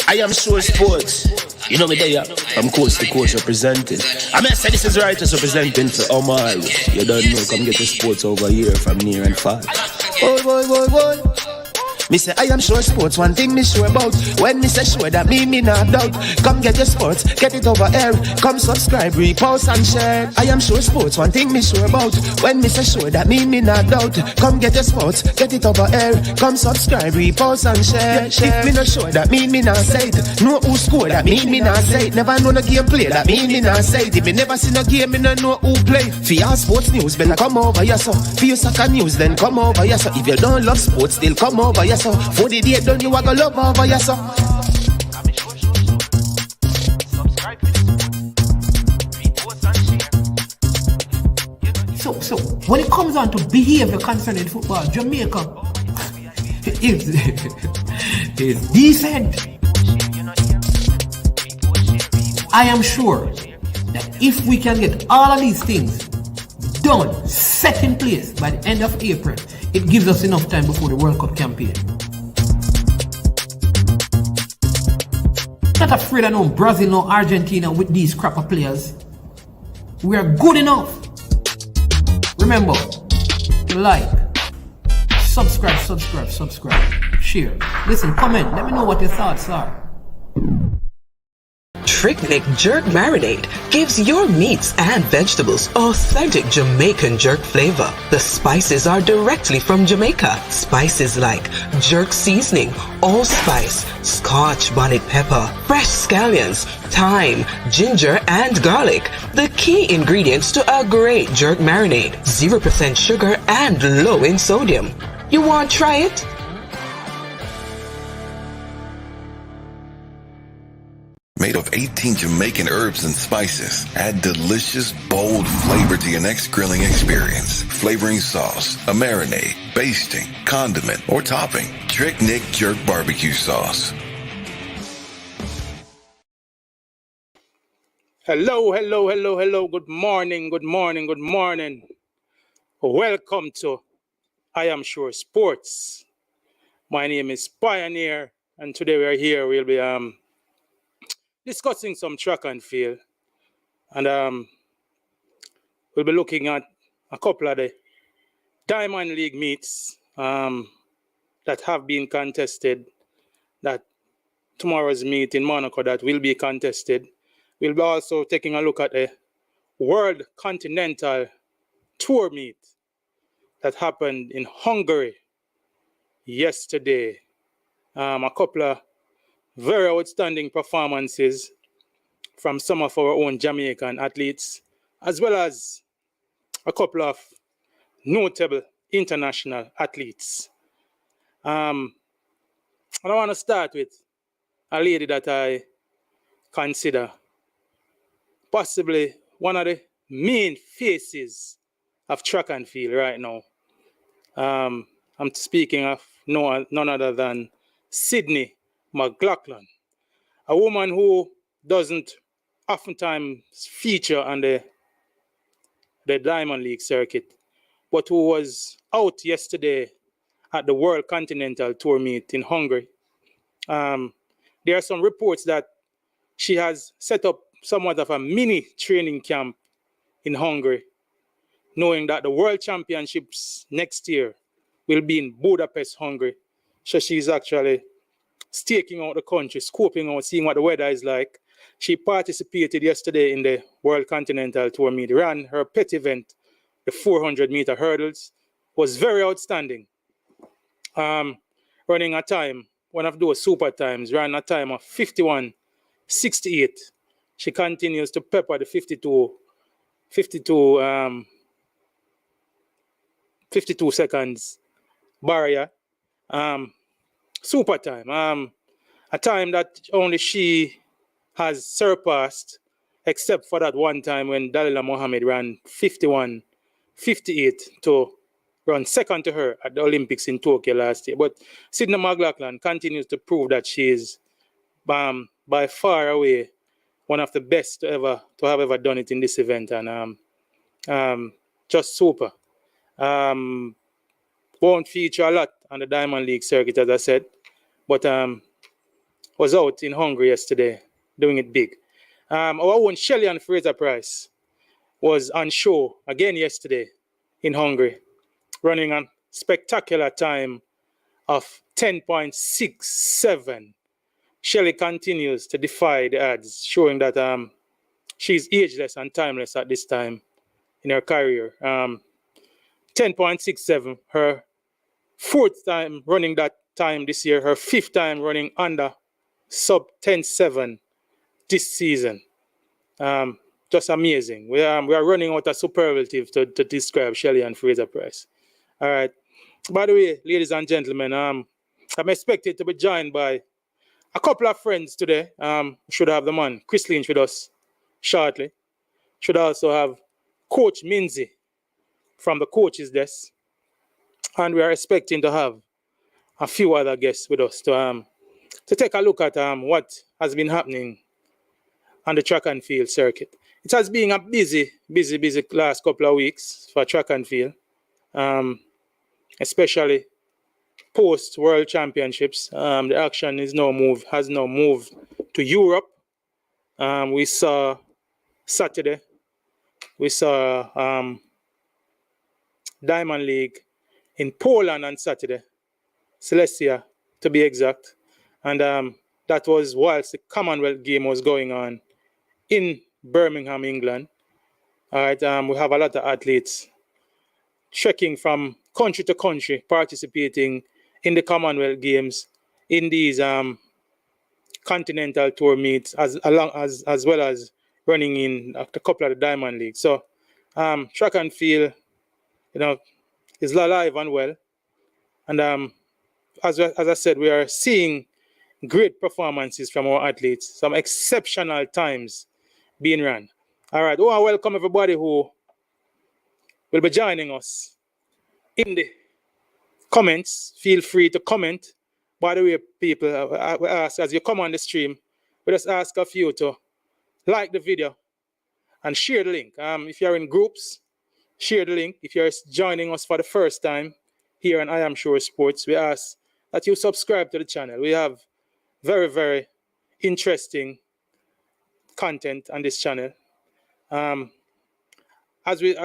I am sure sports. You know me there, from coast to coast representing. I mean, I say this is righteous representing for Omar. You don't know, come get the sports over here from near and far. Boy. Me say I am sure sports, one thing me sure about. When me say sure, that me not doubt. Come get your sports, get it over here. Come subscribe, repost and share. I am sure sports, one thing me sure about. When me say sure, that me not doubt. Come get your sports, get it over here. Come subscribe, repost and share. If me not sure, that me not say it. Know who score, that me not say it. Never know no game play, that me not say it. If me never see no game, me not know who play. For your sports news, better come over here so. For your soccer news, then come over here so. If you don't love sports, still come over here so. For the day done, you are gonna love over here so. So when it comes on to behavior concerning football, Jamaica is decent. I am sure that if we can get all of these things done, set in place by the end of April, it gives us enough time before the World Cup campaign. Not afraid of no Brazil, no Argentina with these crapper players. We are good enough. Remember to like, subscribe, share. Listen, comment, let me know what your thoughts are. Trick-Nick Jerk Marinade gives your meats and vegetables authentic Jamaican jerk flavor. The spices are directly from Jamaica. Spices like jerk seasoning, allspice, Scotch bonnet pepper, fresh scallions, thyme, ginger, and garlic. The key ingredients to a great jerk marinade. 0% sugar and low in sodium. You want to try it? Made of 18 Jamaican herbs and spices. Add delicious, bold flavor to your next grilling experience. Flavoring sauce, a marinade, basting, condiment, or topping. Trick-Nick Jerk Barbecue Sauce. Hello. Good morning. Welcome to I Am Sure Sports. My name is Pioneer, and today we are here. We'll be discussing some track and field, and we'll be looking at a couple of the Diamond League meets that have been contested, that tomorrow's meet in Monaco that will be contested. We'll be also taking a look at the World Continental Tour meet that happened in Hungary yesterday. A couple of very outstanding performances from some of our own Jamaican athletes, as well as a couple of notable international athletes. And I want to start with a lady that I consider possibly one of the main faces of track and field right now. I'm speaking of none other than Sydney McLaughlin, a woman who doesn't oftentimes feature on the Diamond League circuit, but who was out yesterday at the World Continental Tour meet in Hungary. There are some reports that she has set up somewhat of a mini training camp in Hungary, knowing that the World Championships next year will be in Budapest, Hungary. So she's actually staking out the country, scoping out, seeing what the weather is like. She participated yesterday in the World Continental Tour meet, ran her pet event, the 400-meter hurdles, was very outstanding. Running a time, one of those super times, ran a time of 51:68. She continues to pepper the 52 seconds barrier. Super time, a time that only she has surpassed, except for that one time when Dalila Mohammed ran 51:58 to run second to her at the Olympics in Tokyo last year. But Sydney McLaughlin continues to prove that she is by far away one of the best to have ever done it in this event, and just super. Won't feature a lot on the Diamond League circuit, as I said, but was out in Hungary yesterday, doing it big. Our own Shelly-Ann Fraser-Pryce was on show again yesterday in Hungary, running a spectacular time of 10.67. Shelly continues to defy the odds, showing that she's ageless and timeless at this time in her career. 10.67, her fourth time running that time this year, her fifth time running under sub 10.7 this season. Just amazing. We are running out of superlative to describe Shelly-Ann Fraser-Pryce. All right. By the way, ladies and gentlemen, I'm expected to be joined by a couple of friends today. Should have the man Chris Lynch with us shortly. Should also have Coach Minzy from the coach's desk. And we are expecting to have a few other guests with us to take a look at what has been happening on the track and field circuit. It has been a busy last couple of weeks for track and field, especially post World Championships. The action has now moved to Europe. We saw Saturday, we saw Diamond League in Poland on Saturday, Celestia to be exact, and that was whilst the Commonwealth game was going on in Birmingham, England. All right, we have a lot of athletes trekking from country to country, participating in the Commonwealth Games, in these continental tour meets, as well as running in a couple of the Diamond League. So track and field, is alive and well. And as I said, we are seeing great performances from our athletes, some exceptional times being run. All right, I welcome everybody who will be joining us in the comments. Feel free to comment. By the way, people, we ask as you come on the stream, we just ask of you to like the video and share the link. If you're in groups, share the link. If you're joining us for the first time here on I Am Sure Sports, we ask that you subscribe to the channel. We have very, very interesting content on this channel. As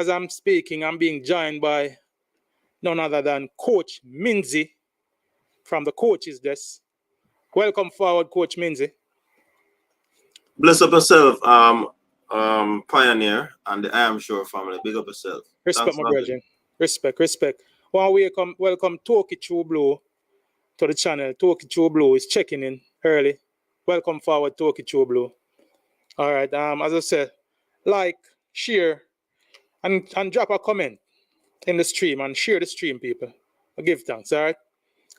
I'm speaking, I'm being joined by none other than Coach Minzy from the coach's desk. Welcome forward, Coach Minzy. Bless up yourself, Pioneer and the I Am Sure family. Big up yourself. Respect, my brethren. Respect. Welcome Talkie True Blue to the channel. Talkie True Blue is checking in early. Welcome forward, Talkie True Blue. All right. As I said, like, share, and drop a comment in the stream and share the stream, people. I give thanks. All right.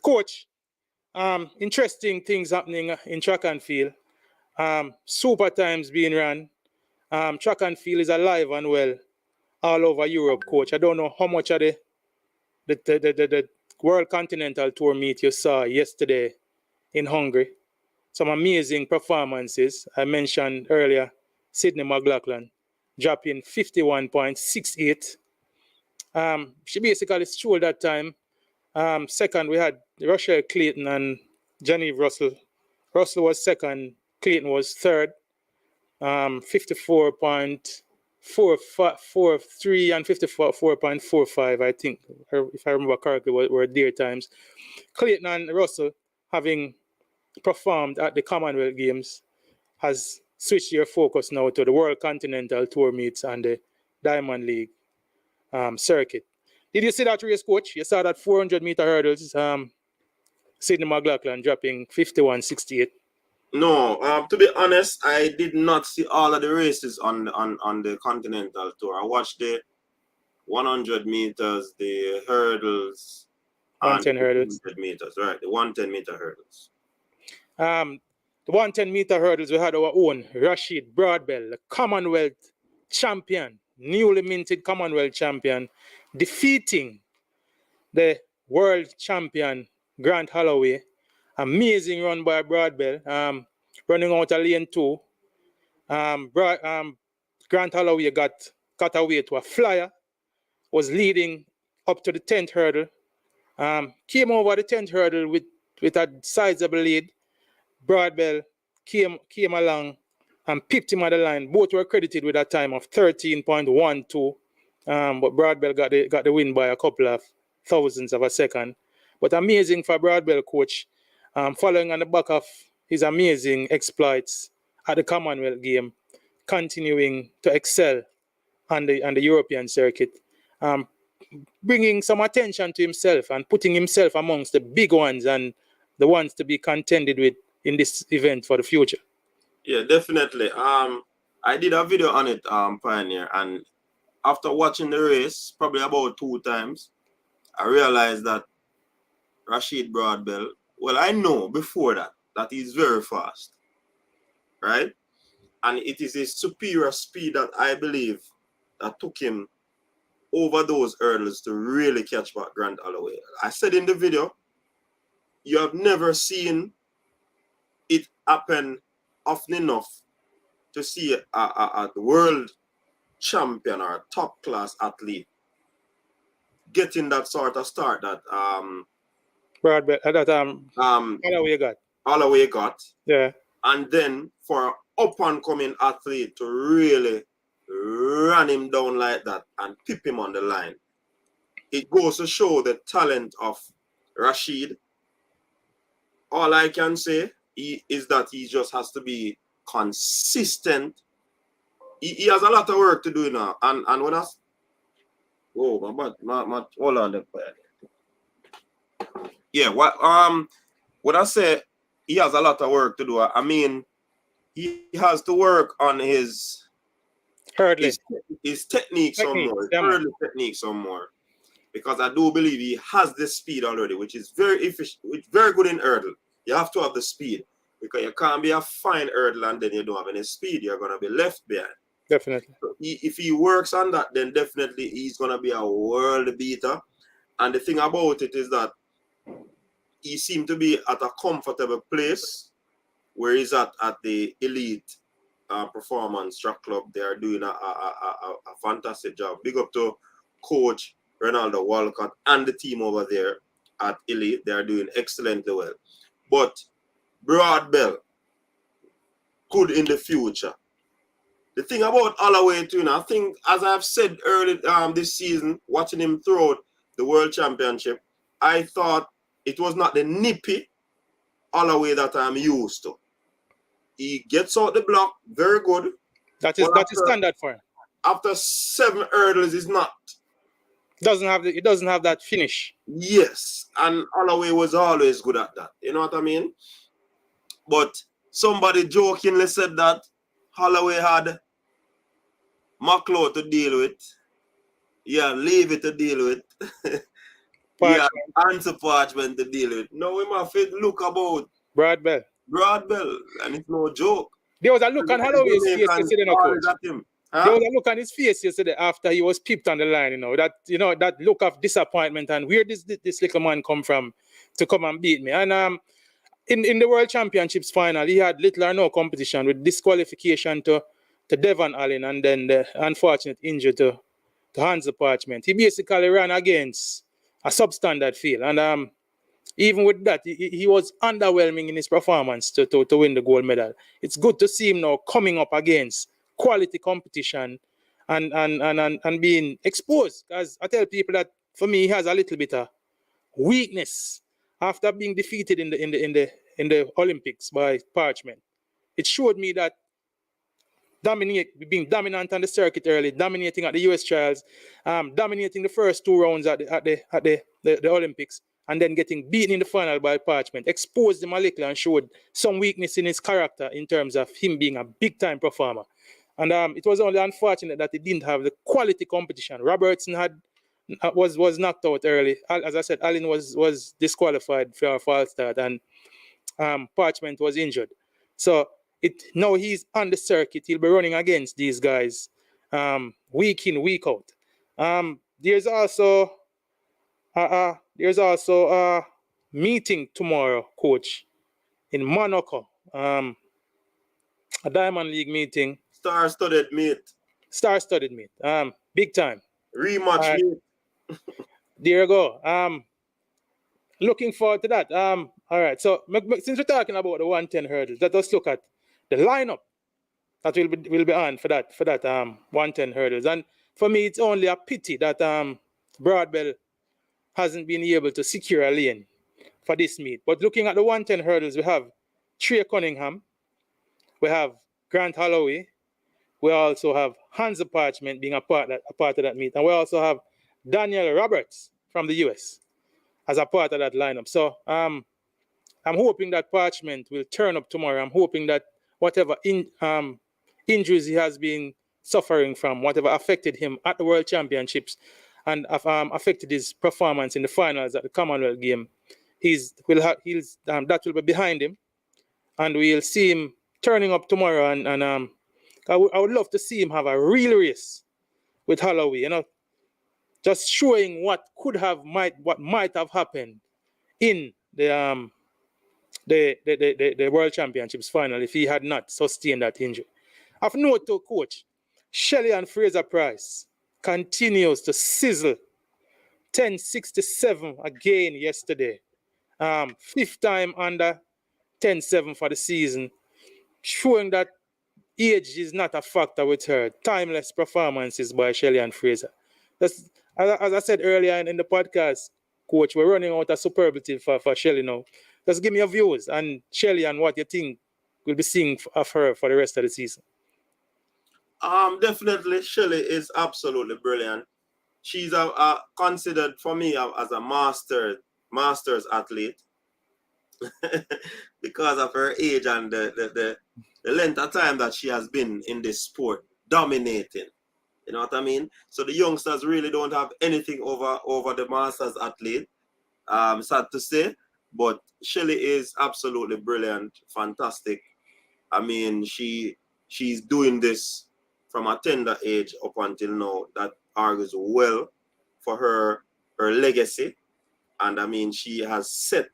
Coach, interesting things happening in track and field. Super times being run. Track and field is alive and well all over Europe, Coach. I don't know how much of the World Continental Tour meet you saw yesterday in Hungary. Some amazing performances. I mentioned earlier, Sydney McLaughlin dropping 51.68. She basically stole that time. Second, we had Rochelle Clayton and Genevieve Russell. Russell was second, Clayton was third. 54.443 and 54.45, I think, if I remember correctly, were their times. Clayton and Russell, having performed at the Commonwealth Games, has switched their focus now to the World Continental Tour meets and the Diamond League circuit. Did you see that race, Coach? You saw that 400-meter hurdles, Sydney McLaughlin dropping 51.68. No, to be honest, I did not see all of the races on the Continental Tour. I watched the 100 meters, the hurdles, 110 hurdles. 100 meters, right? The 110-meter hurdles. The 110-meter hurdles, we had our own Rashid Broadbell, the Commonwealth champion, newly minted Commonwealth champion, defeating the world champion Grant Holloway. Amazing run by Broadbell, running out of lane 2. Grant Holloway got away to a flyer, was leading up to the 10th hurdle, came over the 10th hurdle with a sizable lead, Broadbell came along and pipped him at the line. Both were credited with a time of 13.12. But Broadbell got the win by a couple of thousandths of a second. But amazing for Broadbell coach, following on the back of his amazing exploits at the Commonwealth game, continuing to excel on the European circuit, bringing some attention to himself and putting himself amongst the big ones and the ones to be contended with in this event for the future. Yeah, definitely. I did a video on it, Pioneer, and after watching the race, probably about 2 times, I realized that Rashid Broadbell, well, I know before that he's very fast, right? And it is his superior speed that I believe that took him over those hurdles to really catch back Grant Holloway. I said in the video, you have never seen it happen often enough to see a world champion or a top class athlete getting that sort of start that Holloway got. Yeah. And then for an up and coming athlete to really run him down like that and pip him on the line. It goes to show the talent of Rashid. All I can say is that he just has to be consistent. He has a lot of work to do now. And when I... Oh, my hold on there. Yeah, what I say, he has a lot of work to do. I mean, he has to work on his technique some more. Hurdle technique some more. Because I do believe he has the speed already, which is very efficient, very good in hurdle. You have to have the speed. Because you can't be a fine hurdle and then you don't have any speed. You're going to be left behind. Definitely. So if he works on that, then definitely he's going to be a world beater. And the thing about it is that he seemed to be at a comfortable place where he's at the elite performance track club. They are doing a fantastic job. Big up to Coach Ronaldo Walcott and the team over there at elite. They are doing excellently well. But Broadbell could in the future. The thing about Holloway too, I think, as I've said early this season, watching him throughout the World Championship, I thought it was not the nippy Holloway that I'm used to. He gets out the block, very good. That is standard for him. After 7 hurdles, he's not. He doesn't have that finish. Yes, and Holloway was always good at that. You know what I mean? But somebody jokingly said that Holloway had McLaughlin to deal with. Yeah, Levy to deal with. Yeah, answer Parchment to deal with. No, we must look about Broadbell, and it's no joke. There was a look on Holloway's face yesterday, There was a look on his face yesterday after he was pipped on the line, that look of disappointment and where this little man come from to come and beat me. And in the World Championships final, he had little or no competition with disqualification to Devon Allen and then the unfortunate injury to Hans Parchment. He basically ran against a substandard field. And even with that, he was underwhelming in his performance to win the gold medal. It's good to see him now coming up against quality competition and being exposed. Because I tell people that for me, he has a little bit of weakness after being defeated in the Olympics by Parchment. It showed me that being dominant on the circuit early, dominating at the US trials, dominating the first 2 rounds at the Olympics, and then getting beaten in the final by Parchment, exposed him a little and showed some weakness in his character in terms of him being a big-time performer. And it was only unfortunate that he didn't have the quality competition. Robertson was knocked out early. As I said, Allen was disqualified for a false start, and Parchment was injured. So now he's on the circuit. He'll be running against these guys week in, week out. There's also a meeting tomorrow, Coach, in Monaco. A Diamond League meeting. Star-studded meet. Big time. Rematch meet. There you go. Looking forward to that. All right. So since we're talking about the 110 hurdles, let us look at the lineup that will be on for that 110 hurdles. And for me, it's only a pity that Broadbell hasn't been able to secure a lane for this meet. But looking at the 110 hurdles, we have Trey Cunningham, we have Grant Holloway, we also have Hansa Parchment being a part of that meet, and we also have Daniel Roberts from the US as a part of that lineup. So I'm hoping that Parchment will turn up tomorrow. I'm hoping that whatever injuries he has been suffering from, whatever affected him at the World Championships and affected his performance in the finals at the Commonwealth game, that will be behind him, and we'll see him turning up tomorrow. And I would love to see him have a real race with Holloway, you know, just showing what might have happened in the World Championships final if he had not sustained that injury. Of note to coach, Shelly-Ann Fraser-Pryce continues to sizzle. 10.67 again yesterday. Fifth time under 10.7 for the season, showing that age is not a factor with her. Timeless performances by Shelly-Ann Fraser. As I said earlier in the podcast, coach, we're running out of superlative for Shelly now. Just give me your views and Shelly-Ann, what you think we'll be seeing of her for the rest of the season. Definitely, Shelly is absolutely brilliant. She's considered for me as a masters athlete because of her age and the length of time that she has been in this sport, dominating. You know what I mean? So the youngsters really don't have anything over the masters athlete. Sad to say, but Shelly is absolutely brilliant, fantastic. I mean, she's doing this from a tender age up until now. That argues well for her legacy. And I mean, she has set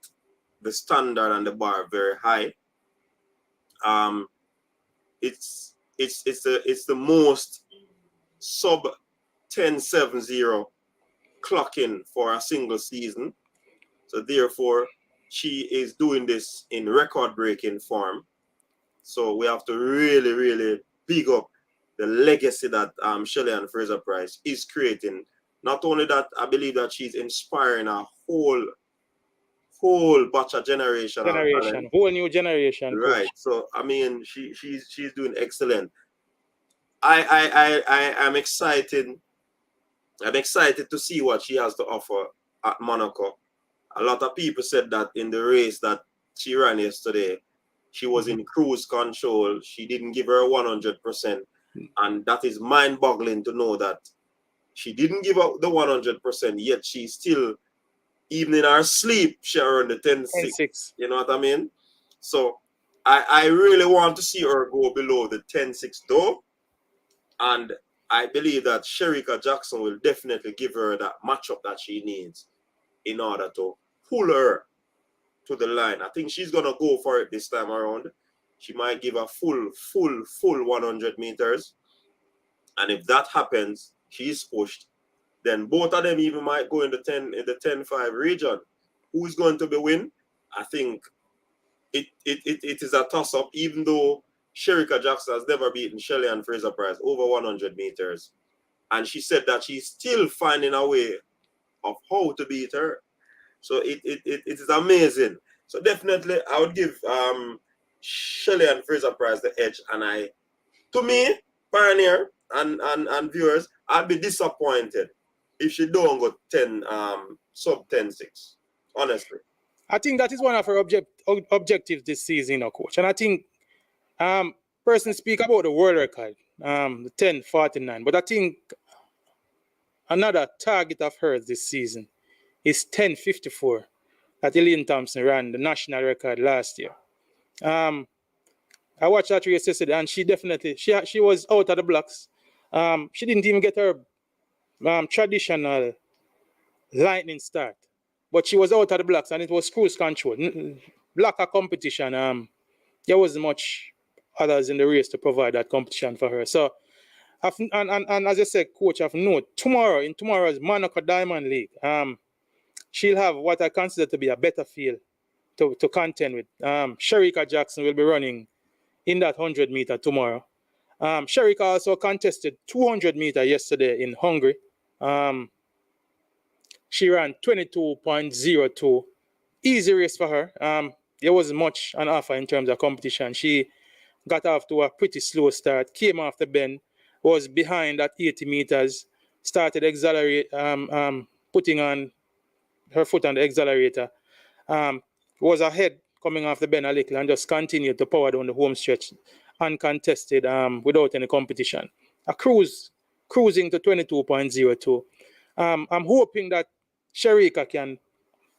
the standard and the bar very high. It's the most sub 10.70 clocking for a single season. So therefore, she is doing this in record-breaking form. So we have to really, really big up the legacy that Shelly-Ann Fraser-Pryce is creating. Not only that, I believe that she's inspiring a whole batch of generation, whole new generation. Right. Coach. So I mean, she's doing excellent. I am excited. I'm excited to see what she has to offer at Monaco. A lot of people said that in the race that she ran yesterday, she was in cruise control. She didn't give her 100%. And that is mind-boggling to know that she didn't give up the 100%, yet she still, even in her sleep, she earned the 10.6. You know what I mean? So I really want to see her go below the 10.6 though. And I believe that Sharika Jackson will definitely give her that matchup that she needs in order to pull her to the line. I think she's going to go for it this time around. She might give a full 100 meters. And if that happens, she's pushed, then both of them even might go in the 10.5 region. Who's going to be win? I think it is a toss-up, even though Sharika Jackson has never beaten Shelly-Ann Fraser-Pryce over 100 meters. And she said that she's still finding a way of how to beat her. So it is amazing. So definitely I would give Shelly-Ann Fraser-Pryce the edge. And to me, Pioneer and viewers, I'd be disappointed if she don't go sub 10.6. Honestly. I think that is one of her objectives this season, coach. And I think person speak about the world record, the 10.49. But I think another target of hers this season is 10.54 that Elaine Thompson ran the national record last year. I watched that race yesterday, and she definitely she was out of the blocks. She didn't even get her traditional lightning start, but she was out of the blocks, and it was cruise control. Lack of competition. There wasn't much others in the race to provide that competition for her. So, and as I said, coach, I've noted in tomorrow's Monaco Diamond League, she'll have what I consider to be a better field to contend with. Sharika Jackson will be running in that 100 meter tomorrow. Sharika also contested 200 meter yesterday in Hungary. She ran 22.02. Easy race for her. There wasn't much on offer in terms of competition. She got off to a pretty slow start, came off the bend, was behind at 80 meters, started putting on her foot on the accelerator, was ahead coming off the bend a little and just continued to power down the home stretch uncontested without any competition. Cruising to 22.02. I'm hoping that Sharika can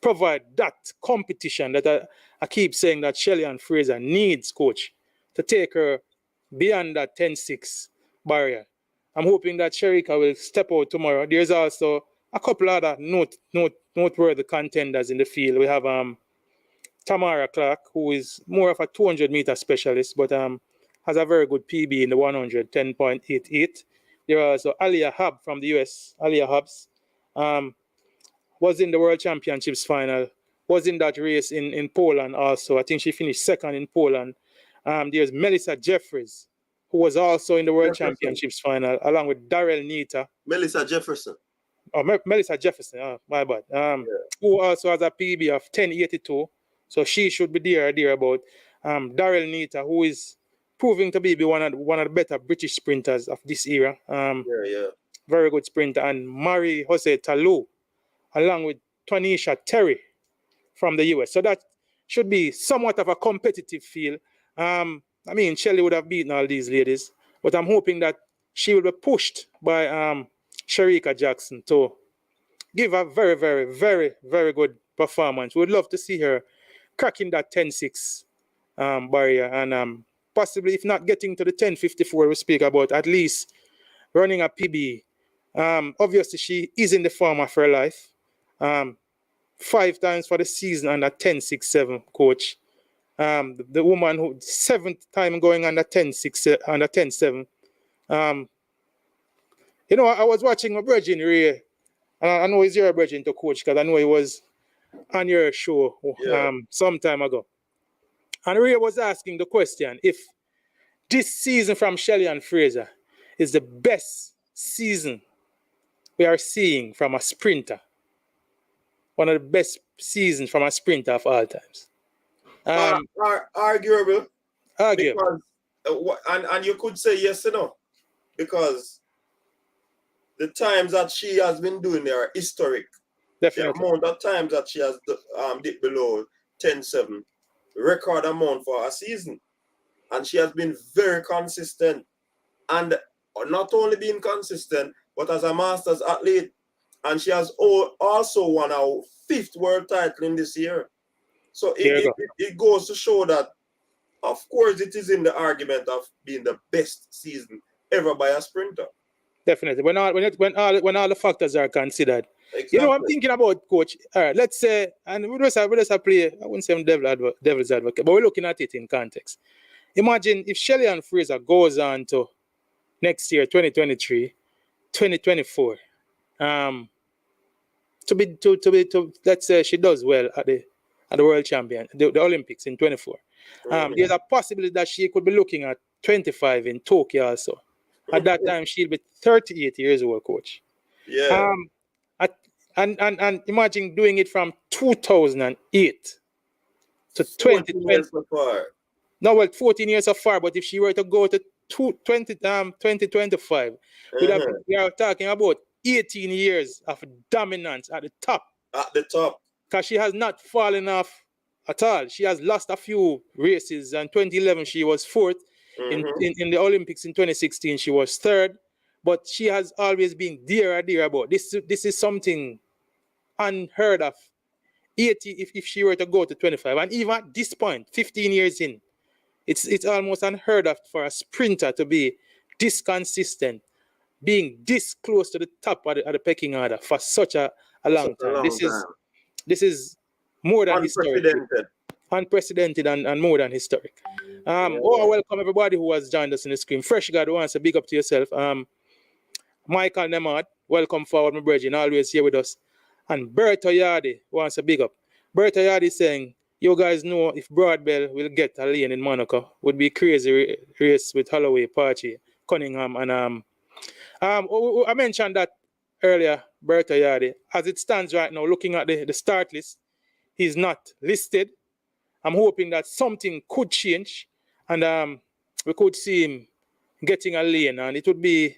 provide that competition that I keep saying that Shelly-Ann Fraser needs, coach, to take her beyond that 10-6 barrier. I'm hoping that Sharika will step out tomorrow. There's also a couple other noteworthy contenders in the field. We have Tamara Clark, who is more of a 200-meter specialist, but has a very good PB in the 100, 10.88. There are also Aliyah Hub from the US. Aliyah Hubs was in the World Championships final, was in that race in Poland also. I think she finished second in Poland. There's Melissa Jeffries, who was also in the World Championships final, along with Darrell Nita. Melissa Jefferson. Oh, Melissa Jefferson, my bad. Who also has a PB of 10.82. So she should be there about. Darrell Nita, who is proving to be one of the better British sprinters of this era. Very good sprinter. And Marie Jose Talou, along with Tonisha Terry from the US. So that should be somewhat of a competitive field. I mean, Shelly would have beaten all these ladies, but I'm hoping that she will be pushed by Sharika Jackson to give a very, very, very, very good performance. We'd love to see her cracking that 10-6 barrier and possibly, if not getting to the 10.54 we speak about, at least running a PB. Obviously, she is in the form of her life. 5 times for the season under 10.67, coach. The woman who 7th time going under 10.6, under 10.7. You know, I was watching my Bridging Ray, and I know he's your Bridging to coach because I know he was on your show some time ago. And Ray was asking the question if this season from Shelly-Ann Fraser is the best season we are seeing from a sprinter. One of the best seasons from a sprinter of all times. Arguable. Arguable. Because, and you could say yes or no. Because the times that she has been doing there are historic. Definitely. The amount of times that she has dipped below 10.7, record amount for a season. And she has been very consistent. And not only being consistent, but as a Masters athlete. And she has also won our 5th world title in this year. So it goes to show that, of course, it is in the argument of being the best season ever by a sprinter. Definitely. When all the factors are considered. Exactly. You know, I'm thinking about, coach. All right, let's say, and we just play, I wouldn't say I'm devil's advocate, but we're looking at it in context. Imagine if Shelly-Ann Fraser goes on to next year, 2023, 2024, let's say she does well at the World Champion, the Olympics in 24. There's a possibility that she could be looking at 25 in Tokyo also. At that time, she'll be 38 years old, coach. Yeah. And imagine doing it from 2008 to 2020. No, well, 14 years so far, but if she were to go to 2025, we are talking about 18 years of dominance at the top. At the top. Because she has not fallen off at all. She has lost a few races. In 2011, she was 4th. In the Olympics in 2016, she was 3rd. But she has always been dear about. This is something unheard of. 80 if she were to go to 25. And even at this point, 15 years in, it's almost unheard of for a sprinter to be this consistent, being this close to the top of the pecking order for such a long time. This is more than unprecedented and more than historic. Welcome everybody who has joined us in the screen. Fresh God who wants to big up to yourself. Michael Nemad, welcome forward, my brethren, always here with us. And Berto Yardi wants to big up. Berto Yardi is saying, you guys know if Broadbell will get a lane in Monaco, would be crazy race with Holloway, Pachi, Cunningham, and I mentioned that earlier, Berta Yardi. As it stands right now, looking at the start list, he's not listed. I'm hoping that something could change, and we could see him getting a lane, and it would be,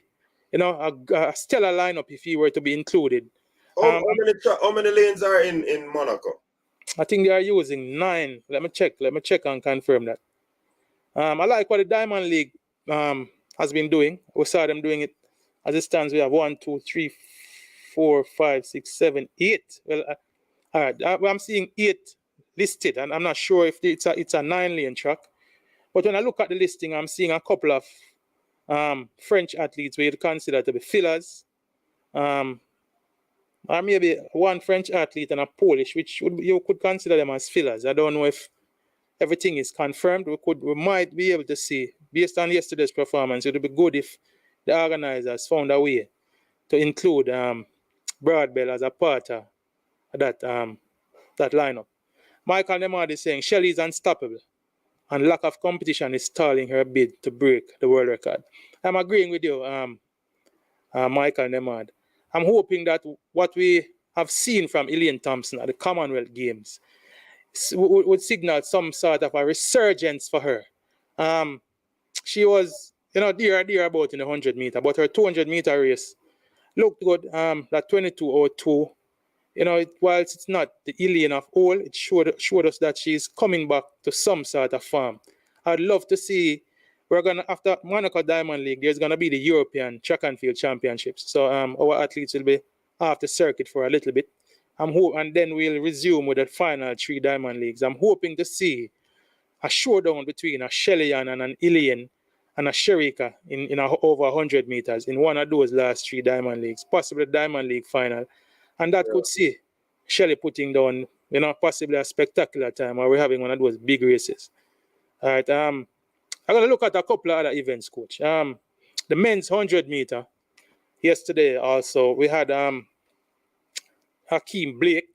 a stellar lineup if he were to be included. How many lanes are in Monaco? I think they are using 9. Let me check and confirm that. I like what the Diamond League has been doing. We saw them doing it. As it stands, we have 1, 2, 3, 4, 5, 6, 7, 8. Well, all right. I'm seeing 8 listed, and I'm not sure if it's a 9-lane track. But when I look at the listing, I'm seeing a couple of French athletes where you'd consider to be fillers. Or maybe one French athlete and a Polish, which you could consider them as fillers. I don't know if everything is confirmed. We might be able to see, based on yesterday's performance, it would be good if the organizers found a way to include Broadbell as a part of that lineup. Michael Nemad is saying Shelly is unstoppable, and lack of competition is stalling her bid to break the world record. I'm agreeing with you, Michael Nemad. I'm hoping that what we have seen from Elaine Thompson at the Commonwealth Games would signal some sort of a resurgence for her. She was, dear about in the 100 meter, but her 200 meter race looked good. That 22:02, whilst it's not the Elaine of old, it showed us that she's coming back to some sort of form. I'd love to see. After Monaco Diamond League, there's gonna be the European Track and Field Championships. So our athletes will be off the circuit for a little bit. And then we'll resume with the final 3 Diamond Leagues. I'm hoping to see a showdown between a Shelly-Ann and an Elaine and a Sharika in over 100 meters in one of those last 3 Diamond Leagues, possibly the Diamond League final. And that could see Shelly putting down, possibly a spectacular time, or we're having one of those big races. All right. I'm going to look at a couple of other events, Coach. The men's 100 meter, yesterday also, we had Hakeem Blake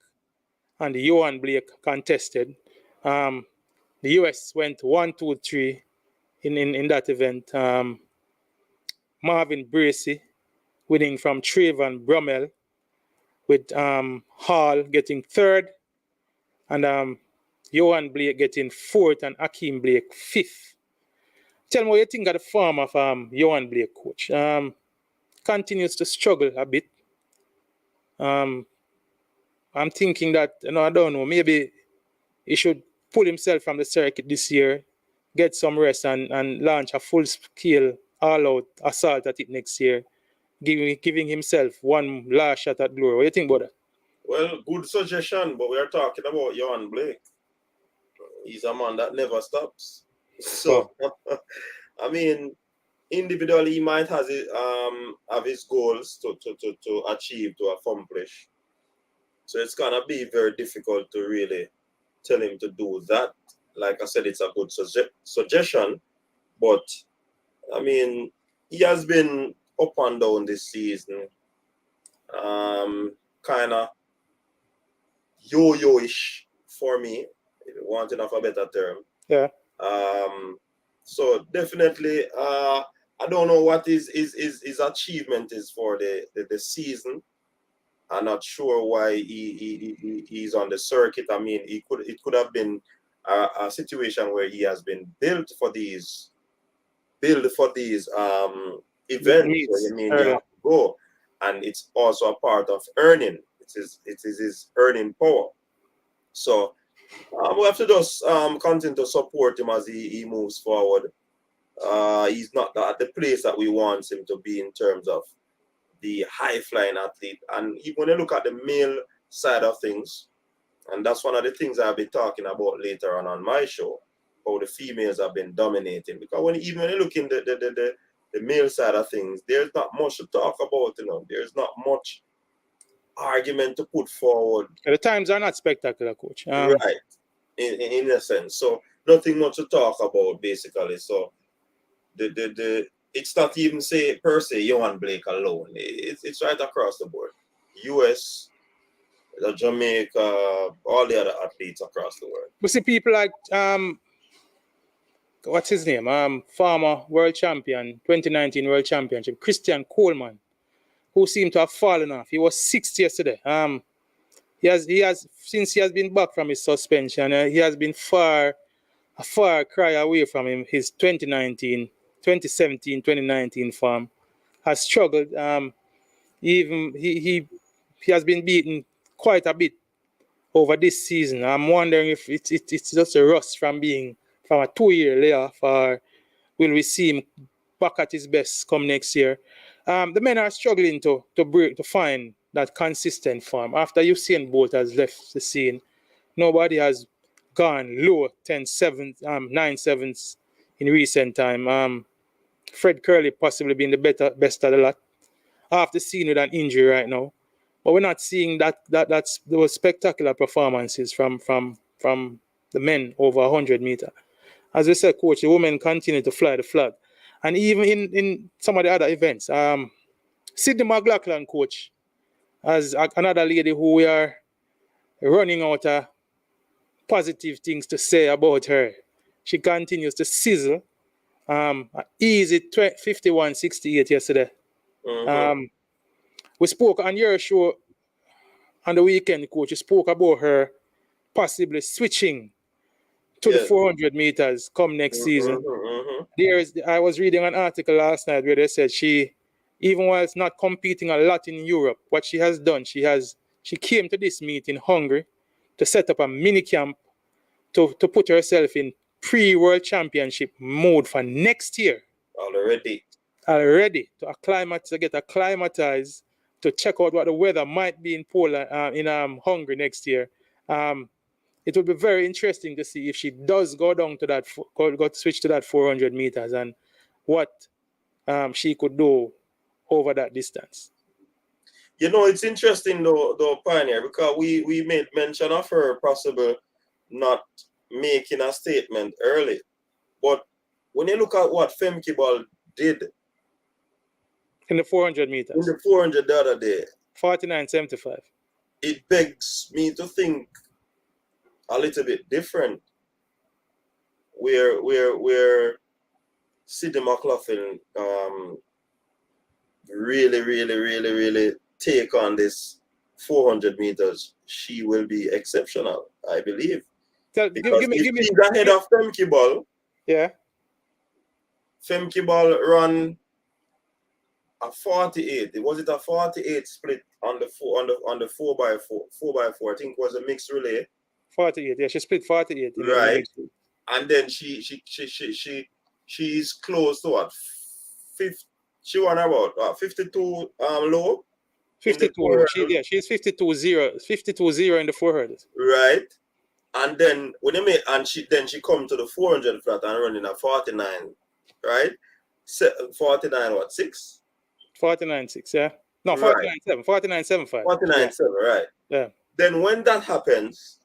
and the Johan Blake contested. The US went 1, 2, 3 in that event. Marvin Bracey winning from Trayvon Brummel, with Hall getting 3rd, and Johan Blake getting 4th, and Hakeem Blake 5th. Tell me what you think of the form of Johan Blake, Coach. Continues to struggle a bit. I'm thinking that, I don't know, maybe he should pull himself from the circuit this year, get some rest, and launch a full-scale, all-out assault at it next year, giving himself one last shot at glory. What do you think about that? Well, good suggestion, but we are talking about Johan Blake. He's a man that never stops. So, I mean, individually, he might have his goals to achieve, to accomplish. So it's going to be very difficult to really tell him to do that. Like I said, it's a good suggestion. But, I mean, he has been up and down this season. Kind of yo-yo-ish for me, wanting of a better term. Yeah. So definitely, I don't know what his achievement is for the season. I'm not sure why he's on the circuit. I mean, it could have been a situation where he has been built for these events. Where you mean you have to go, and it's also a part of earning. It is his earning power. So. We have to just continue to support him as he moves forward. He's not at the place that we want him to be in terms of the high-flying athlete. And even when you look at the male side of things, and that's one of the things I'll be talking about later on my show, how the females have been dominating. Because even when you look in the male side of things, there's not much to talk about. There's not much argument to put forward. The times are not spectacular, Coach. Right, in a sense. So nothing much to talk about, basically. So it's not even per se Johan Blake alone. It's right across the board. US, Jamaica, all the other athletes across the world. We see people like what's his name? Former world champion, 2019 world championship, Christian Coleman, who seemed to have fallen off. He was 6th yesterday. He has since he has been back from his suspension, he has been a far cry away from him. His 2017, 2019 form has struggled. He has been beaten quite a bit over this season. I'm wondering if it's just a rust from a 2-year layoff, or will we see him back at his best come next year? The men are struggling to find that consistent form. After Usain Bolt has left the scene, nobody has gone low 9/7 in recent time. Fred Curley possibly being the best of the lot. Half the scene with an injury right now, but we're not seeing those spectacular performances from the men over 100 meters. As we said, coach, the women continue to fly the flag, and even in some of the other events, Sydney McLaughlin, coach, as another lady who we are running out of positive things to say about her. She continues to sizzle. Easy 51.68 yesterday. We spoke on your show on the weekend, coach. You spoke about her possibly switching to the 400 meters come next season. I was reading an article last night where they said she, even while it's not competing a lot in Europe, what she has done, she came to this meet in Hungary to set up a mini camp to put herself in pre-World Championship mode for next year. Already to get acclimatized, to check out what the weather might be in Poland, in Hungary next year. It will be very interesting to see if she does go down to switch to that 400 meters and what she could do over that distance. You know, it's interesting though, Pioneer, because we made mention of her possible not making a statement early. But when you look at what Femke Ball did in the 400 meters, in the 400 the other day, 49.75, it begs me to think a little bit different. Where Sydney McLaughlin really take on this 400 meters, she will be exceptional, I believe. Give me ahead of Femke Ball. Yeah. Femke Ball run a 48. Was it a 48 split on the 4x4? I think it was a mixed relay. 48. Yeah, she split 48. Right. And then she's close to what? 50. She won about 52 low. 52. She's 52-0 in the 400. Right. And then when they made, she come to the 400 flat and running a 49, right? 49 what, 6? 49.6, yeah. No, 49.7. 49.75. 49.7, right. Yeah. Then when that happens,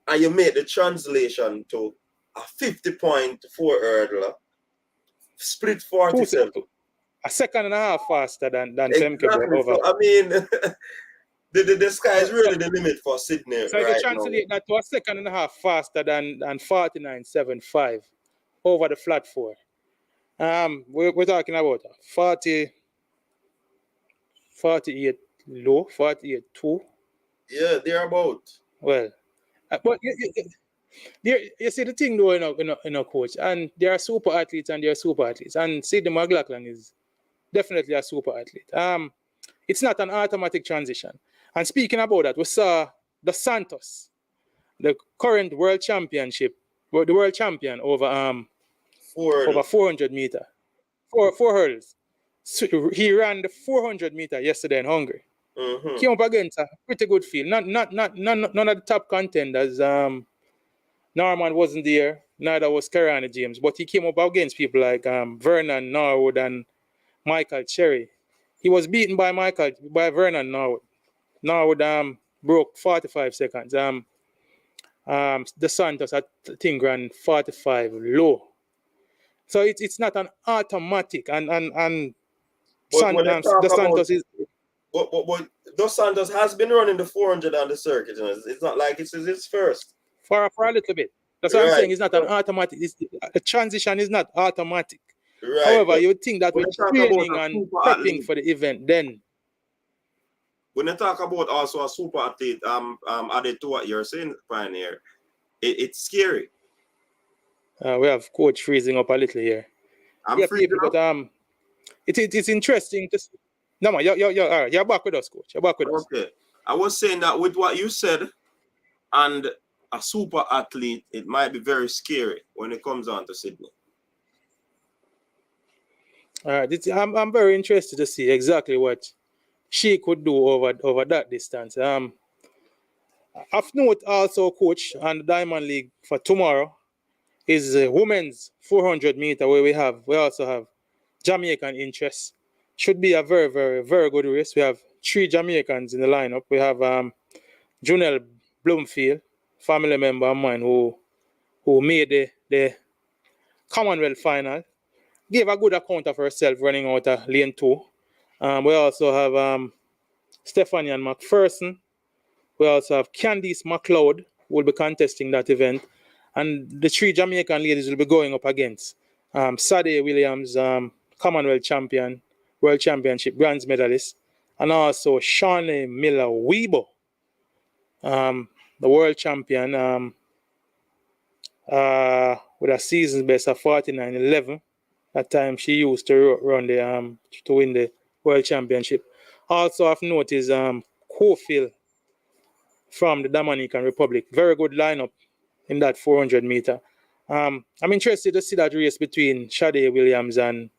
and you make the translation to a 50.4 hurdler, split 47. A second and a half faster than exactly. Femke over. So, I mean, the sky is really the limit for Sydney. So if you translate that to a second and a half faster than 49.75 over the flat 4. We're talking about 48 low, 48.2. Yeah, they're about. Well, but you see the thing though, in a coach, and there are super athletes and there are super athletes, and Sydney McLaughlin is definitely a super athlete. It's not an automatic transition. And speaking about that, we saw the Santos, the current world champion over 400 meter, four hurdles. So he ran the 400 meter yesterday in Hungary. Mm-hmm. Came up against a pretty good field. None of the top contenders. Norman wasn't there. Neither was Kerani James. But he came up against people like Vernon Norwood and Michael Cherry. He was beaten by Vernon Norwood. Norwood broke 45 seconds. The Santos, I think, ran 45 low. So it's not an automatic, and the Santos is. But Dos Santos has been running the 400 on the circuit. It's not like it's his first. For a little bit. That's what I'm saying. It's not an automatic. A transition is not automatic. Right. However, you would think that with talk training about a and super prepping athlete, for the event, then when you talk about also a super athlete, added to what you're saying, Pioneer, it's scary. we have coach freezing up a little here. I'm freezing up. But it's interesting to see. No man, you're back with us, coach. You're back with us. Okay. I was saying that with what you said and a super athlete, it might be very scary when it comes on to Sydney. All right, I'm very interested to see exactly what she could do over that distance. Of note also, coach, on the Diamond League for tomorrow is the women's 400 meter where we also have Jamaican interest. Should be a very, very, very good race. We have 3 Jamaicans in the lineup. We have Junelle Bloomfield, family member of mine who made the Commonwealth final. Gave a good account of herself running out of lane 2. We also have Stephanie and McPherson. We also have Candice McLeod, who will be contesting that event. And the 3 Jamaican ladies will be going up against Sade Williams, Commonwealth champion, World Championship bronze medalist, and also Shawnee Miller-Weibo, the world champion with a season best of 49.11. That time she used to run the to win the World Championship. Also of note is Cofield from the Dominican Republic. Very good lineup in that 400 meter. I'm interested to see that race between Sade Williams and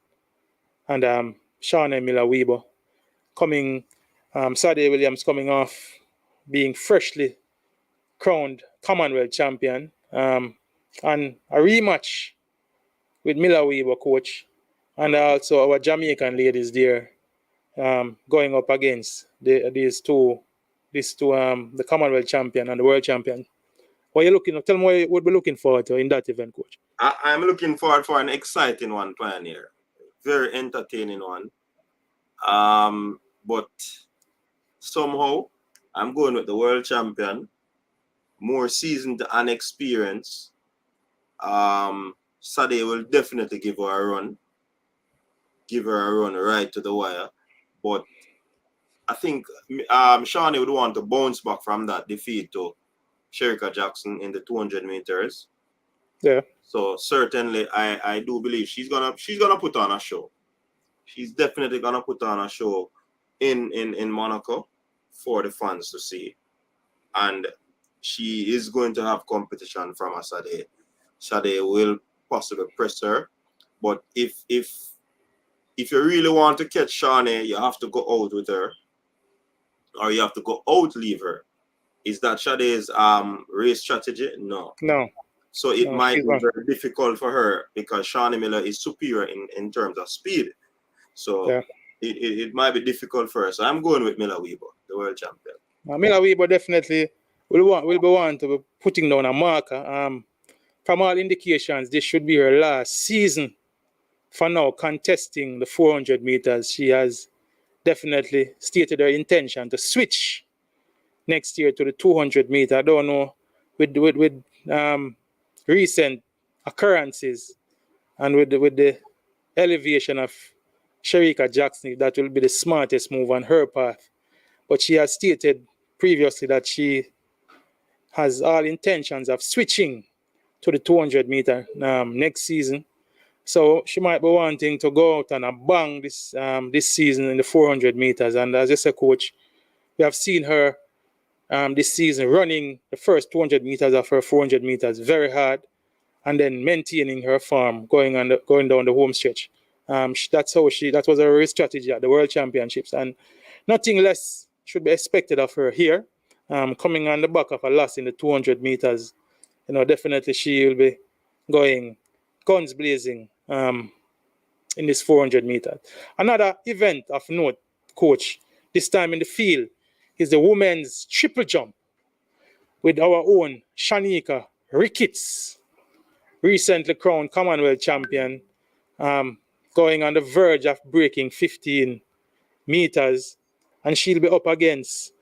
Shawnee Miller-Weibo. Sade Williams coming off being freshly crowned Commonwealth champion, and a rematch with Miller-Weibo, coach, and also our Jamaican ladies there going up against these two, the Commonwealth champion and the world champion. What are you looking? Tell me what you would be looking forward to in that event, coach. I'm looking forward for an exciting one, Pioneer. Very entertaining one. But somehow I'm going with the world champion, more seasoned and experienced. Sade will definitely give her a run right to the wire. But I think Shawnee would want to bounce back from that defeat to Sharika Jackson in the 200 meters. Yeah. So certainly I do believe she's gonna put on a show. She's definitely gonna put on a show in Monaco for the fans to see. And she is going to have competition from a Sade. Sade will possibly press her. But if you really want to catch Shawnee, you have to go out with her. Or you have to go out, leave her. Is that Sade's race strategy? No. So it might be very difficult for her because Shawnee Miller is superior in terms of speed. So it might be difficult for her. So I'm going with Miller-Weibo, the world champion. Miller-Weibo definitely will be one to be putting down a marker. From all indications, this should be her last season for now contesting the 400 meters. She has definitely stated her intention to switch next year to the 200 meter. I don't know with recent occurrences and with the elevation of Sharika Jackson, that will be the smartest move on her path. But she has stated previously that she has all intentions of switching to the 200 meter next season. So she might be wanting to go out and a bang this season in the 400 meters. And as I said, coach, we have seen her this season running the first 200 meters of her 400 meters very hard, and then maintaining her form going down the home stretch. That was her strategy at the World Championships, and nothing less should be expected of her here. Coming on the back of a loss in the 200 meters, definitely she will be going guns blazing in this 400 meters. Another event of note, coach, this time in the field, is the women's triple jump with our own Shanika Ricketts, recently crowned Commonwealth champion, going on the verge of breaking 15 meters. and she'll be up against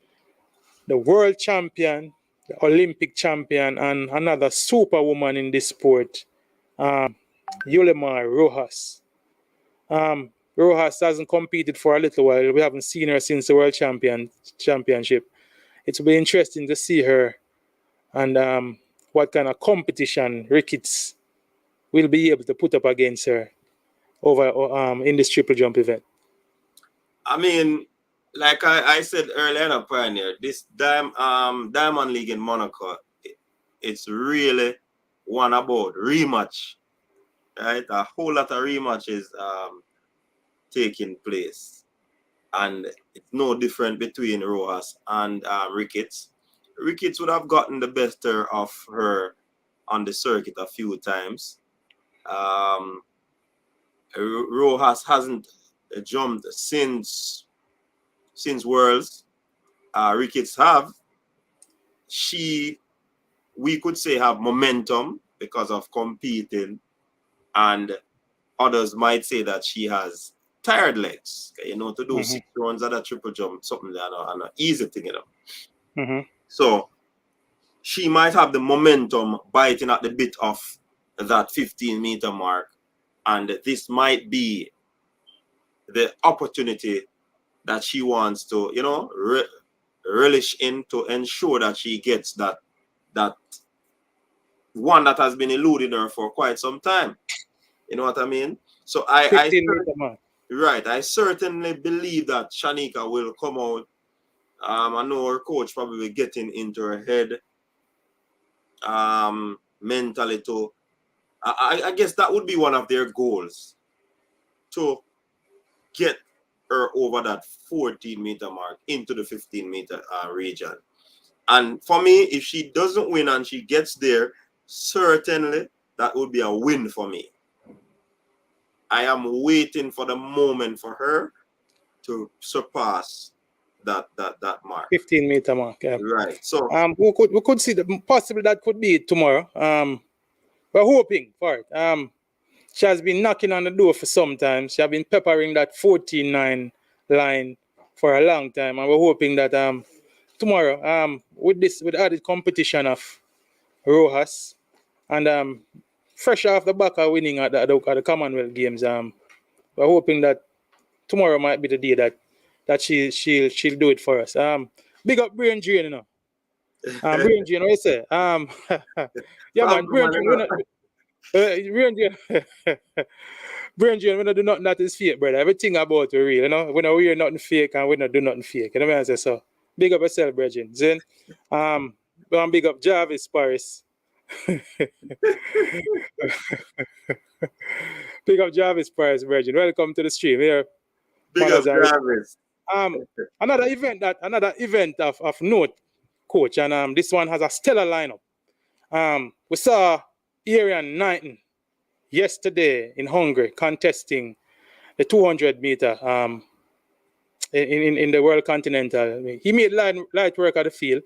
the world champion, the Olympic champion, and another superwoman in this sport, Yulimar Rojas. Rojas hasn't competed for a little while. We haven't seen her since the World Championship. It will be interesting to see her and what kind of competition Ricketts will be able to put up against her over in this triple jump event. I mean, like I said earlier, Pioneer, this Diamond League in Monaco, it's really one about rematch, right? A whole lot of rematches taking place, and it's no different between Rojas and Ricketts. Ricketts would have gotten the better of her on the circuit a few times. Rojas hasn't jumped since Worlds. Ricketts have. We could say, have momentum because of competing, and others might say that she has tired legs. You know, to do 6 runs at a triple jump, something that an easy thing, you know. So she might have the momentum biting at the bit of that 15-meter mark, and this might be the opportunity that she wants to, you know, relish in to ensure that she gets that one that has been eluding her for quite some time. You know what I mean? So I certainly believe that Shanika will come out. I know her coach probably getting into her head mentally to. I guess that would be one of their goals, to get her over that 14-meter mark into the 15-meter region. And for me, if she doesn't win and she gets there, certainly that would be a win for me. I am waiting for the moment for her to surpass that mark. 15-meter mark, yeah. Right. So we could see that possibly that could be it tomorrow. We're hoping for it. She has been knocking on the door for some time. She has been peppering that 14-9 line for a long time, and we're hoping that tomorrow, with added competition of Rojas and fresh off the back of winning at the Commonwealth Games, we're hoping that tomorrow might be the day that she'll do it for us. Big up Brain Drain, you know. Brain Drain, what you say? Yeah, man, Brain Drain. Brain Drain, we don't do nothing that is fake, brother. Everything about it real, you know. We don't wear nothing fake and we don't do nothing fake. You know what I say? So big up yourself, brethren. Then big up Jarvis Paris. Big up Jarvis Paris, brethren. Welcome to the stream here. Big up Jarvis. Another event of note, coach, and this one has a stellar lineup. We saw Arian Knighton yesterday in Hungary contesting the 200-meter in the World Continental. He made light work at the field.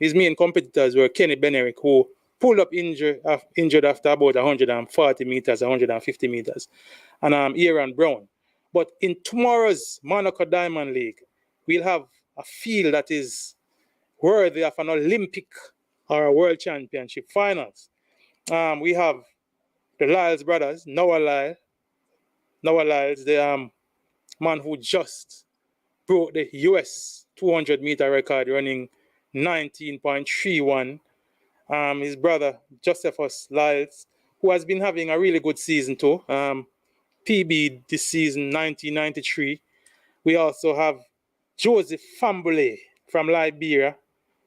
His main competitors were Kenny Benerick, who pulled up injured after about 140 meters, 150 meters, and Aaron Brown. But in tomorrow's Monaco Diamond League, we'll have a field that is worthy of an Olympic or a World Championship finals. We have the Lyles brothers, Noah Lyles, the man who just broke the US 200-meter record running 19.31. His brother, Josephus Lyles, who has been having a really good season too. PB this season, 1993. We also have Joseph Fambule from Liberia,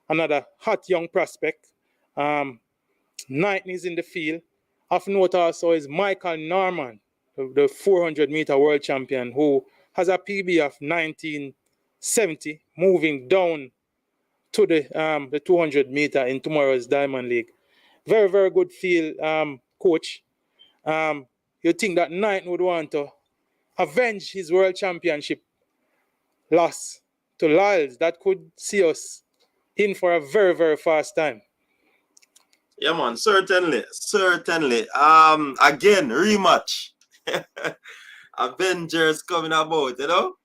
another hot young prospect. Knighton is in the field. Of note also is Michael Norman, the 400-meter world champion, who has a PB of 1970, moving down to the 200-meter in tomorrow's Diamond League. Very, very good field, coach. You think that Knighton would want to avenge his world championship loss to Lyles? That could see us in for a very, very fast time. Yeah, man, certainly. Again, rematch. Avengers coming about, you know.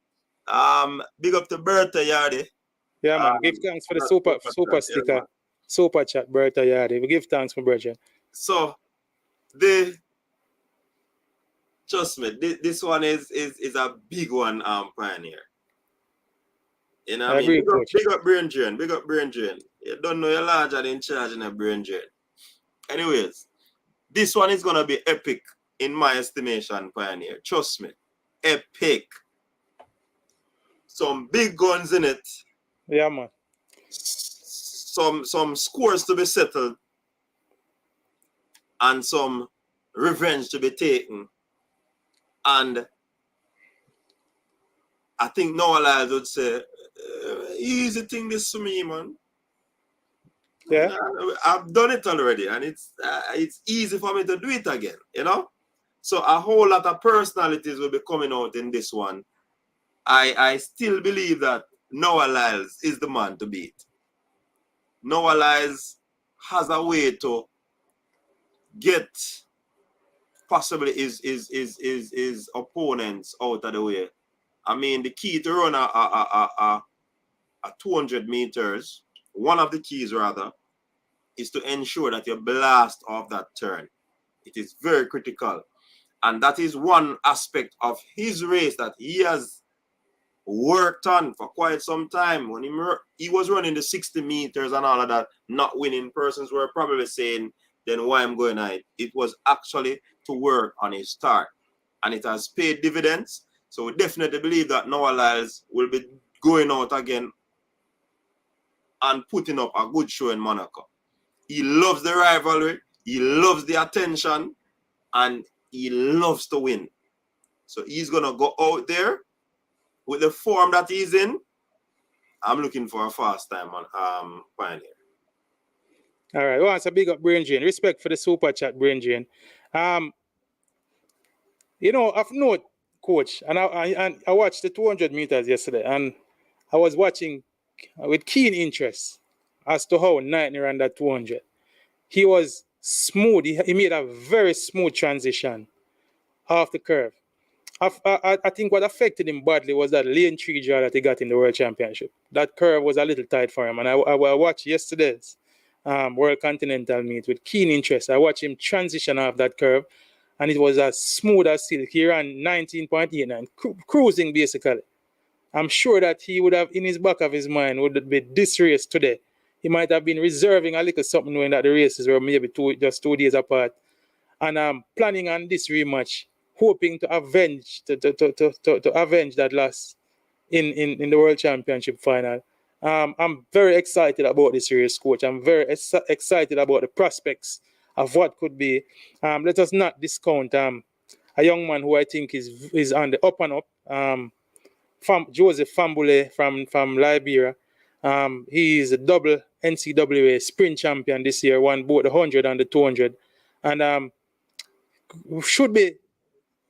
Big up to Bertha Yardi. Yeah, man. Give thanks for the super sticker. Yeah, super chat, Bertha Yardi. We give thanks for Bertha. So, trust me, this one is a big one, Pioneer. You know what I mean? Big up brain drain. Big up brain drain. You don't know you're larger than in charge in a brain drain. Anyways, this one is going to be epic in my estimation, Pioneer. Trust me. Epic. Some big guns in it. Yeah, man. Some scores to be settled. And some revenge to be taken. And I think Noah Lyles would say, easy thing this to me, man. Yeah. I've done it already, and it's easy for me to do it again, you know? So a whole lot of personalities will be coming out in this one. I still believe that Noah Lyles is the man to beat. Noah Lyles has a way to get possibly his opponents out of the way. I mean, the key to run a 200 meters, one of the keys rather, is to ensure that you blast off that turn. It is very critical. And that is one aspect of his race that he has worked on for quite some time. When he was running the 60 meters and all of that, not winning, persons were probably saying, then why I'm going on it? It was actually to work on his start. And it has paid dividends. So we definitely believe that Noah Lyles will be going out again and putting up a good show in Monaco. He loves the rivalry, he loves the attention, and he loves to win. So he's going to go out there with the form that he's in. I'm looking for a fast time on Pioneer. All right, well, it's a big up Brain Drain. Respect for the super chat, Brain Drain. You know, I've noted, Coach, and I watched the 200 meters yesterday, and I was watching with keen interest as to how Knightley ran that 200. He was smooth. He made a very smooth transition off the curve. I think what affected him badly was that lane 3 draw that he got in the World Championship. That curve was a little tight for him, and I watched yesterday's World Continental meet with keen interest. I watched him transition off that curve, and it was as smooth as silk. He ran 19.89, cruising basically. I'm sure that he would have, in his back of his mind, would be this race today. He might have been reserving a little something, knowing that the races were maybe just 2 days apart, and planning on this rematch, hoping to avenge that loss in the World Championship final. I'm very excited about this race, Coach. I'm very excited about the prospects of what could be. Let us not discount a young man who I think is on the up and up. Joseph Fambule from Liberia. He is a double NCAA sprint champion this year, won both the 100 and the 200. And should be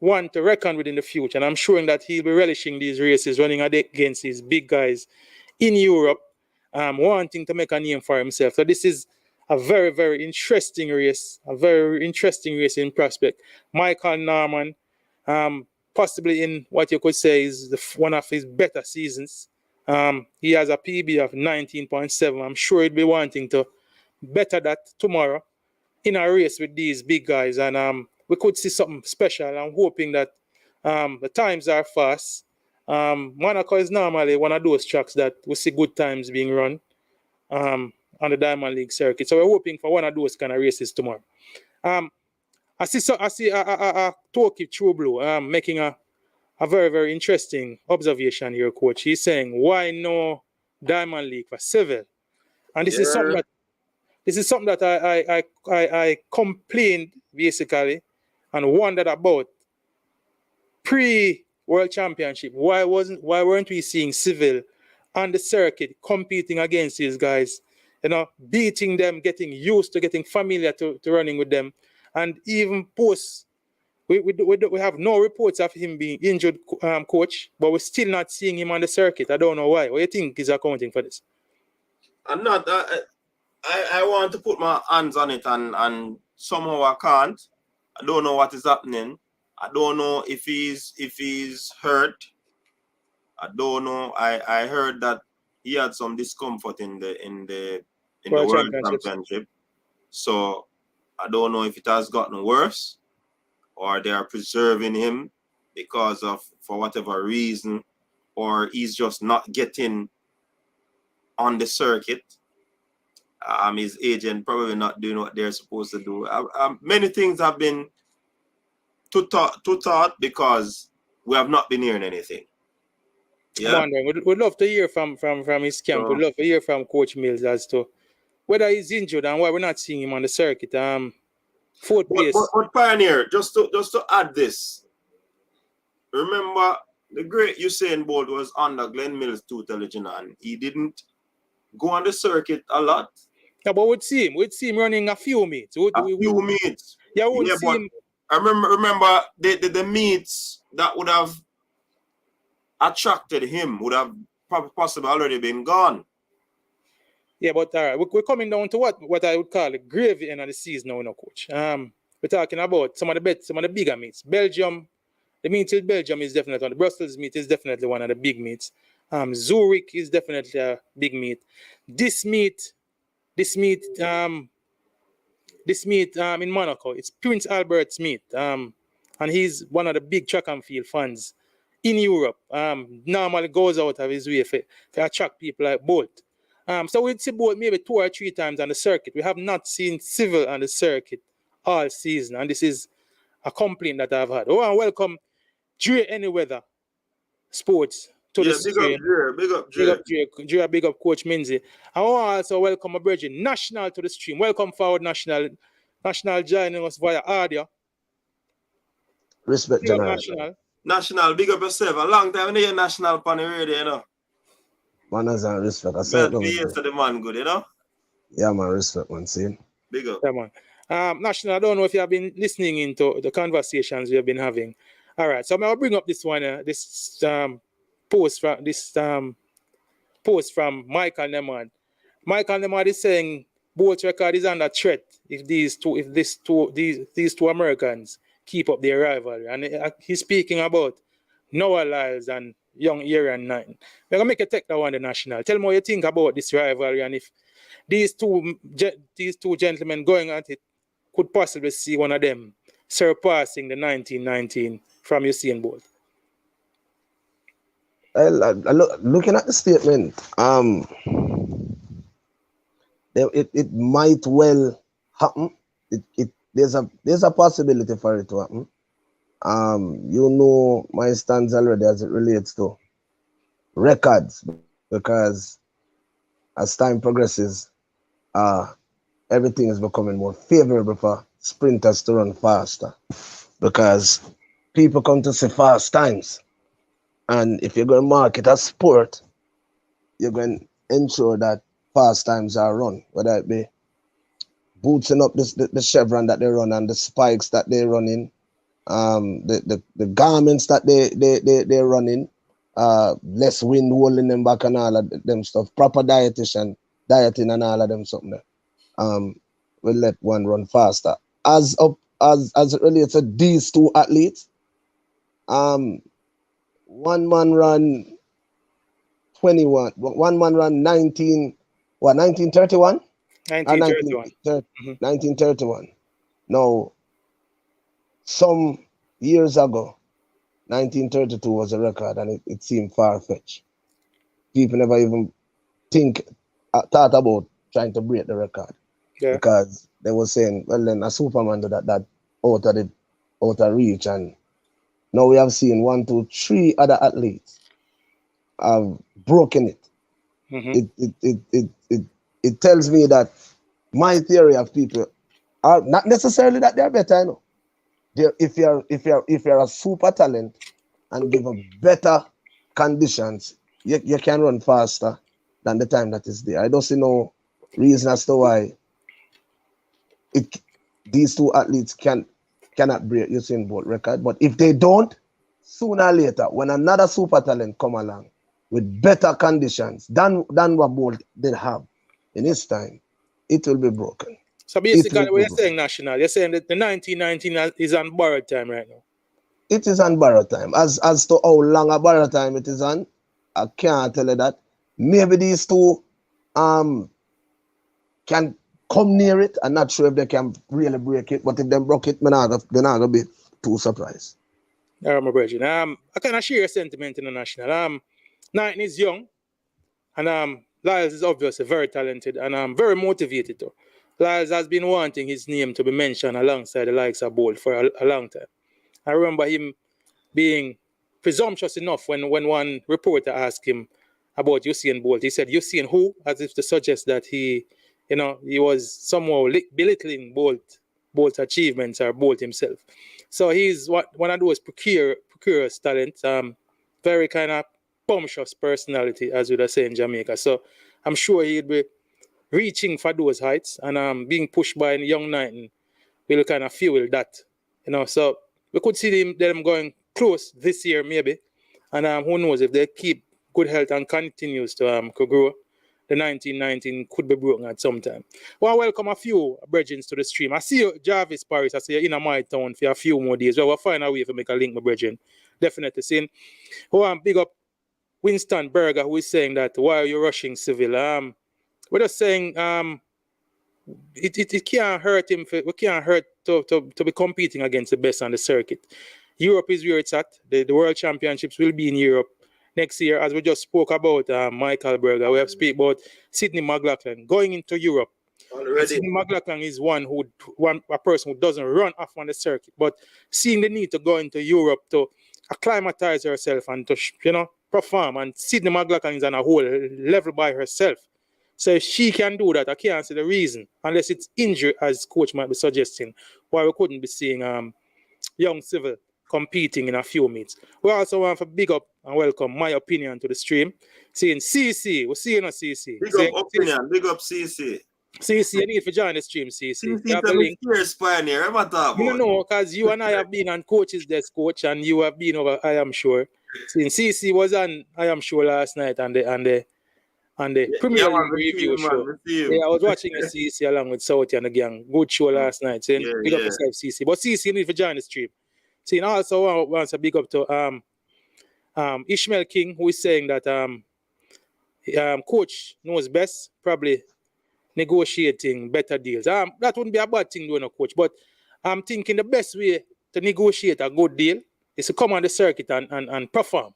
one to reckon with in the future. And I'm sure that he'll be relishing these races, running against these big guys in Europe, wanting to make a name for himself. So this is a very, very interesting race, in prospect. Michael Norman, possibly in what you could say is one of his better seasons. He has a PB of 19.7. I'm sure he'd be wanting to better that tomorrow in a race with these big guys. And we could see something special. I'm hoping that the times are fast. Monaco is normally one of those tracks that we see good times being run on the Diamond League circuit. So we're hoping for one of those kind of races tomorrow. I see a Toki True Blue making a very, very interesting observation here, Coach. He's saying, why no Diamond League for Seville? And this is something that I complained basically and wondered about pre-World Championship. Why weren't we seeing Seville on the circuit competing against these guys? You know, beating them, getting used to, getting familiar to running with them. And even post, we have no reports of him being injured, Coach, but we're still not seeing him on the circuit. I don't know why. What do you think is accounting for this? I'm not. I want to put my hands on it, and somehow I can't. I don't know what is happening. I don't know if he's hurt. I don't know. I heard that he had some discomfort in the World World Championships. Championship. So I don't know if it has gotten worse or they are preserving him because of, for whatever reason, or he's just not getting on the circuit. His agent probably not doing what they're supposed to do. Many things have been to thought because we have not been hearing anything. Yeah. I'm wondering, we'd love to hear from his camp. We'd love to hear from Coach Mills as to whether he's injured and why we're not seeing him on the circuit. Fourth place. But Pioneer, just to add this, remember the great Usain Bolt was under Glenn Mills' tutelage, and he didn't go on the circuit a lot. Yeah, but we'd see him running a few meets. Few meets. Yeah, we would see him. I remember the meets that would have attracted him would have possibly already been gone. Yeah, but all right, we're coming down to what I would call the gravy end of the season now, Coach. We're talking about some of the bigger meets. Belgium, the meet in Belgium is definitely one. The Brussels meet is definitely one of the big meets. Zurich is definitely a big meet. This meet in Monaco, it's Prince Albert's meet. And he's one of the big track and field fans in Europe. Normally goes out of his way to attract people like Bolt. So we'd see Bolt maybe 2 or 3 times on the circuit. We have not seen Civil on the circuit all season, and this is a complaint that I've had. Oh, and welcome Dre Anyweather Sports to the stream. Big up Dre. Big up Coach Minzy. I want to also welcome a brethren National to the stream. Welcome forward, National joining us via audio. Respect, General. National, big up yourself. A long time in the National on the radio, you know. Manners and respect. I said the man good, you know. Yeah, man, respect, man. See. Big up. Yeah, man. National, I don't know if you have been listening into the conversations we have been having. All right, so I'll bring up this one, this post from Michael Nemad. Michael Nemad is saying Bolt's record is under threat if these two Americans keep up their rivalry, and he's speaking about Noah Lyles and young Aaron Knighton. We're gonna make a take that one, the National. Tell me what you think about this rivalry, and if these two gentlemen going at it could possibly see one of them surpassing the 1919 from Usain Bolt. Looking at the statement, it might well happen. There's a possibility for it to happen. You know my stance already as it relates to records, because as time progresses, everything is becoming more favorable for sprinters to run faster, because people come to see fast times. And if you're going to market a sport, you're going to ensure that fast times are run, whether it be bootsing up the chevron that they run and the spikes that they run in, the garments that they run in, less wind holding them back and all of them stuff, proper dieting and all of them something there. Will let one run faster. As it relates to these two athletes, one man run 21, one man run 1931? 1931. Now, some years ago, 1932 was a record, and it seemed far-fetched. People never even thought about trying to break the record. Yeah. Because they were saying, well, then a Superman did that out of reach. And now we have seen 1, 2, 3 other athletes have broken it. Mm-hmm. It tells me that my theory of people are not necessarily that they're better, I know. If you're a super talent and given better conditions, you can run faster than the time that is there. I don't see no reason as to why these two athletes cannot break Usain Bolt record. But if they don't, sooner or later, when another super talent come along with better conditions than what Bolt did have in his time, it will be broken. So basically, what you're saying, National, you're saying that the 1919 is on borrowed time right now. It is on borrowed time. As to how long a borrowed time it is on, I can't tell you that. Maybe these two can come near it. I'm not sure if they can really break it, but if they broke it, they're not gonna be too surprised. My brethren. I kind of share your sentiment international. Knighton is young, and Lyles is obviously very talented and very motivated too. Lyles has been wanting his name to be mentioned alongside the likes of Bolt for a long time. I remember him being presumptuous enough when one reporter asked him about Usain Bolt. He said, Usain who? As if to suggest that he was somehow belittling Bolt's achievements or Bolt himself. So he's one of those precarious talents, very kind of bumptious personality, as we would say in Jamaica. So I'm sure he'd be reaching for those heights and being pushed by a young Knighton will kind of fuel that. So we could see them going close this year maybe. And who knows, if they keep good health and continues to grow, the 1919 could be broken at some time. Well, I welcome a few brethren to the stream. I see you, Jarvis Paris. I see you in my town for a few more days. Well, we'll find a way to make a link, my brethren. Definitely seeing. Big up Winston Berger, who is saying that why are you rushing Seville? We're just saying it can't hurt him. We can't hurt to be competing against the best on the circuit. Europe is where it's at. The World Championships will be in Europe next year, as we just spoke about Michael Berger. We have spoken about Sidney McLaughlin going into Europe. Sidney McLaughlin is a person who doesn't run off on the circuit, but seeing the need to go into Europe to acclimatize herself and to perform. And Sidney McLaughlin is on a whole level by herself. So if she can do that, I can't see the reason, unless it's injury, as coach might be suggesting, why we couldn't be seeing young Civil competing in a few meets. We also want to big up and welcome my opinion to the stream. Saying CC, we're seeing a CC. Big up CC. CC, you need to join the stream, CC. You know, because you and I have been on coach's desk, coach, and you have been over, I am sure. Since CC was on, I am sure, last night and the Premier League review show. I was watching a CC along with Southie and the gang. Good show last night. Saying big up yourself, CC. But CC, you need to join the stream. See, and also wants a big up to Ishmael King, who is saying that coach knows best, probably negotiating better deals. That wouldn't be a bad thing doing a coach, but I'm thinking the best way to negotiate a good deal is to come on the circuit and perform,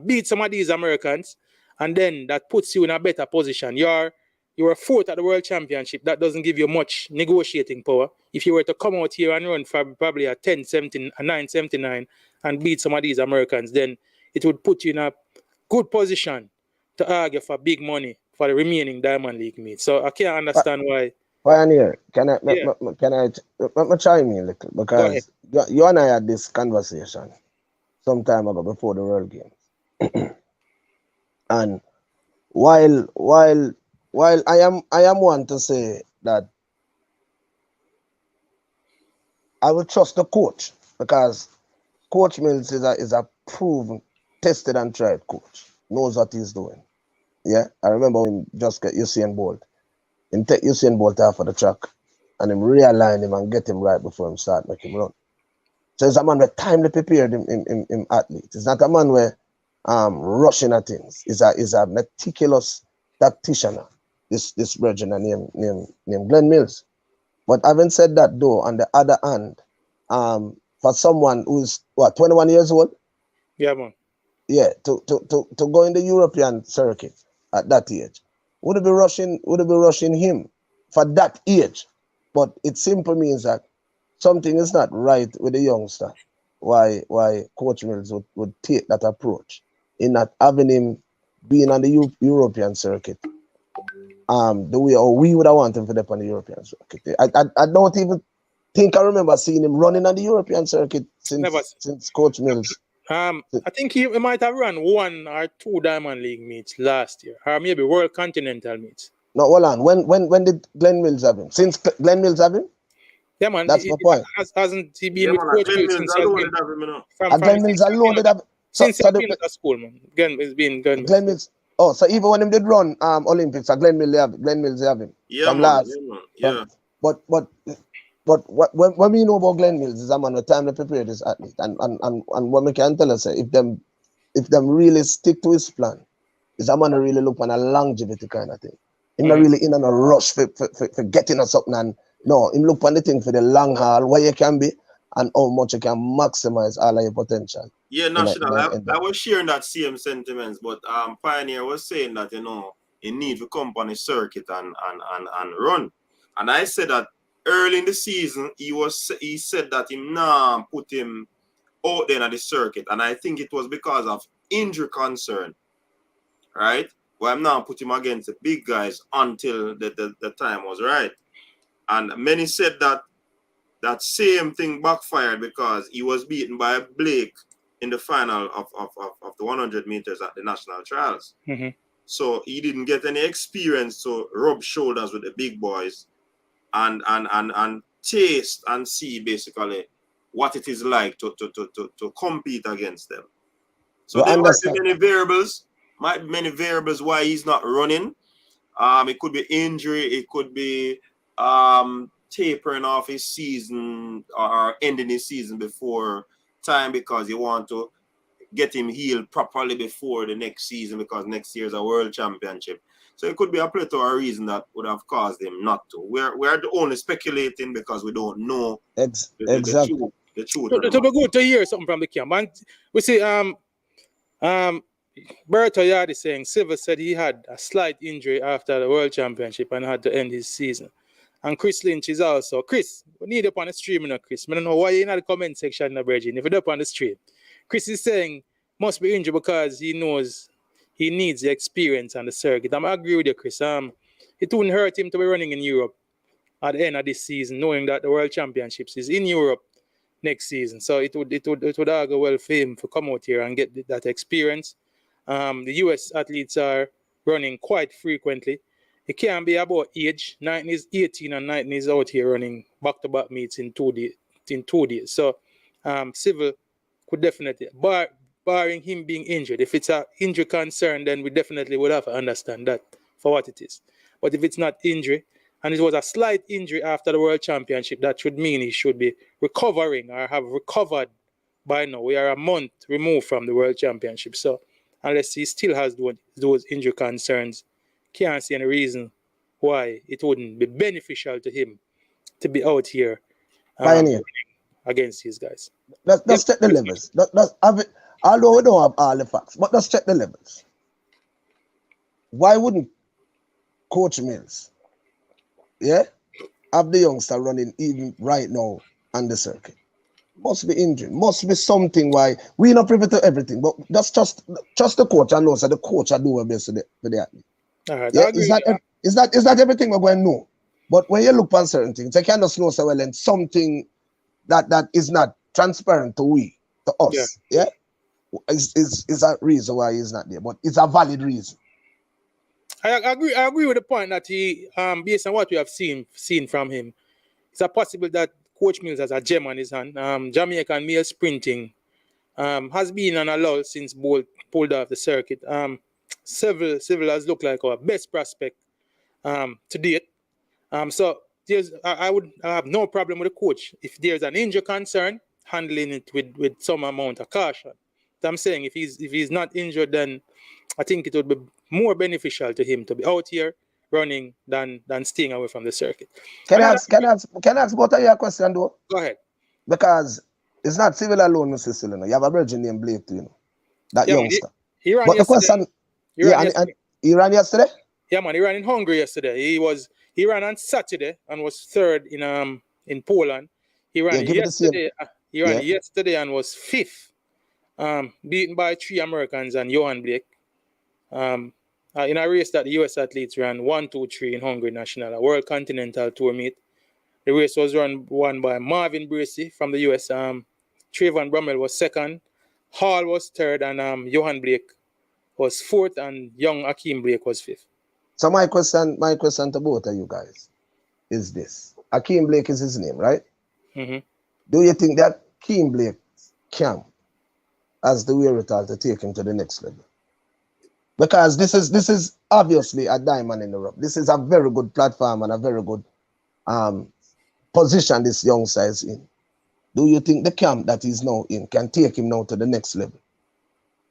beat some of these Americans, and then that puts you in a better position. You're a fourth at the World Championship. That doesn't give you much negotiating power. If you were to come out here and run for probably a 10-17, a 9-79 and beat some of these Americans, then it would put you in a good position to argue for big money for the remaining Diamond League meets. So I can't understand why. Pioneer, can I chime in a little? Because you and I had this conversation some time ago before the World Games. And while I am one to say that I will trust the coach, because Coach Mills is a proven, tested and tried coach, knows what he's doing. Yeah, I remember when just get Usain Bolt. Him take Usain Bolt off of the track and him realign him and get him right before him start make him run. So it's a man with timely prepared him athlete. It's not a man where rushing at things. Is a meticulous tactician. This brethren named Glenn Mills. But having said that, though, on the other hand, for someone who's 21 years old, yeah, man, yeah, to go in the European circuit at that age, would it be rushing him for that age? But it simply means that something is not right with the youngster. Why Coach Mills would take that approach in not having him being on the European circuit the way or we would have wanted him for them on the European circuit. I don't even think I remember seeing him running on the European circuit since Coach Mills. I think he might have run 1 or 2 Diamond League meets last year, or maybe World Continental meets. No, hold on. When did Glenn Mills have him? Since Glenn Mills have him? Yeah, man. That's my point. Hasn't he been with Coach Mills since he has been? Glenn Mills alone did have. Since he's been at school, man. Again, it's been Glenn Mills. Oh, so even when him did run Olympics, Glenn Mills have him. Yeah, man. Yeah. But when we know about Glenn Mills, is a man with time to prepare this athlete, and what we can tell us, if them if them really stick to his plan, is a man really look on a longevity kind of thing. Him not Mm-hmm. really in on a rush for getting us something, and no, him look on the thing for the long haul, where you can be and how much you can maximize all of your potential. Yeah, National. I was sharing that same sentiments, but Pioneer was saying that, you know, he need to come on the circuit and run. And I said that early in the season, he said that him nah put him out there at the circuit. And I think it was because of injury concern, right? Well, I'm now put him against the big guys until the time was right. And many said that that same thing backfired because he was beaten by Blake in the final of the 100 meters at the national trials. Mm-hmm. So he didn't get any experience to rub shoulders with the big boys and taste and see basically what it is like to compete against them. So there might be many variables why he's not running. It could be injury, it could be tapering off his season or ending his season before time because you want to get him healed properly before the next season because next year is a world championship. So it could be a plethora of reason that would have caused him not to. We're only speculating because we don't know exactly the truth. To be good to hear something from the camp. And we see Berto Yard is saying Silva said he had a slight injury after the world championship and had to end his season. And Chris Lynch is also. Chris, we need up on the stream, you know, Chris. I don't know why you're in the comment section, no, Virgin. If you're up on the stream, Chris is saying must be injured because he knows he needs the experience on the circuit. I agree with you, Chris. It wouldn't hurt him to be running in Europe at the end of this season, knowing that the World Championships is in Europe next season. So it would all go well for him to come out here and get that experience. The US athletes are running quite frequently. It can't be about age. 18 and 19 is out here running back-to-back meets in 2 days. So Civil could definitely, barring him being injured, if it's an injury concern, then we definitely would have to understand that for what it is. But if it's not injury, and it was a slight injury after the World Championship, that should mean he should be recovering or have recovered by now. We are a month removed from the World Championship. So unless he still has those injury concerns, can't see any reason why it wouldn't be beneficial to him to be out here against these guys. Let's check the levels. Although we don't have all the facts, but let's check the levels. Why wouldn't Coach Mills, have the youngster running even right now on the circuit? Must be injury, must be something why we're not privy to everything, but that's just the coach. I know, so the coach I do her best for the athlete. All right, is that everything we're going to know? But when you look on certain things, I cannot know so well and something that is not transparent to us. Yeah. Is a reason why he's not there, but it's a valid reason. I agree with the point that he, based on what we have seen from him, it's a possible that Coach Mills has a gem on his hand. Jamaican male sprinting has been on a lull since Bolt pulled off the circuit. Civil has looked like our best prospect to date. So I have no problem with the coach. If there's an injury concern, handling it with some amount of caution. So I'm saying if he's not injured, then I think it would be more beneficial to him to be out here running than staying away from the circuit. Can I ask both of you a question though? Go ahead. Because it's not Civil alone, Mr. Still, you have a virgin named Blake too, that youngster. He ran but yesterday. The question, he ran yesterday? Yeah, man, he ran in Hungary yesterday. He ran on Saturday and was third in Poland. He ran yesterday. He ran yesterday and was fifth. Beaten by 3 Americans and Johan Blake. In a race that the US athletes ran 1, 2, 3 in Hungary National, a World Continental Tour meet. The race was won by Marvin Bracey from the US. Trayvon Brummel was second. Hall was third, and Johan Blake was fourth, and young Akeem Blake was fifth. So my question to both of you guys is this. Akeem Blake is his name, right? Mm-hmm. Do you think that Akeem Blake can has the wherewithal to take him to the next level? Because this is obviously a diamond in the rough. This is a very good platform and a very good position this young size in. Do you think the camp that he's now in can take him now to the next level?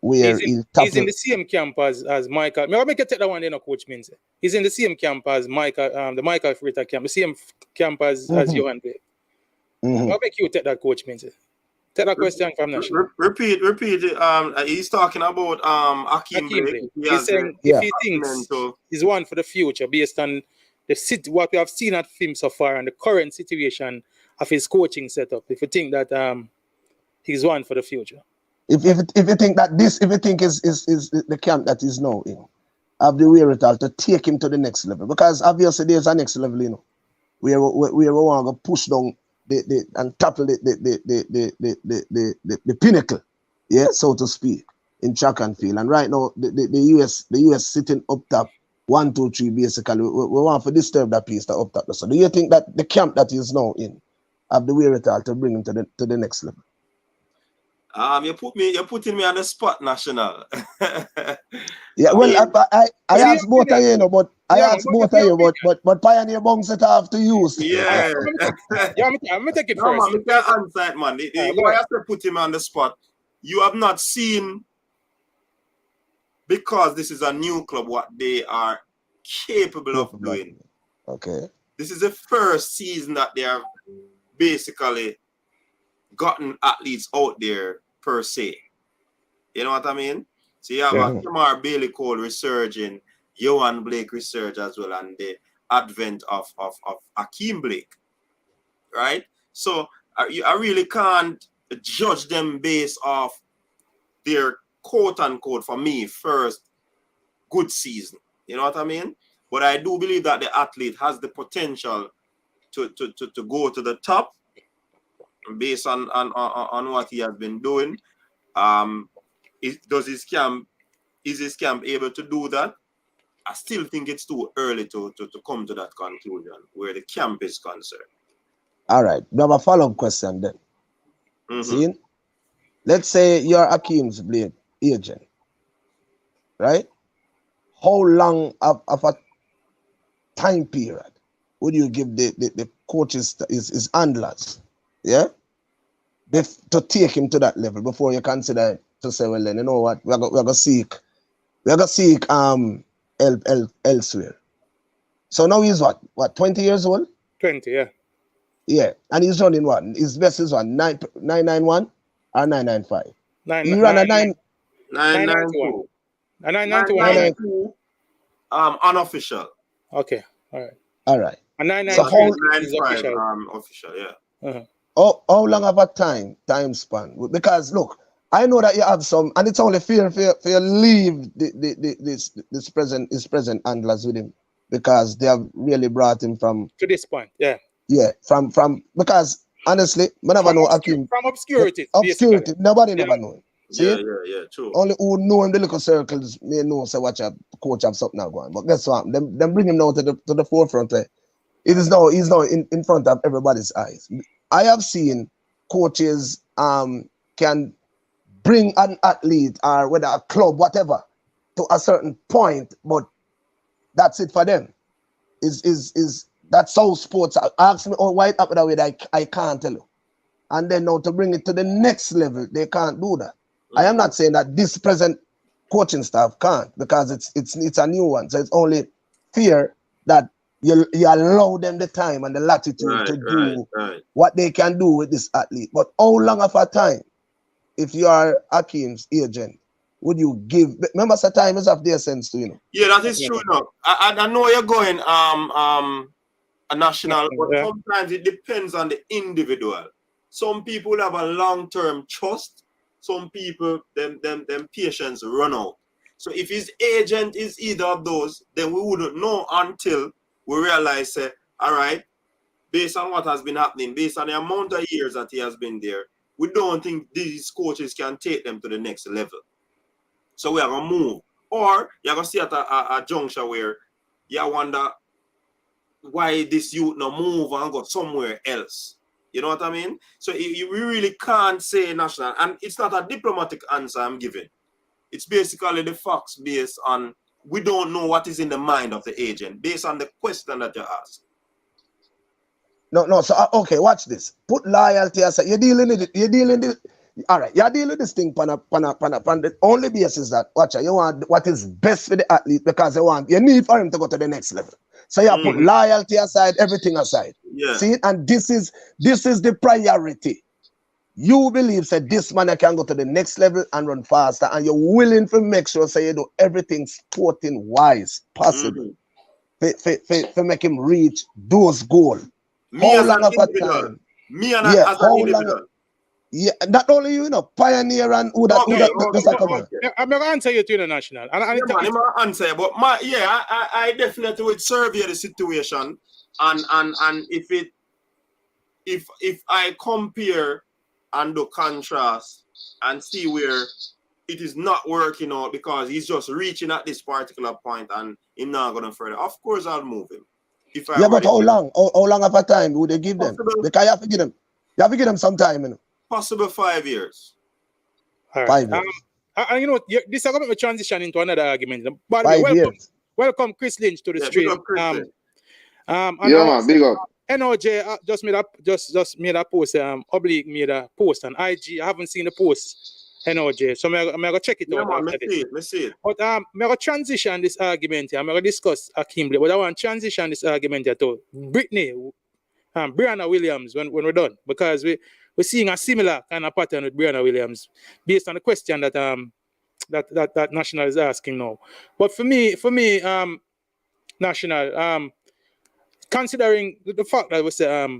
where he's in the same camp as Michael. May I make you take that one there, Coach Minze? He's in the same camp as Michael, the Michael Fritter camp, the same camp as Johan Blake. I'll make you take that, Coach Minze. Take that question from National. Repeat. He's talking about Hakeem Blake. He's saying if he thinks he's one for the future based on what we have seen at him so far and the current situation of his coaching setup, if you think that he's one for the future. If you think that if you think is the camp that he's now in, have the wherewithal to take him to the next level, because obviously there's a next level, you know, where we want to push down and tackle the pinnacle, yeah, so to speak, in track and field. And right now the US sitting up top 1, 2, 3 basically. We want to disturb that piece that up top. So do you think that the camp that he's now in have the wherewithal to bring him to the next level? You're putting me on the spot, National. Yeah, well, I asked both of you, but but Pioneer Bungs it have to use. Yeah. I'm gonna take it no, first. Man, we can't answer it, man. Why I have to put him on the spot? You have not seen, because this is a new club, what they are capable of doing. Okay. This is the first season that they have basically gotten athletes out there per se. You know what I mean? So you have a Kamar Bailey Cole resurging, Johan Blake resurge as well, and the advent of Hakeem Blake. Right? So I really can't judge them based off their quote unquote, for me, first good season. You know what I mean? But I do believe that the athlete has the potential to go to the top based on what he has been doing. Is his camp able to do that? I still think it's too early to come to that conclusion where the camp is concerned. All right. We have a follow-up question then. See? Let's say you're Hakeem's Blake agent, right? How long of a time period would you give the coaches, his handlers, yeah, to take him to that level before you consider to say, well, then you know what, we're gonna seek help elsewhere. So now he's what 20 years old? 20, yeah. Yeah, and he's running what? His best is what, 991 or 995? He ran a 992. 992. Unofficial. Okay, all right. And 995 is official. Official, yeah. How long of a time span? Because look, I know that you have some, and it's only fair for you leave his present handlers with him, because they have really brought him from to this point. Yeah. Yeah, from because honestly, I never know Hakeem. From obscurity. Obscurity. Nobody never know him. See? Yeah, true. Only who know him, the little circles may know, say, watch a coach have something now going. But guess what? Them bring him now to the forefront. He's now in front of everybody's eyes. I have seen coaches can bring an athlete or whether a club, whatever, to a certain point, but that's it for them. That's how sports are. Ask me, why it happened that way? I can't tell you. And then now to bring it to the next level, they can't do that. I am not saying that this present coaching staff can't, because it's a new one. So it's only fair that you allow them the time and the latitude to do what they can do with this athlete. But how long of a time, if you are Hakeem's agent, would you give? Remember, time is of the essence to, you know. Yeah, that is true. No, I know you're going a national, but sometimes it depends on the individual. Some people have a long-term trust. Some people, them patience run out. So if his agent is either of those, then we wouldn't know until we realize, all right, based on what has been happening, based on the amount of years that he has been there, we don't think these coaches can take them to the next level. So we are going to move. Or you're going to see at a juncture where you wonder why this youth no move and go somewhere else. You know what I mean? So we really can't say national. And it's not a diplomatic answer I'm giving. It's basically the facts based on, we don't know what is in the mind of the agent based on the question that you asked. No. So okay, watch this. Put loyalty aside. You're dealing all right, you deal with this thing pan the only basis that watch you want what is best for the athlete because you need for him to go to the next level. So you put loyalty aside, everything aside. Yeah. See, and this is the priority. You believe that this man can go to the next level and run faster, and you're willing to make sure you do everything sporting wise possible to make him reach those goals. How long of a time? Me and as an individual. Yeah, not only you know, pioneer and who that come on. I'm gonna answer you to international. And I'm gonna answer, but I definitely would survey the situation and if I compare and do contrast and see where it is not working out because he's just reaching at this particular point and he's not gonna further. Of course, I'll move him. But how long? How long of a time would they give them? Because you have to give them. You have to give them some time, you know. Possible 5 years. All right. 5 years. And you know, this is going to transition into another argument. By the way, welcome Chris Lynch to the stream. Big man, big up. NOJ just made a post. Oblique made a post on IG. I haven't seen the post. NOJ, so I'm gonna check it out. Let's see it. But I'm gonna transition this argument here. I'm gonna discuss Akeem Blake, but I want to transition this argument here to Brianna Williams when we're done, because we're seeing a similar kind of pattern with Brianna Williams based on the question that that National is asking now. But for me, National, considering the fact that we say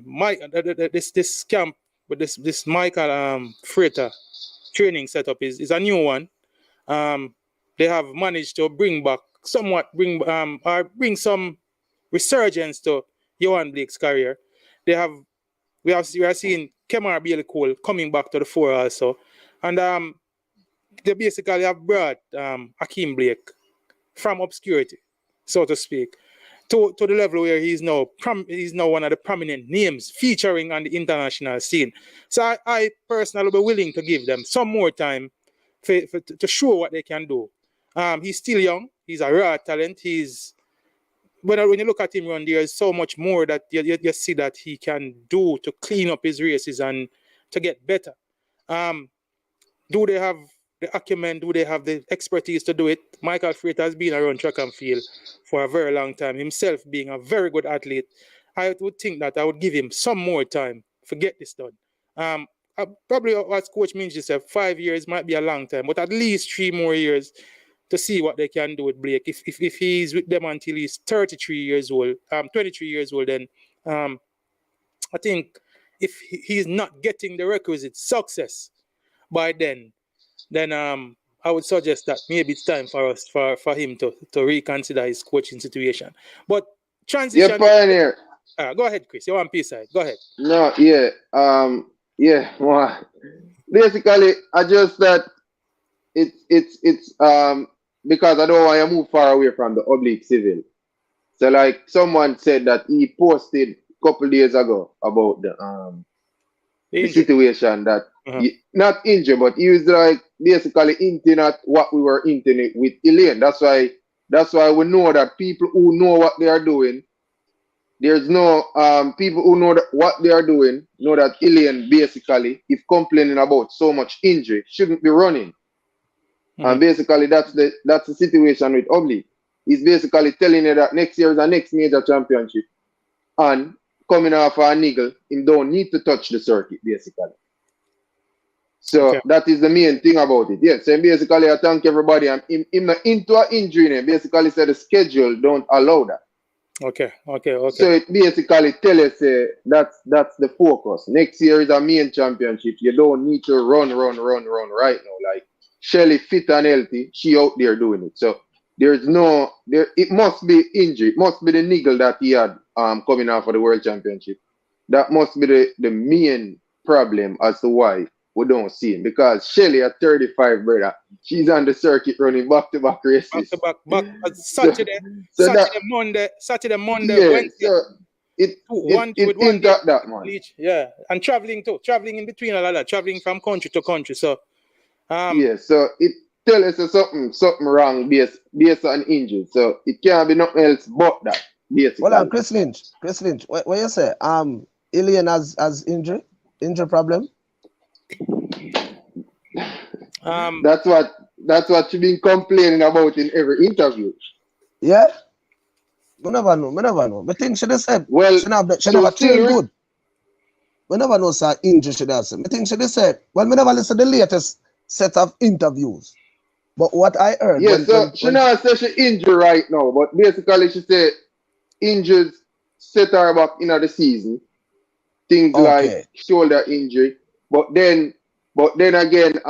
this camp with this Michael Freighter training setup is a new one. They have managed to bring some resurgence to Johan Blake's career. We are seeing Kemar Bailey Cole coming back to the fore also, and they basically have brought Akeem Blake from obscurity, so to speak, to the level where he's now one of the prominent names featuring on the international scene. So I personally be willing to give them some more time to show what they can do. He's still young. He's a raw talent. When you look at him run, there's so much more that you see that he can do to clean up his races and to get better. Do they have the acumen? Do they have the expertise to do it? Michael Freighter has been around track and field for a very long time, himself being a very good athlete. I would think that I would give him some more time to get this done. Probably, as Coach Minch said, 5 years might be a long time, but at least 3 more years to see what they can do with Blake. If he's with them until he's 23 years old, then I think if he's not getting the requisite success by then I would suggest that maybe it's time for him to reconsider his coaching situation. But transition. Yeah, Pioneer. Go ahead, Chris. You're on P-side. Go ahead. No, yeah. Well, basically, I just that it's because I don't want to move far away from the oblique civil. So like someone said that he posted a couple days ago about the situation that not injured, but he was like basically hinting at what we were hinting with Elaine. That's why we know that people who know what they are doing, there's no people who know what they are doing know that Elaine basically, if complaining about so much injury, shouldn't be running. And basically that's the situation with Oblique. He's basically telling you that next year is the next major championship. And coming off a niggle, he don't need to touch the circuit, basically. So that is the main thing about it. Yes, and basically I thank everybody. I'm into an injury, basically said the schedule don't allow that. Okay. So it basically tells us that's the focus. Next year is a main championship. You don't need to run right now. Like Shelly fit and healthy, she out there doing it. So it must be injury. It must be the niggle that he had coming out for the World Championship. That must be the main problem as to why we don't see him. Because Shelly at 35, brother, she's on the circuit running back-to-back races. Back. Saturday, Monday, yeah, Wednesday. So it impact that, man. Yeah, and traveling in between all of that, traveling from country to country. So so it tells us something wrong based on injury. So it can't be nothing else but that, basically. Well, Chris Lynch, what you say? Elaine has injury problem? That's what you've been complaining about in every interview. Yeah? We never know. But think she just said, Well, she never trained good. We never know, sir, injury she does. I think she just said, well, we never listen to the latest set of interviews. But what I heard... Yeah, she now says she injured right now, but basically she said injuries set her back in the season. Things like shoulder injury. But then again,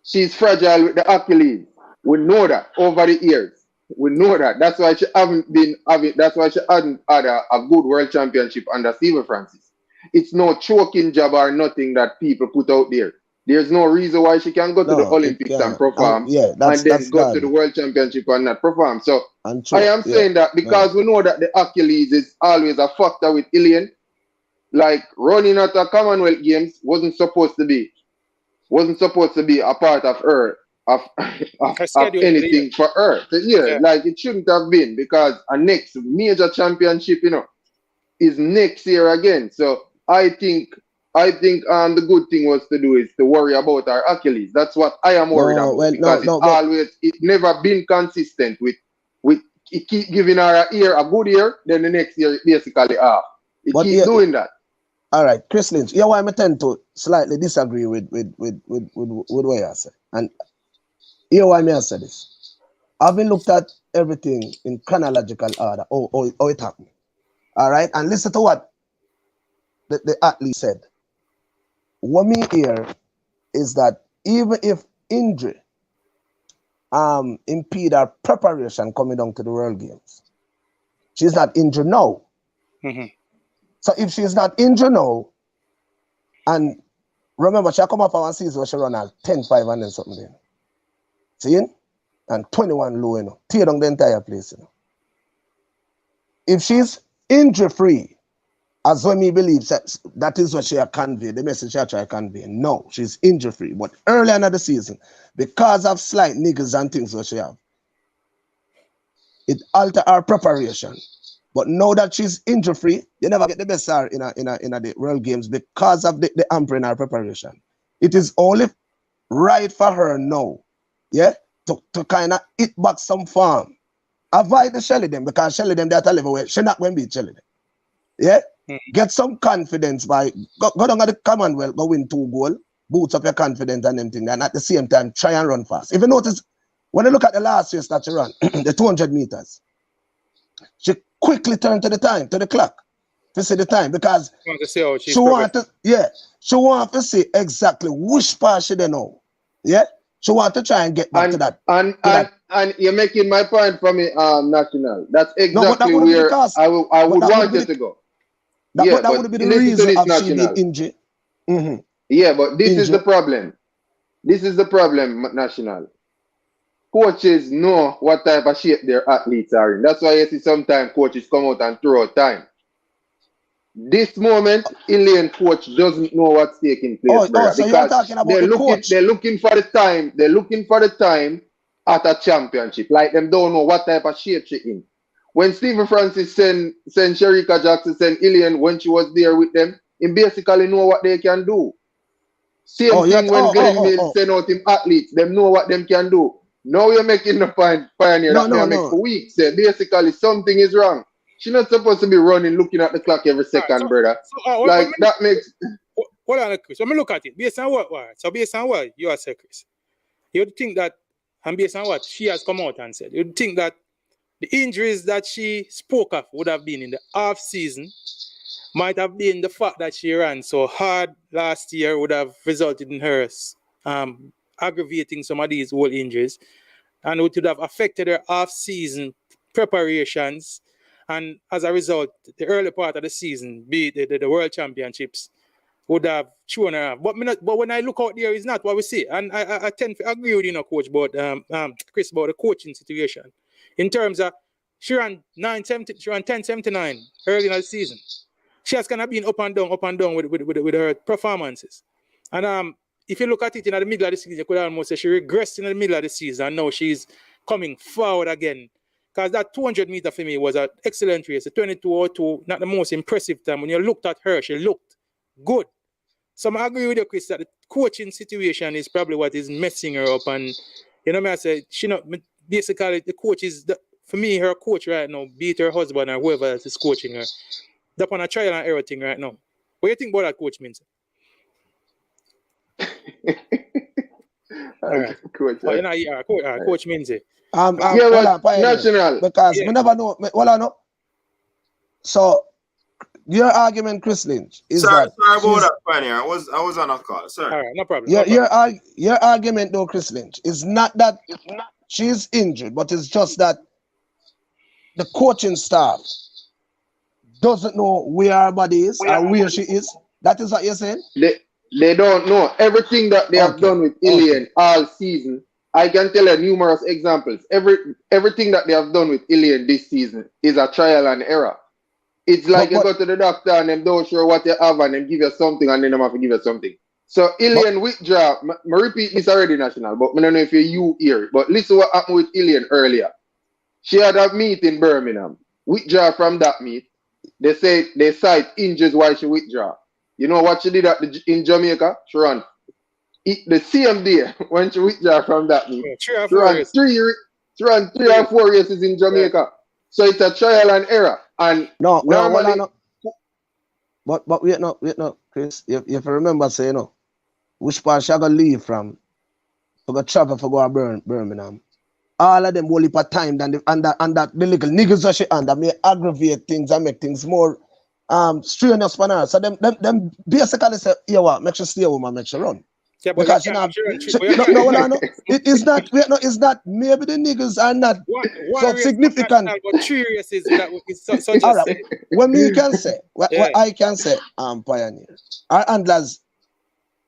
she's fragile with the Achilles. We know that over the years. We know that. That's why she hadn't had a good world championship under Stephen Francis. It's no choking job or nothing that people put out there. There's no reason why she can go to the Olympics and perform and then go to the world championship and not perform. So I am saying that because we know that the Achilles is always a factor with Ilian. Like running at the Commonwealth Games wasn't supposed to be a part of her of anything for her. Like it shouldn't have been, because a next major championship, is next year again. So I think the good thing was to do is to worry about our Achilles. That's what I am worried about, because it's never been consistent with it keep giving her a good year, then the next year basically off. It keeps doing that. All right, Chris Lynch. Yeah, why I tend to slightly disagree with what you say. And here why I say this. Having looked at everything in chronological order, how it happened. All right, and listen to what the athlete said. What me hear is that even if injury impede our preparation coming down to the World Games, she's not injured now. Mm-hmm. So if she's not injured now, and remember, she come up one season where she run at 10-5 and then something there. See? And 21 low, tear down the entire place. If she's injury-free, as when me believes that is what she convey, the message she try convey. No, she's injury-free. But early in the season, because of slight niggles and things that she have, it alter our preparation. But now that she's injury-free, you never get the best star in the World Games because of the hamper in her preparation. It is only right for her now, to kind of hit back some form. Avoid the Shelly-Ann, because Shelly-Ann, they're at a level where she's not going to beat Shelly-Ann. Yeah? Get some confidence by, go down at the Commonwealth, go win 2 goals, boost up your confidence and everything, and at the same time, try and run fast. If you notice, when you look at the last race that she ran, the 200 meters, she quickly turned to the clock to see the time, because she want to see exactly which part she know. Yeah, she want to try and get back to that. And you're making my point for me, National. That's exactly where I would want it to go. That would be the reason of she being injured. Mm-hmm. Yeah, but this is the problem. This is the problem, National. Coaches know what type of shape their athletes are in. That's why you see sometimes coaches come out and throw out time. This moment, Ilian coach doesn't know what's taking place. So you're talking about the coach. They're looking for the time. They're looking for the time at a championship. Like them don't know what type of shape she's in. When Stephen Francis sent Sharika Jackson, sent Ilian when she was there with them, he basically know what they can do. Same thing when Glenn Mills send out him athletes, them know what them can do. Now you're making the point, Pioneer, make for weeks. Basically, something is wrong. She's not supposed to be running, looking at the clock every second, brother. That makes... Hold on, Chris. Let me look at it. Based on what? So based on what you are saying, Chris, you would think that, and based on what she has come out and said, you'd think that the injuries that she spoke of would have been in the off season, might have been the fact that she ran so hard last year would have resulted in her aggravating some of these whole injuries, and it would have affected her off-season preparations, and as a result, the early part of the season, be it the World Championships, would have thrown her off. But when I look out there, it's not what we see, and I tend to agree with Coach, about Chris, about the coaching situation. In terms of she ran 10:79 early in the season. She has kind of been up and down with her performances, and if you look at it in the middle of the season, you could almost say she regressed in the middle of the season, and now she's coming forward again. Because that 200 meter for me was an excellent race, a 22:02, not the most impressive time. When you looked at her, she looked good. So I agree with you, Chris, that the coaching situation is probably what is messing her up. And you know me, I say she not basically the coach is for me, her coach right now, be it her husband or whoever else is coaching her. They're on a trial and error thing right now. What do you think about that, Coach Mince? All right. Coach. Oh, you know, Coach Mince. National. Because we never know. Well, I know. So your argument, Chris Lynch, is sorry that about that, Pioneer. I was on a call. Sorry. All right, no problem. Your argument, though, Chris Lynch, is not that she's injured, but it's just that the coaching staff doesn't know where her body is or where she is. That is what you're saying? They don't know. Everything that they have done with Ilian all season, I can tell you numerous examples. Everything that they have done with Ilian this season is a trial and error. It's like you go to the doctor and them don't sure what you have and them give you something and then them have to give you something. So Ilian withdraw. I repeat this already, National, but I don't know if you hear it. But listen what happened with Ilian earlier. She had a meet in Birmingham. Withdraw from that meet. They say they cite injuries why she withdraw. You know what she did in Jamaica? She ran the same day when she withdraw from that meet. She ran 3 or 4 races in Jamaica. Yeah. So it's a trial and error. And normally, but wait no, Chris. If you remember, say which part she gonna leave from? For go travel for go to Birmingham. All of them will leave a time and that the little niggas that she under may aggravate things and make things more strenuous for her. So them basically say, yeah, what? Make sure stay home and make sure run. Yeah, because it's not maybe the niggas are not so significant. But 3 races is so all right. What me can say, what I can say, Pioneer, our handlers,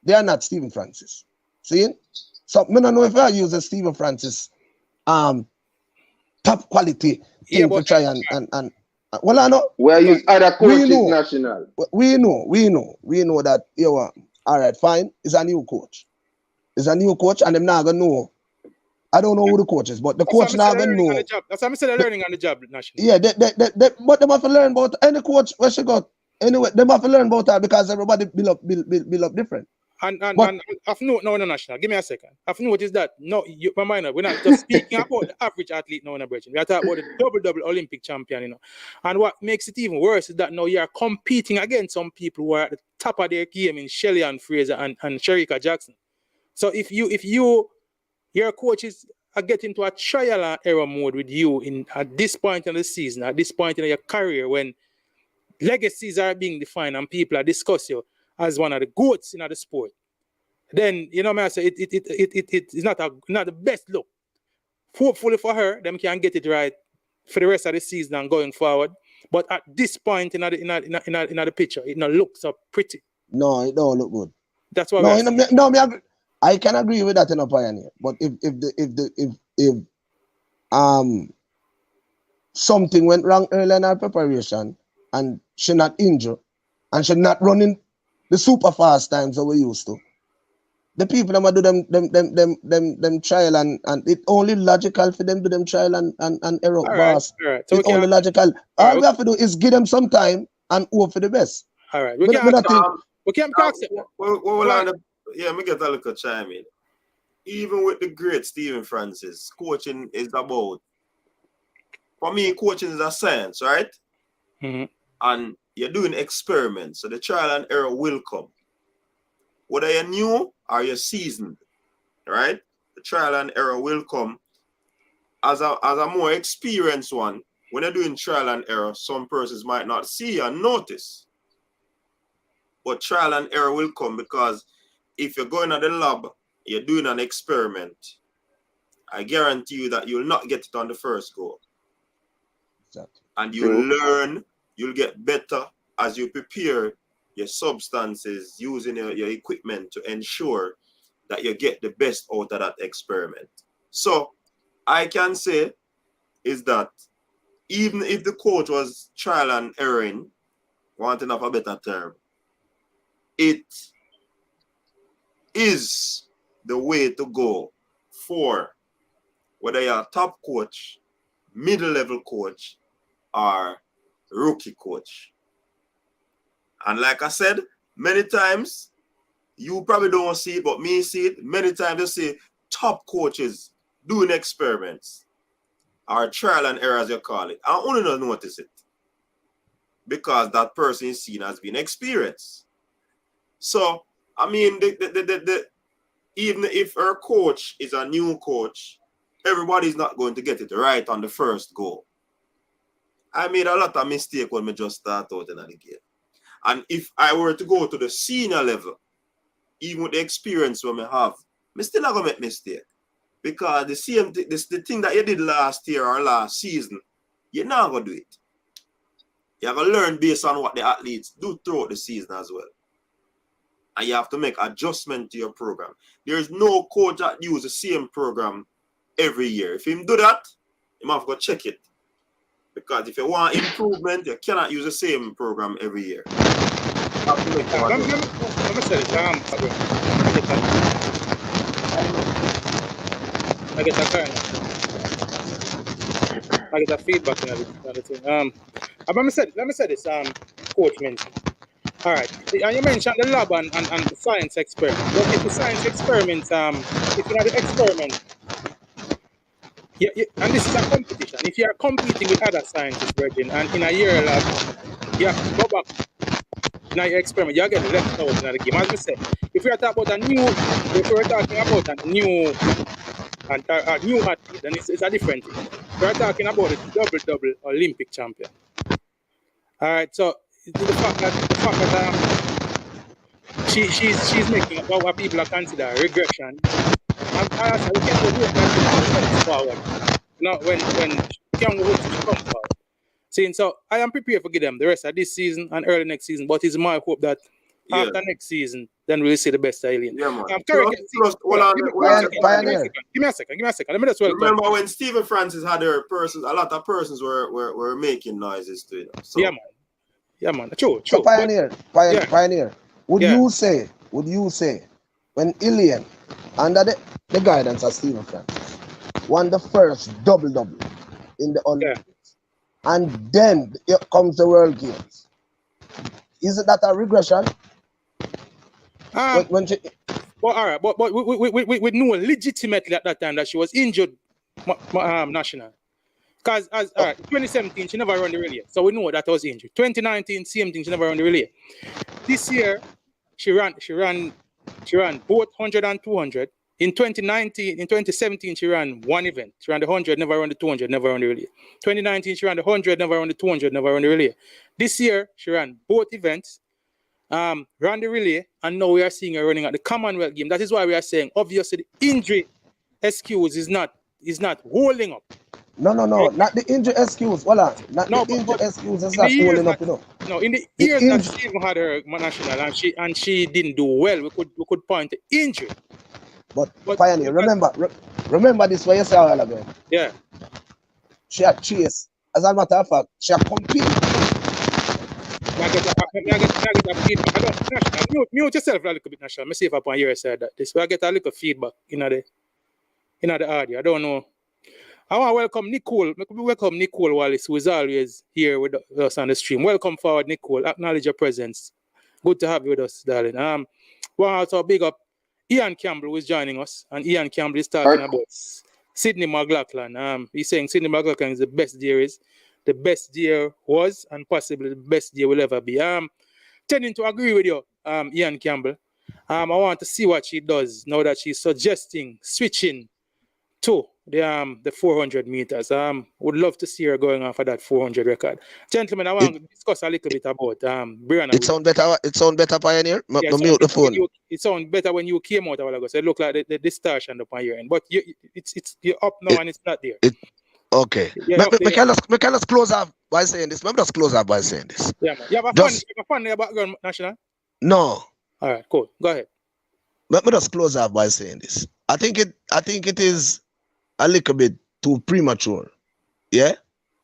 they are not Stephen Francis. See? So I don't know if I use a Stephen Francis top quality thing to try and well, I know. Well, use other coaches national. We know that all right, fine. It's a new coach. And them not gonna know. I don't know who the coach is, but the coach not gonna know. That's how I'm saying learning on the job, national. Yeah, but they have to learn about any coach where she got. Anyway, they have to learn about that because everybody build up different. And I've noticed now in the national. Give me a second. I've noticed that my mind. We're not just speaking about the average athlete now in the Britain. We are talking about the double Olympic champion, And what makes it even worse is that now you are competing against some people who are at the top of their game in Shelly-Ann Fraser and Sharika Jackson. So if your coaches are getting into a trial and error mode with you at this point in the season, at this point in your career, when legacies are being defined and people are discussing you as one of the goats in the sport, then I say it's not the best look. Hopefully for her, them can get it right for the rest of the season and going forward. But at this point in the picture, it not look so pretty. No, it don't look good. That's what I can agree with that in a Pioneer. But if something went wrong early in our preparation and she not injured and she not running the super fast times that we used to, the people that do them trial and it's only logical for them to do them trial and error. All right. So it's only logical. All we have to do is give them some time and hope for the best. All right. We can't talk. Me get a little chime in. Even with the great Stephen Francis, coaching is about, for me, coaching is a science, right? Mm-hmm. And you're doing experiments, so the trial and error will come. Whether you're new or you're seasoned, right? The trial and error will come. As a more experienced one, when you're doing trial and error, some persons might not see and notice. But trial and error will come because if you're going to the lab, you're doing an experiment, I guarantee you that you'll not get it on the first go. Exactly. And you'll learn, you'll get better as you prepare your substances using your equipment to ensure that you get the best out of that experiment. So I can say is that even if the coach was trial and erroring, wanting of a better term, it is the way to go for whether you're a top coach, middle level coach, or rookie coach. And like I said, many times You probably don't see it, but me see it. Many times they say top coaches doing experiments or trial and error, as you call it. I only don't notice it because that person is seen as being experienced. So, I mean, even if our coach is a new coach, everybody's not going to get it right on the first go. I made a lot of mistakes when I just start out in the game. And if I were to go to the senior level, even with the experience we have, I still not going to make mistake. Because the same the thing that you did last year or last season, you're not going to do it. You're going to learn based on what the athletes do throughout the season as well. And you have to make adjustment to your program. There's no coach that uses the same program every year. If him do that, you have to go check it. Because if you want improvement, you cannot use the same program every year. Let me say this. I get a feedback and everything. Let me say this, coach mentioned. All right. And you mentioned the lab and the science experiment. But if the science experiment, if you have the experiment, and this is a competition. If you are competing with other scientists, Virgin, and in a year lab, you have to go back in your experiment, you get left out in the game. As we say, if we are talking about a new athlete, then it's a different thing. We are talking about a double Olympic champion. All right, so the fact that she's making what people are consider regression. And we can't go forward. Not when we can't go come forward. So I am prepared to give them the rest of this season and early next season, but it's my hope that after next season, then we'll see the best Shelly-Ann. Yeah, man. I'm correct. Give me a second. Let me just remember when Stephen Francis had a lot of persons were making noises to it. So. Yeah, man. True. So Pioneer. Would you say when Ilian, under the guidance of Stephen Francis, won the first double in the Olympics, and then it comes the World Games, is it that a regression? All right, but we knew legitimately at that time that she was injured national. Because 2017 she never ran the relay, so we know that was injured. 2019 same thing, she never ran the relay. This year she ran both 100 and 200. In 2017 she ran one event. She ran the 100, never ran the 200, never ran the relay. 2019 she ran the 100, never ran the 200, never ran the relay. This year she ran both events, ran the relay, and now we are seeing her running at the Commonwealth game. That is why we are saying obviously the injury excuse is not holding up. No, not the injury excuse. Voila, injury excuse is not holding up, No, in the years that she even had her national and she didn't do well, we could point to injury. But Pioneer, remember this what you said a while ago. Yeah. She had chase. As a matter of fact, she had compete. I get a feedback. Mute yourself a little bit, National. Let me see if I can hear you say that. I get a little feedback in the audio. I don't know. I want to welcome Nicole Wallace, who is always here with us on the stream. Welcome forward, Nicole. Acknowledge your presence. Good to have you with us, darling. Want to also big up Ian Campbell, who is joining us. And Ian Campbell is talking about Sydney McLaughlin. He's saying Sydney McLaughlin is the best year was, and possibly the best year will ever be. Tending to agree with you, Ian Campbell. I want to see what she does now that she's suggesting switching to the 400 meters. Would love to see her going off of that 400 record. Gentlemen, I want to discuss a little bit about Brianna. It sound better, Pioneer? Mute the phone. It sound better when you came out a while ago. So it looked like the distortion up on your end. But you're up now and it's not there. Okay. We can just close off by saying this. Maybe just close off by saying this. Yeah, man. You have a fun there background, National? No. All right, cool. Go ahead. Let me just close off by saying this. I think it is a little bit too premature, yeah,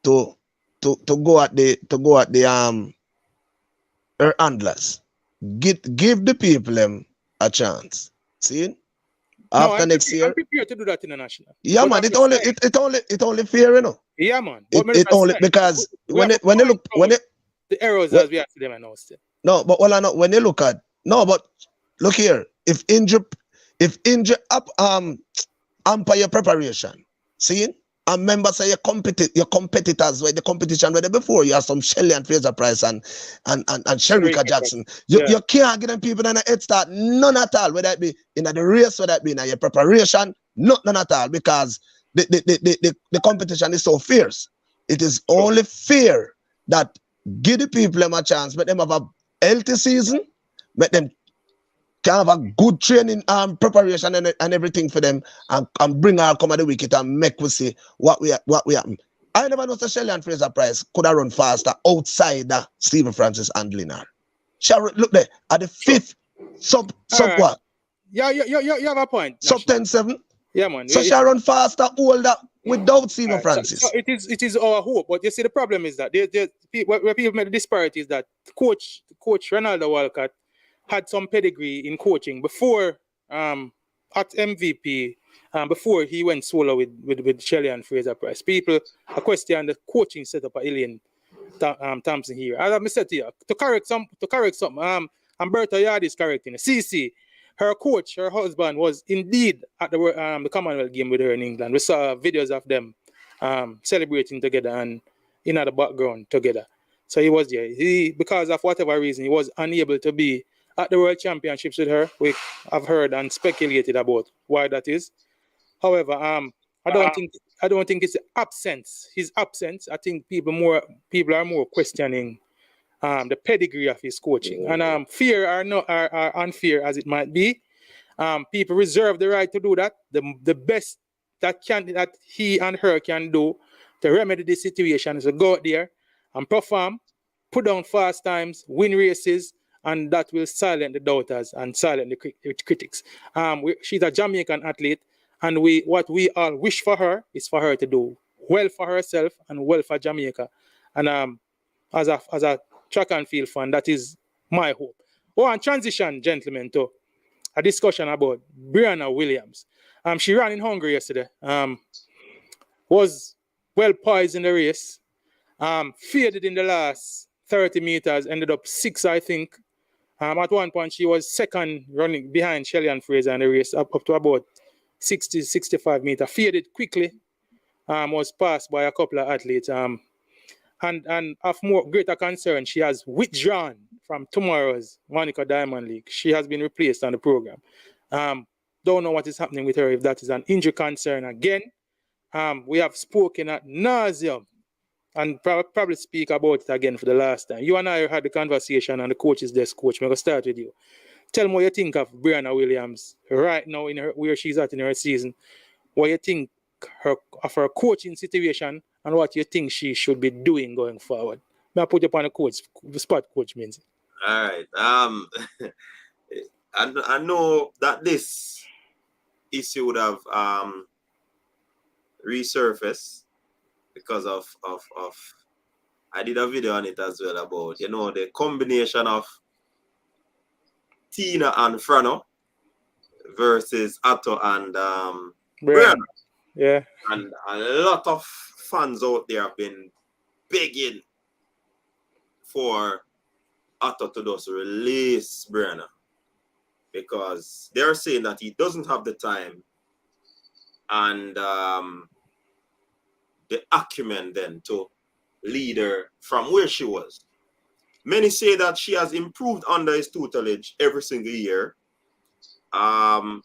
to go at the her handlers. Give the people a chance. See? After next year, I'm prepared to do that international. Yeah, man. It only fair, you know. Yeah, man. It only because when they look the errors as we have to them and now still. No, but when you look at but look here. If injury up hamper your preparation, see? And remember, say your competitors where the competition where they before you have some Shelly-Ann Fraser-Pryce and Sharika Jackson. You can't get them people in a head start, none at all. Whether it be in the race, whether it be in your preparation, none at all, because the competition is so fierce. It is only fair that give the people them a chance, let them have a healthy season, let them can have a good training preparation and everything for them, and bring our come at the wicket and make we see what we happen. I never know that Shelly-Ann Fraser-Pryce could have run faster outside Stephen Francis handling her. Look there at the fifth sub right. what? Yeah, you have a point. Sub 10-7. Yeah, man. So she run faster, older without Stephen Francis. So it is our hope, but you see the problem is that where people make the disparity is that coach Ronaldo Walcott had some pedigree in coaching before at MVP, before he went solo with Shelly-Ann Fraser-Pryce. People are questioning the coaching setup of Ilian Thompson here. As I said to you, to correct something, Berta Yard is correcting. CC, her coach, her husband was indeed at the Commonwealth game with her in England. We saw videos of them celebrating together and in the background together. So he was there. Because of whatever reason, he was unable to be at the World Championships with her. We have heard and speculated about why that is. However, I don't think it's absence. His absence. I think people are more questioning the pedigree of his coaching. And fear are unfair as it might be. People reserve the right to do that. The best that he and her can do to remedy this situation is to go out there and perform, put down fast times, win races, and that will silence the doubters and silence the critics. She's a Jamaican athlete, and what we all wish for her is for her to do well for herself and well for Jamaica. And as a track and field fan, that is my hope. And transition, gentlemen, to a discussion about Brianna Williams. She ran in Hungary yesterday. Was well poised in the race. Faded in the last 30 meters, ended up 6th, I think. At one point, she was second running behind Shelly-Ann Fraser in the race, up to about 60, 65 meters. Faded quickly, was passed by a couple of athletes. And of greater concern, she has withdrawn from tomorrow's Monaco Diamond League. She has been replaced on the program. Don't know what is happening with her, if that is an injury concern again. We have spoken at nauseum and probably speak about it again for the last time. You and I had the conversation on the coach's desk. Coach, I'm going to start with you. Tell me what you think of Brianna Williams right now in where she's at in her season. What you think of her coaching situation and what you think she should be doing going forward. May I put you upon the spot, Coach Minzy? All right. I know that this issue would have resurfaced because of I did a video on it as well about, the combination of Tina and Frano versus Atto and Brianna. Yeah. And a lot of fans out there have been begging for Atto to just release Brianna because they're saying that he doesn't have the time and the acumen then to lead her from where she was. Many say that she has improved under his tutelage every single year. And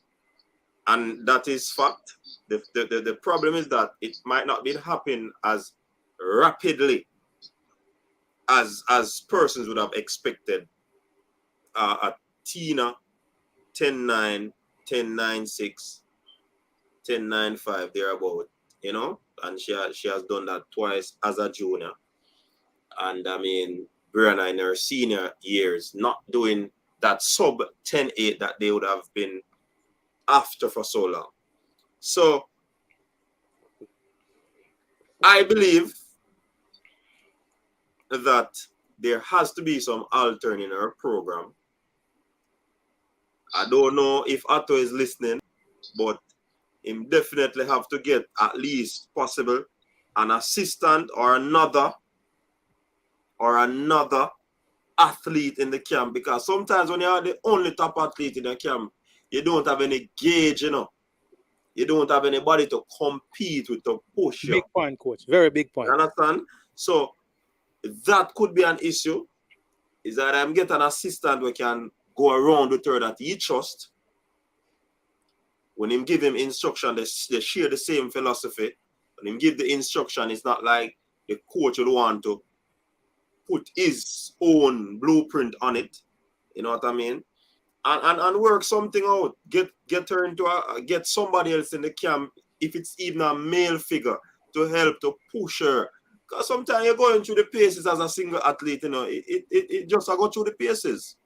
that is fact. The problem is that it might not be happening as rapidly as persons would have expected. Tina 10-9, 10-9-6, 10-9-5 thereabout, and she has done that twice as a junior. And I mean, Brianna in her senior years not doing that sub 10-8 that they would have been after for so long. So I believe that there has to be some altering in her program. I don't know if Atto is listening, but him definitely have to get at least possible an assistant or another athlete in the camp, because sometimes when you are the only top athlete in the camp, you don't have any gauge, you know. You don't have anybody to compete with, to push you. Big point, coach. Very big point. You understand? So that could be an issue. Is that I'm getting an assistant who can go around with her that he trusts. When him give him instruction, they share the same philosophy. When him give the instruction, it's not like the coach would want to put his own blueprint on it. You know what I mean? And work something out. Get her into get somebody else in the camp, if it's even a male figure, to help to push her. Because sometimes you're going through the paces as a single athlete, you know, it just go through the paces.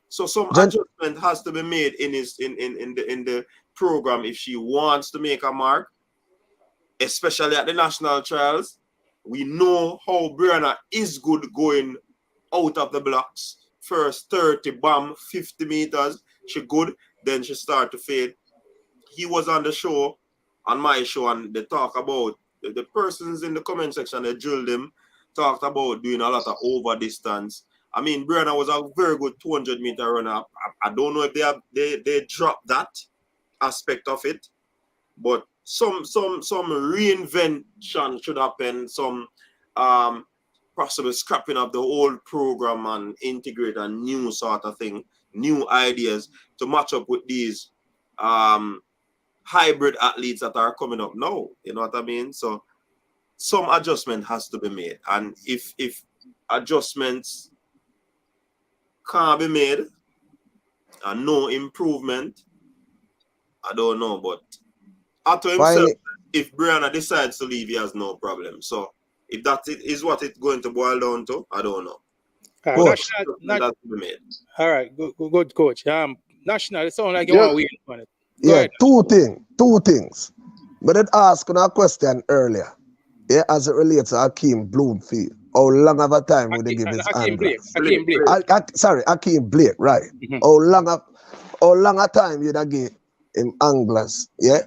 So some adjustment has to be made in the program if she wants to make a mark, especially at the national trials. We know how Brianna is good going out of the blocks. First 30, bam, 50 meters, she good, then she start to fade. He was on the show, on my show, and they talk about, the persons in the comment section, they drilled him, talked about doing a lot of over distance. I mean, Brianna was a very good 200-meter runner. I don't know if they dropped that aspect of it, but some reinvention should happen, some possible scrapping of the old program and integrate a new sort of thing, new ideas to match up with these hybrid athletes that are coming up now. You know what I mean? So some adjustment has to be made. And if adjustments can't be made and no improvement, I don't know. But Otto himself, if Brianna decides to leave, he has no problem. So if that is what it's going to boil down to, I don't know. All right, good coach. National, it sounds like you want to win on it. Go ahead. Two things. But I asked a question earlier. Yeah, as it relates to Hakeem Bloomfield. How long of a time would they give his Hakeem Blake. Hakeem Blake, right. Mm-hmm. How long a time you'd give him anglers, yeah,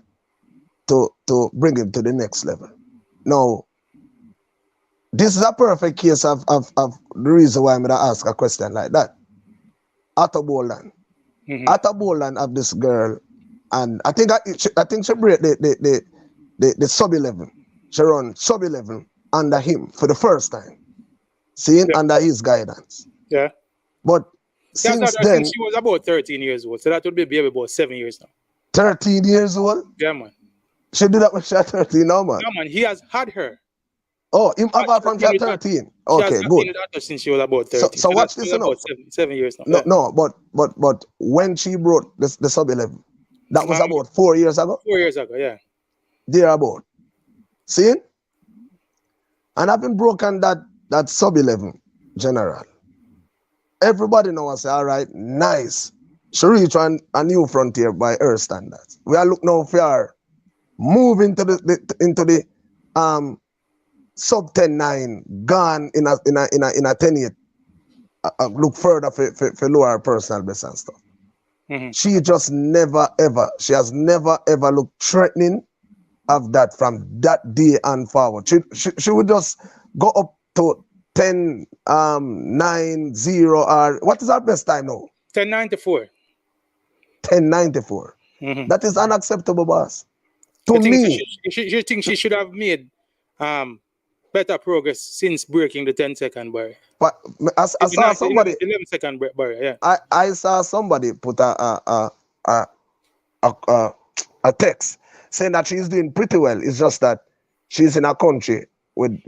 to bring him to the next level. Now, this is a perfect case of the reason why I'm going to ask a question like that. Otto Boland. Mm-hmm. Otto Boland have this girl, and I think she break the sub-11. She run sub-11 under him for the first time. Under his guidance. Yeah. But since then... She was about 13 years old, so that would be about 7 years now. 13 years old? Yeah, man. She did that when she was 13 now, man? No, man. He has had her. Oh, him have from she was 13. Okay, good. Since she was about 13. So watch this now. 7 years now. No, but when she brought the sub-11, that was about 4 years ago? 4 years ago, yeah. Thereabout. See? And I've been broken that sub-11 general. Everybody now say, all right, nice. She reach a new frontier by her standards. We are looking now for her move into the sub 10-9, gone in a 10-8. Look further for lower personal best and stuff. Mm-hmm. She has never ever looked threatening of that from that day and forward. She would just go up to 10, 9, 0, or what is our best time now? 10.94. 10.94. Mm-hmm. That is unacceptable, boss. You think she should have made better progress since breaking the 10-second barrier? But I saw somebody 11-second barrier. Yeah. I saw somebody put a text saying that she's doing pretty well. It's just that she's in a country with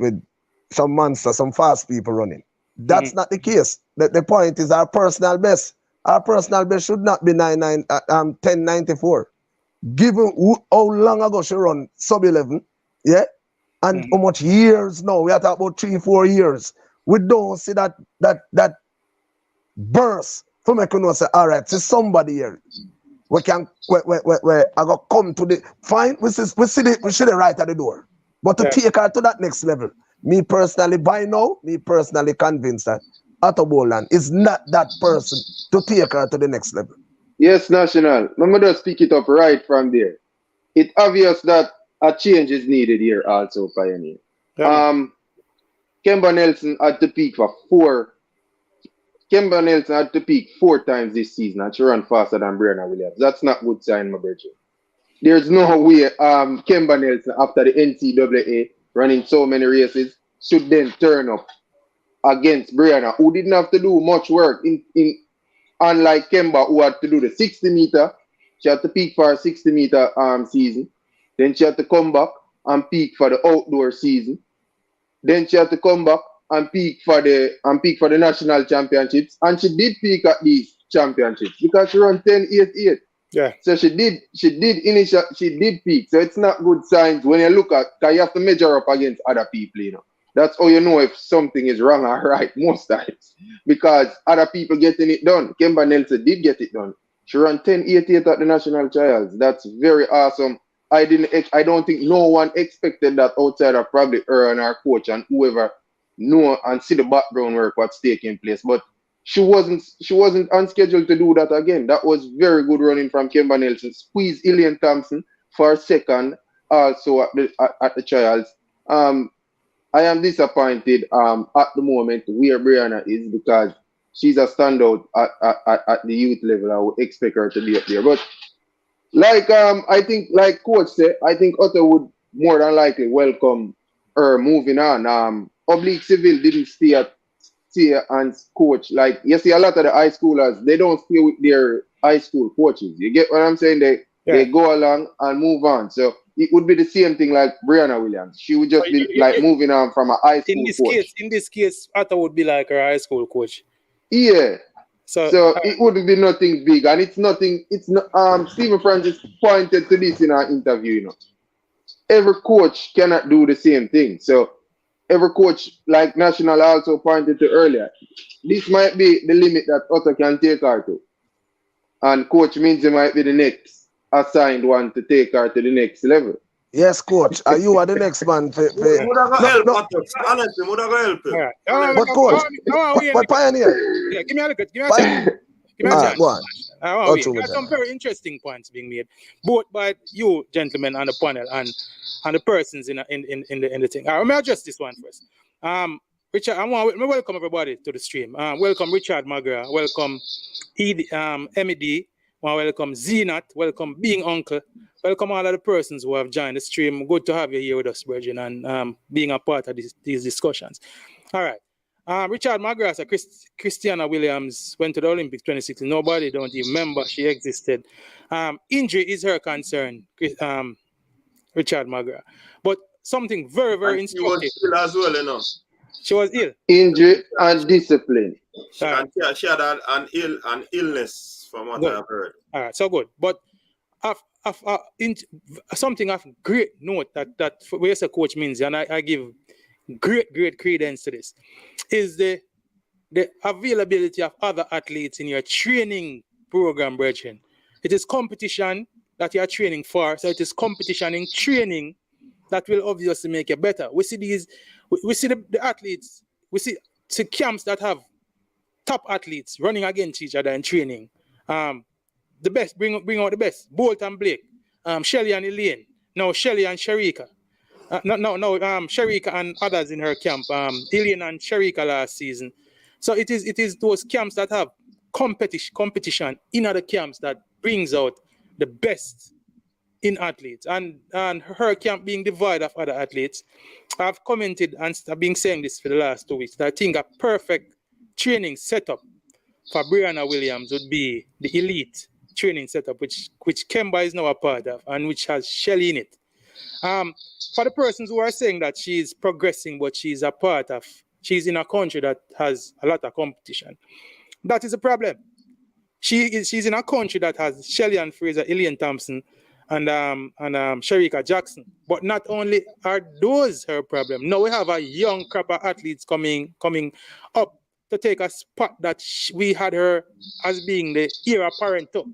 some monsters, some fast people running. That's not the case. The point is our personal best. Our personal best should not be 10.94. Given how long ago she run sub-11, yeah, and how much years now, we are talking about 3-4 years. We don't see that burst for me to say, all right, see somebody here. We can I got come to the fine. We see the right at the door. But to take her to that next level, me personally, by now, convinced that Otto Boland is not that person to take her to the next level. Yes, National. I'm going to speak it up right from there. It's obvious that a change is needed here also, Pioneer. Yeah. Kemba Nelson at the peak for 4 Kemba Nelson had to peak 4 times this season and she run faster than Brianna Williams. That's not good sign, my brother. There's no way Kemba Nelson, after the NCAA running so many races, should then turn up against Brianna, who didn't have to do much work. Unlike Kemba, who had to do the 60 meter, she had to peak for a 60 meter season. Then she had to come back and peak for the outdoor season. Then she had to come back and peak for the national championships. And she did peak at these championships because she ran 10.88. Yeah. So she did peak. So it's not good signs when you look at, because you have to measure up against other people, you know. That's how you know if something is wrong or right most times. Because other people getting it done. Kemba Nelson did get it done. She ran 10.88 at the national trials. That's very awesome. I don't think no one expected that outside of probably her and our coach and whoever know and see the background work what's taking place. But she wasn't unscheduled to do that again. That was very good running from Kemba Nelson. Squeeze Shelly-Ann Thompson for a second also at the trials. I am disappointed at the moment where Brianna is because she's a standout at the youth level. I would expect her to be up there. But like I think like coach said, I think Otto would more than likely welcome her moving on. Oblique Civil didn't stay and coach. Like you see a lot of the high schoolers, they don't stay with their high school coaches. You get what I'm saying? They go along and move on. So it would be the same thing like Brianna Williams. She would just be like moving on from a high school coach. In this case, Otto would be like her high school coach. Yeah. So it wouldn't be nothing big, and it's not. Stephen Francis pointed to this in our interview. You know, every coach cannot do the same thing. So every coach, like National also pointed to earlier, this might be the limit that Otto can take her to, and Coach Minzy might be the next assigned one to take her to the next level. Yes, coach. You are the next man. Honestly, would I help you? But coach, but Pioneer. Yeah, give me a look. Give me a chance. Give me a chance. Go on. There are some very interesting points being made, both by you gentlemen on the panel and the persons in the thing. Let me address this one first. Richard, I want to welcome everybody to the stream. Welcome Richard Magra. Welcome MED. Welcome Zenat. Welcome Being Uncle. Welcome all of the persons who have joined the stream. Good to have you here with us, Virgin, and being a part of these discussions. All right. Richard Magrasa, Christiana Williams went to the Olympics 2016. Nobody don't even remember she existed. Injury is her concern, Richard Magra. But something very, very instructive. She was ill as well, you know. She was ill. Injury and discipline. She had an illness from what I've heard. All right, so good. But something of great note that where a coach means, and I give great credence to this, is the availability of other athletes in your training program, brethren. It is competition that you are training for, so it is competition in training that will obviously make you better. We see the athletes, we see camps that have top athletes running against each other in training. The best, bring out the best. Bolt and Blake, Shelly and Elaine, now Shelly and Sharika. Sharika and others in her camp, Elaine and Sharika last season. So it is those camps that have competition in other camps that brings out the best in athletes. And her camp being devoid of other athletes, I've commented and I've been saying this for the last 2 weeks, that I think a perfect training setup for Brianna Williams would be the elite training setup, which Kemba is now a part of and which has Shelly in it. For the persons who are saying that she's progressing, but she's in a country that has a lot of competition, that is a problem. She's in a country that has Shelly-Ann Fraser-Pryce Thompson and Sharika Jackson. But not only are those her problem, now we have a young crop of athletes coming up to take a spot that we had her as being the heir apparent to.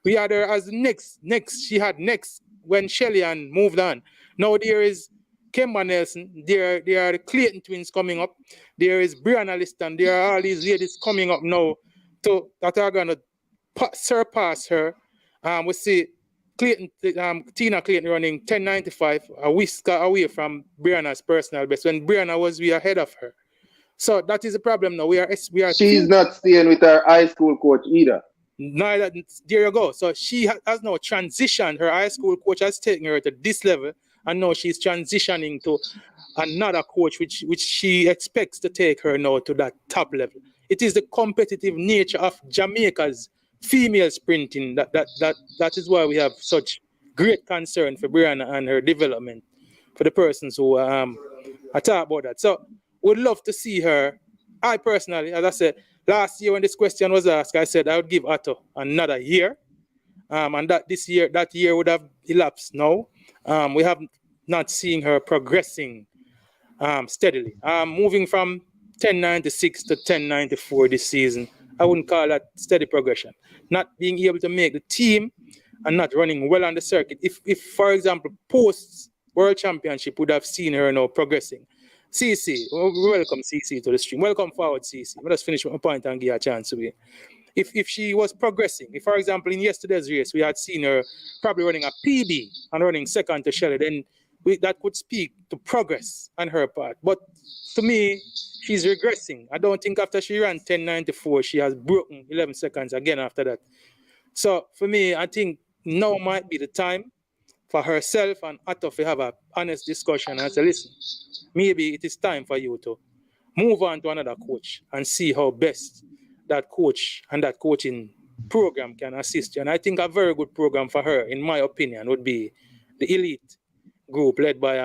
We had her as next. She had next when Shelly-Ann moved on. Now there is Kemba Nelson. There are the Clayton twins coming up. There is Brianna Liston. There are all these ladies coming up now that are going to surpass her. We see Tina Clayton running 10.95, a whisker away from Brianna's personal best when Brianna was way ahead of her. So that is the problem now. We are She's not staying with her high school coach either. Neither, there you go. So she has now transitioned. Her high school coach has taken her to this level, and now she's transitioning to another coach, which she expects to take her now to that top level. It is the competitive nature of Jamaica's female sprinting that is why we have such great concern for Brianna and her development. For the persons who are talk about that, so would love to see her. I personally, as I said last year when this question was asked, I said I would give Otto another year, and that year would have elapsed now. We have not seen her progressing steadily. Moving from 1096 to 1094 this season, I wouldn't call that steady progression. Not being able to make the team and not running well on the circuit. If for example, post World Championship would have seen her now progressing. CC, we welcome CC to the stream. Welcome forward, CC. Let us finish with my point and give her a chance to be. If she was progressing, if for example in yesterday's race we had seen her probably running a PB and running second to Shelly, then that could speak to progress on her part. But to me, she's regressing. I don't think after she ran 1094, she has broken 11 seconds again after that. So for me, I think now might be the time for herself and Otto to have an honest discussion and say, listen, maybe it is time for you to move on to another coach and see how best that coach and that coaching program can assist you. And I think a very good program for her, in my opinion, would be the elite group led by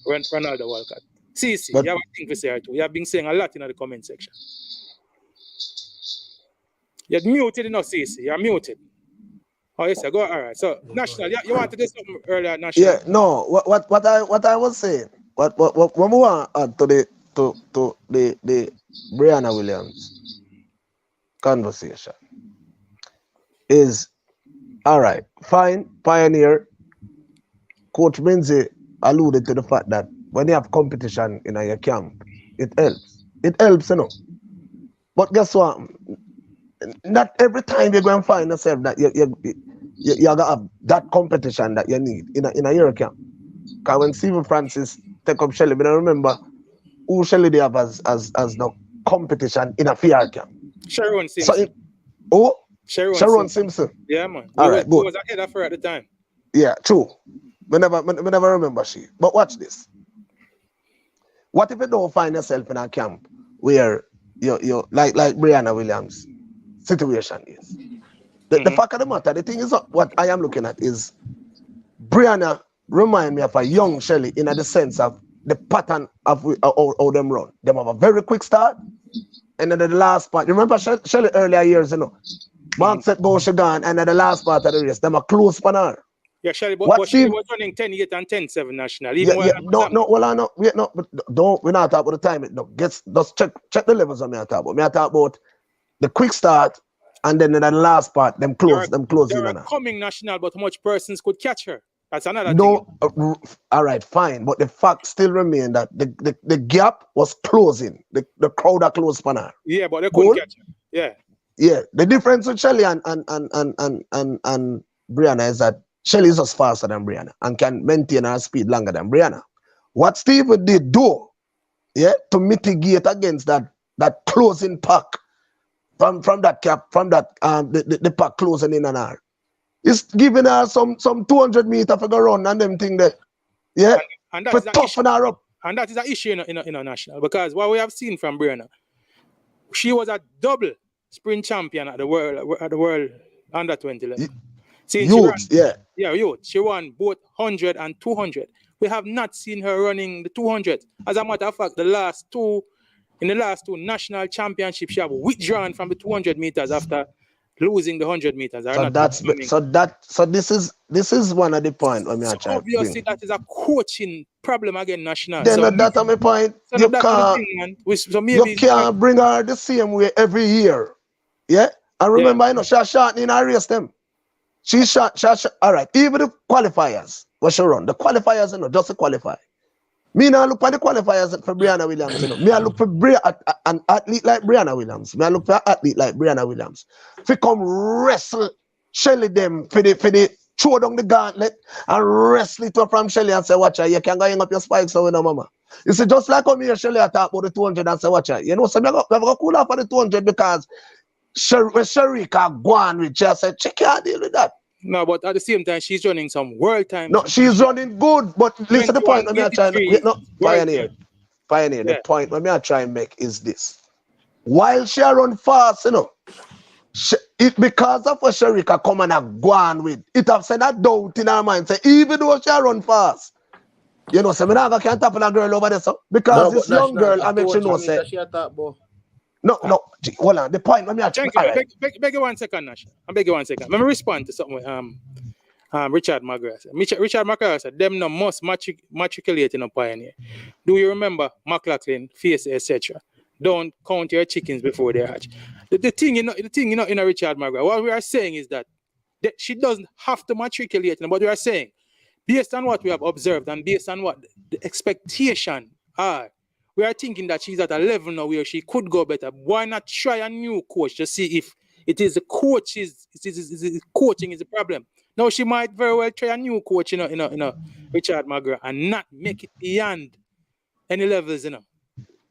Ronaldo Walcott. CC, you have a thing to say her too. You have been saying a lot in the comment section. You're muted enough, CC. You're muted. Oh, yes, go. All right. So, National, you wanted to do something earlier, National? Yeah, no. What I was saying, what when we want to add to the Brianna Williams conversation is, all right, fine, Pioneer. Coach Benzi alluded to the fact that when you have competition in your camp, it helps. It helps, you know. But guess what? Not every time you're going to find yourself that you got to have that competition that you need in a year camp. Because when Stephen Francis take up Shelly, but I remember who Shelly they have as the competition in a fair camp. Sharon Simpson. Sharon Simpson. Yeah, man. All right, good. He was ahead of her at the time. Yeah, true. We never remember she. But watch this. What if you don't find yourself in a camp where you like Brianna Williams' situation is? The fact of the matter, the thing is, what I am looking at is Brianna remind me of a young Shelly in the sense of the pattern of how them run. Them have a very quick start, and then the last part. You remember Shelly earlier years, you know, Mark set go she gone, and then the last part of the race, them are close on her. Yeah, Shelly, but she was running 10-8 and 10-7 national. Even we're not talking about the time. No, just check the levels on me. I talk about the quick start, and then in the last part, them close in on her. Coming national, but much persons could catch her. That's another thing. All right, fine, but the fact still remain that the gap was closing. The crowd are close on her. Yeah, but they couldn't catch her. Yeah. Yeah, the difference with Shelly and Brianna is that Shelly is just faster than Brianna and can maintain her speed longer than Brianna. What Steve did do, to mitigate against that closing pack from that cap, from that the pack closing in on her, is giving her some 200 meters for go run and them thing there. Yeah, and that is toughen her up. And that is an issue in a national, because what we have seen from Brianna, she was a double sprint champion at the world under 20 level. Youth. She won both 100 and 200. We have not seen her running the 200. As a matter of fact, in the last two national championships, she have withdrawn from the 200 meters after losing the 100 meters. So this is one of the points. Obviously, that is a coaching problem again, national. Then that's my point. So you can't bring her the same way every year. Yeah, I remember, she shot in her race them. She shot. All right, even the qualifiers, what she run, the qualifiers, just to qualify. Me now look for the qualifiers for Brianna Williams. Me I look for an athlete like Brianna Williams. Me I look for an athlete like Brianna Williams. If come wrestle Shelly them for the throw down the gauntlet and wrestle it up from Shelly and say, watch out, you can go hang up your spikes so no mama. You see, just like when me and Shelly talk about the 200 and say, watch out, you know, so we have to cool off for the 200 because when Sharika go on with just said, she can't deal with that. No, but at the same time, she's running some world time. No, she's running good, but listen to the point when me are trying to Pioneer, the point when me are trying to make is this. While she run fast, you know, it because of what Sharika come and go on with, it have sent a doubt in her mind. Say, even though she run fast, you know, so me now can't tap on a girl over there, so because this young girl, I make sure know say. No, hold on. The point when me are trying. Beg you 1 second, Nash. I beg you 1 second. Let me respond to something with Richard McGrath said. Richard McGrath said, them no must matriculate in a Pioneer. Do you remember McLaughlin, face, etc.? Don't count your chickens before they hatch. The thing, in a Richard McGrath, what we are saying is that she doesn't have to matriculate, but we are saying, based on what we have observed and based on what the expectation are, we are thinking that she's at a level now where she could go better. Why not try a new coach to see if it is the coach coaching is the problem? Now she might very well try a new coach, Richard McGrath, and not make it beyond any levels,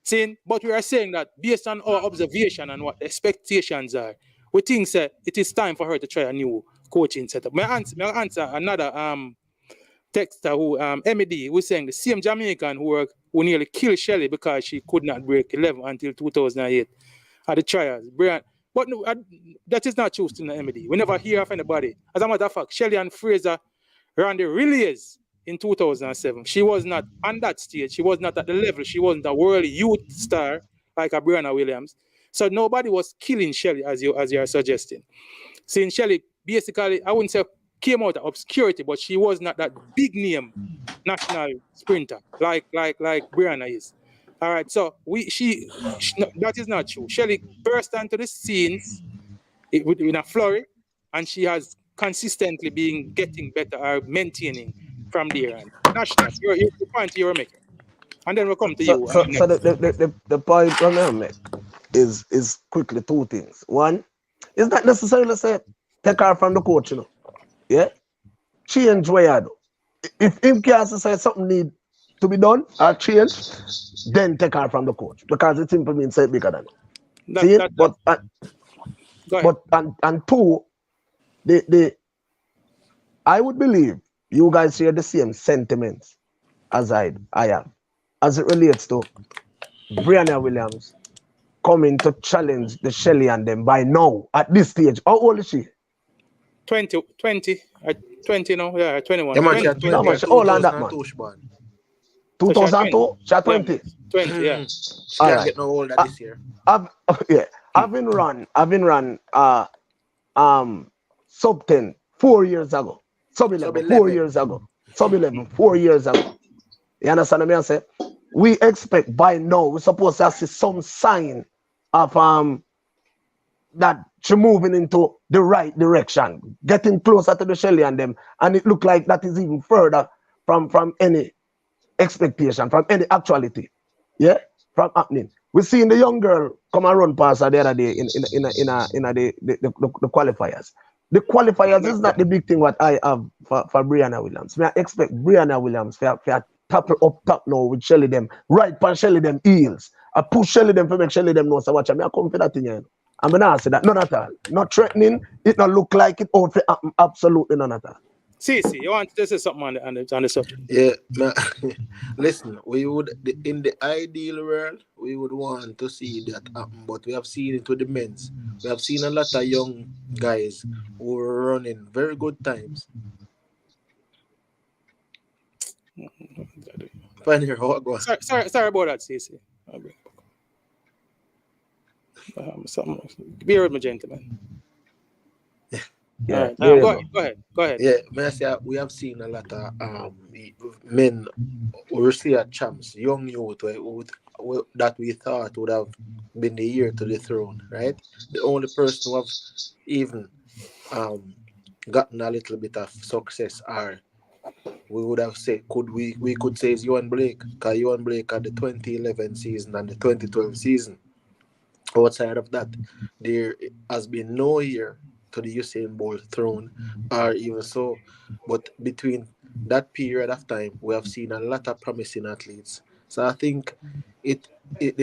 Seeing, but we are saying that based on our observation and what the expectations are, we think that it is time for her to try a new coaching setup. My answer another texter who MED was saying the same Jamaican who nearly killed Shelly because she could not break 11 until 2008 at the trials. But no, that is not true in the MED. We never hear of anybody. As a matter of fact, Shelly-Ann Fraser ran the relays in 2007. She was not on that stage. She was not at the level. She wasn't a world youth star like a Brianna Williams. So nobody was killing Shelly as you are suggesting. Since Shelly basically, I wouldn't say came out of obscurity, but she was not that big name national sprinter like Brianna is. All right, so that is not true. Shelly burst onto the scenes in a flurry, and she has consistently been getting better or maintaining from there. And national, the point you're making, and then we'll come to you. So the point I'm gonna make is quickly two things. One, it's not necessarily say take her from the coach, Yeah, she enjoy her. If him can say something need to be done or change, then take her from the coach because it simply means say bigger than. And two, I would believe you guys share the same sentiments as I have, as it relates to Brianna Williams coming to challenge the Shelly and them by now at this stage. How old is she? 20 now, yeah, 21. How much all on that man? 2002? She 20? 20, yeah. She can't get no older this year. I've been run sub 10 4 years ago. Sub 11 4 years ago. Sub 11 4 years ago. You understand what I say? We expect by now we're supposed to see some sign of that she moving into the right direction, getting closer to the Shelly and them, and it look like that is even further from any expectation, from any actuality, from happening. We seen the young girl come and run past her the other day in the qualifiers. The qualifiers is not the big thing what I have for Brianna Williams. I expect Brianna Williams to tackle up top now with Shelly them, right pan Shelly them heels. I push Shelly them to make Shelly them know so watch. I come for that thing here. I'm gonna say that none at all. Not threatening. It not look like it out for absolutely none at all. See, you want to say something on the subject? Yeah, listen, we would, in the ideal world, we would want to see that happen, but we have seen it with the men's. We have seen a lot of young guys who are running very good times. Sorry about that, Cece. Be with me, gentlemen. Yeah. Go ahead. Yeah, may I say we have seen a lot of men who still are champs, young youth that we thought would have been the heir to the throne, right? The only person who have even gotten a little bit of success are we would have said we could say is Ewan Blake, because Ewan Blake had the 2011 season and the 2012 season. Outside of that, there has been no year to the Usain Bolt throne, or even so. But between that period of time, we have seen a lot of promising athletes. So I think the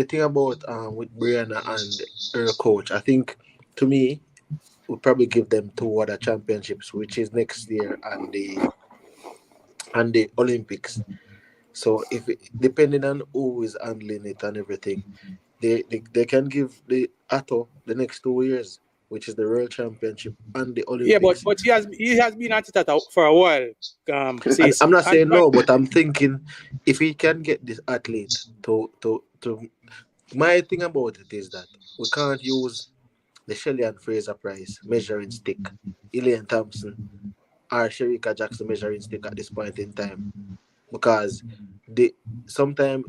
thing about with Brianna and her coach, I think to me, we'll probably give them two other championships, which is next year and the Olympics. So depending on who is handling it and everything, they can give the Atto the next 2 years, which is the World Championship and the Olympics. Yeah, but he has been at it for a while. I'm not saying no, but I'm thinking if he can get this athlete to my thing about it is that we can't use the Shelly-Ann Fraser-Pryce measuring stick, Elaine Thompson, or Sharika Jackson measuring stick at this point in time, because sometimes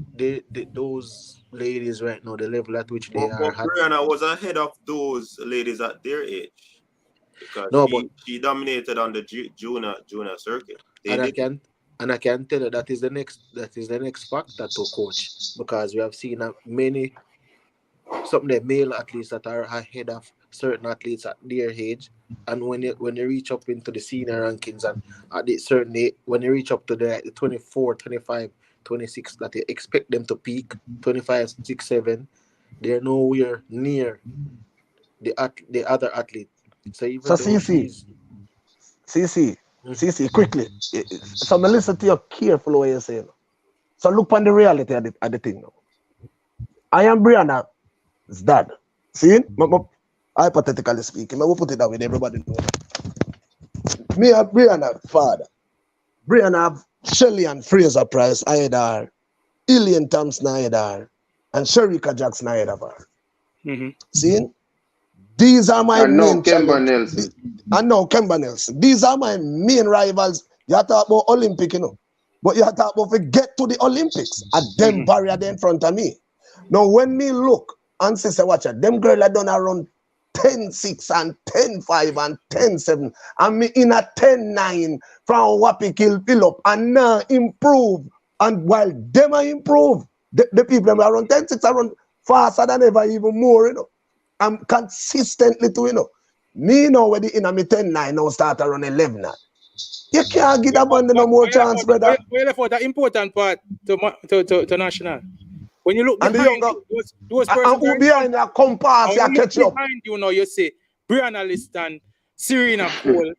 those ladies right now, the level at which they are. Brianna was ahead of those ladies at their age, because she dominated on the junior circuit. I can tell you that is the next factor to coach, because we have seen many the male athletes that are ahead of certain athletes at their age, and when they reach up into the senior rankings and at the certain age, when they reach up to the 24, 25, 26 that they expect them to peak, 25, 6, 7, they're nowhere near the other athlete. So even CC, quickly. So I listen to you carefully what you're saying. So look on the reality of the thing now. I am Brianna's dad. See? Hypothetically speaking, I will put it that way, everybody know. Me and Brianna's father. Brianna have Shelly-Ann Fraser-Pryce, I had her. Elaine Thompson, I had her. And Sharika Jackson, I had her. Mm-hmm. See? These are my main Nelson. And now Kemba Nelson. These are my main rivals. You have to talk about Olympic, But you have to talk about get to the Olympics. At them barrier there in front of me. Now when me look and say, watch it, them girls are done around 10-6 and 10-5 and 10-7. And me in a 10-9 from Wapi Kill Philip and now improve. And while them are improve, the people them are around 10-6 around faster than ever, even more, I'm consistently to, me now when in a me 10-9 now start around 11 now. You can't get up under no more chance, brother. We left out the important part to national. When you look behind those persons who behind your compass, you catch up. Behind you, you see Brianna Liston, Serena Cole,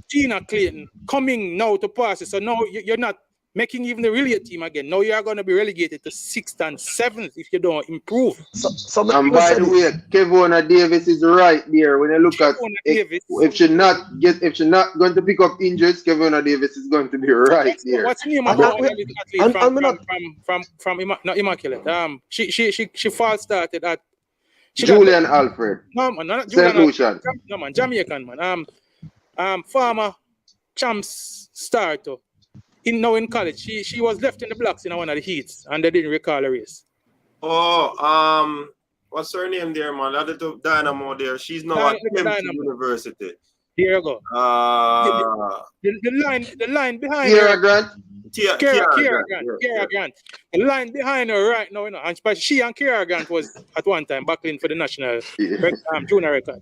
Gina Clayton coming now to pass it. So now you're not making even the relay team again. Now you are going to be relegated to 6th and 7th if you don't improve. And by the way, Kevona Davis is right there. When you look at if she's not going to pick up injuries, Kevona Davis is going to be right there. What's the name of the athlete from Immaculate? She false started at Julian Alfred. No man, not St. Julian. No man, Jamaican man. Former champs starter. In college, she was left in the blocks in one of the heats, and they didn't recall a race. Oh, what's her name there, man? That little Dynamo there. She's now at Clemson University. Here you go. The line behind Kiara Grant. Kiara Grant. The line behind her right now, and she and Kiara Grant was at one time battling for the national junior record.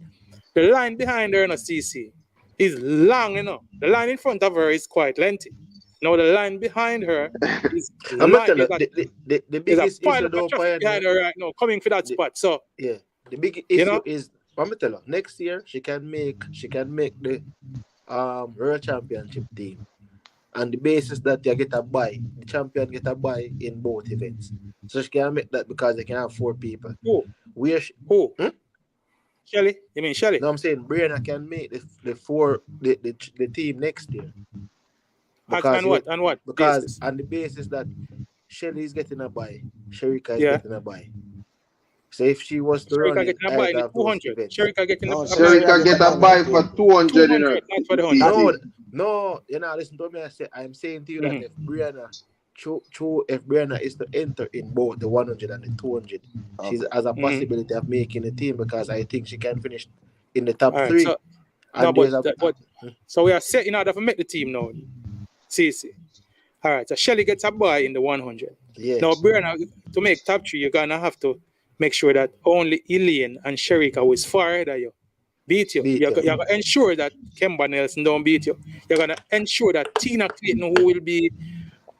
The line behind her, CC, is long, The line in front of her is quite lengthy. Now the line behind her is the biggest issue behind her right now, coming for that spot. So yeah, the big issue is I'm gonna tell her next year she can make the World Championship team. And the basis that you get a buy, the champion get a buy in both events. So she can make that because they can have 4 people. Who? Shelly? You mean Shelly? No, I'm saying Brianna can make the team next year. Because on what? Because on the basis that Shelly is getting a buy, Sharika is getting a buy. So if she was to run getting a buy in 200. Sharika getting Sharika get a buy for 200 in her. Not for the 100. No, listen to me. I'm saying to you that if Brianna is to enter in both the 100 and the 200, she has a possibility of making the team, because I think she can finish in the top 3. So we are set in order to make the team now. See. All right, so Shelly gets a buy in the 100. Yes. Now, Brianna, to make top 3, you're going to have to make sure that only Elaine and Sharika, who is far ahead of you, beat you. You're going to ensure that Kemba Nelson don't beat you. You're going to ensure that Tina Clayton, who will be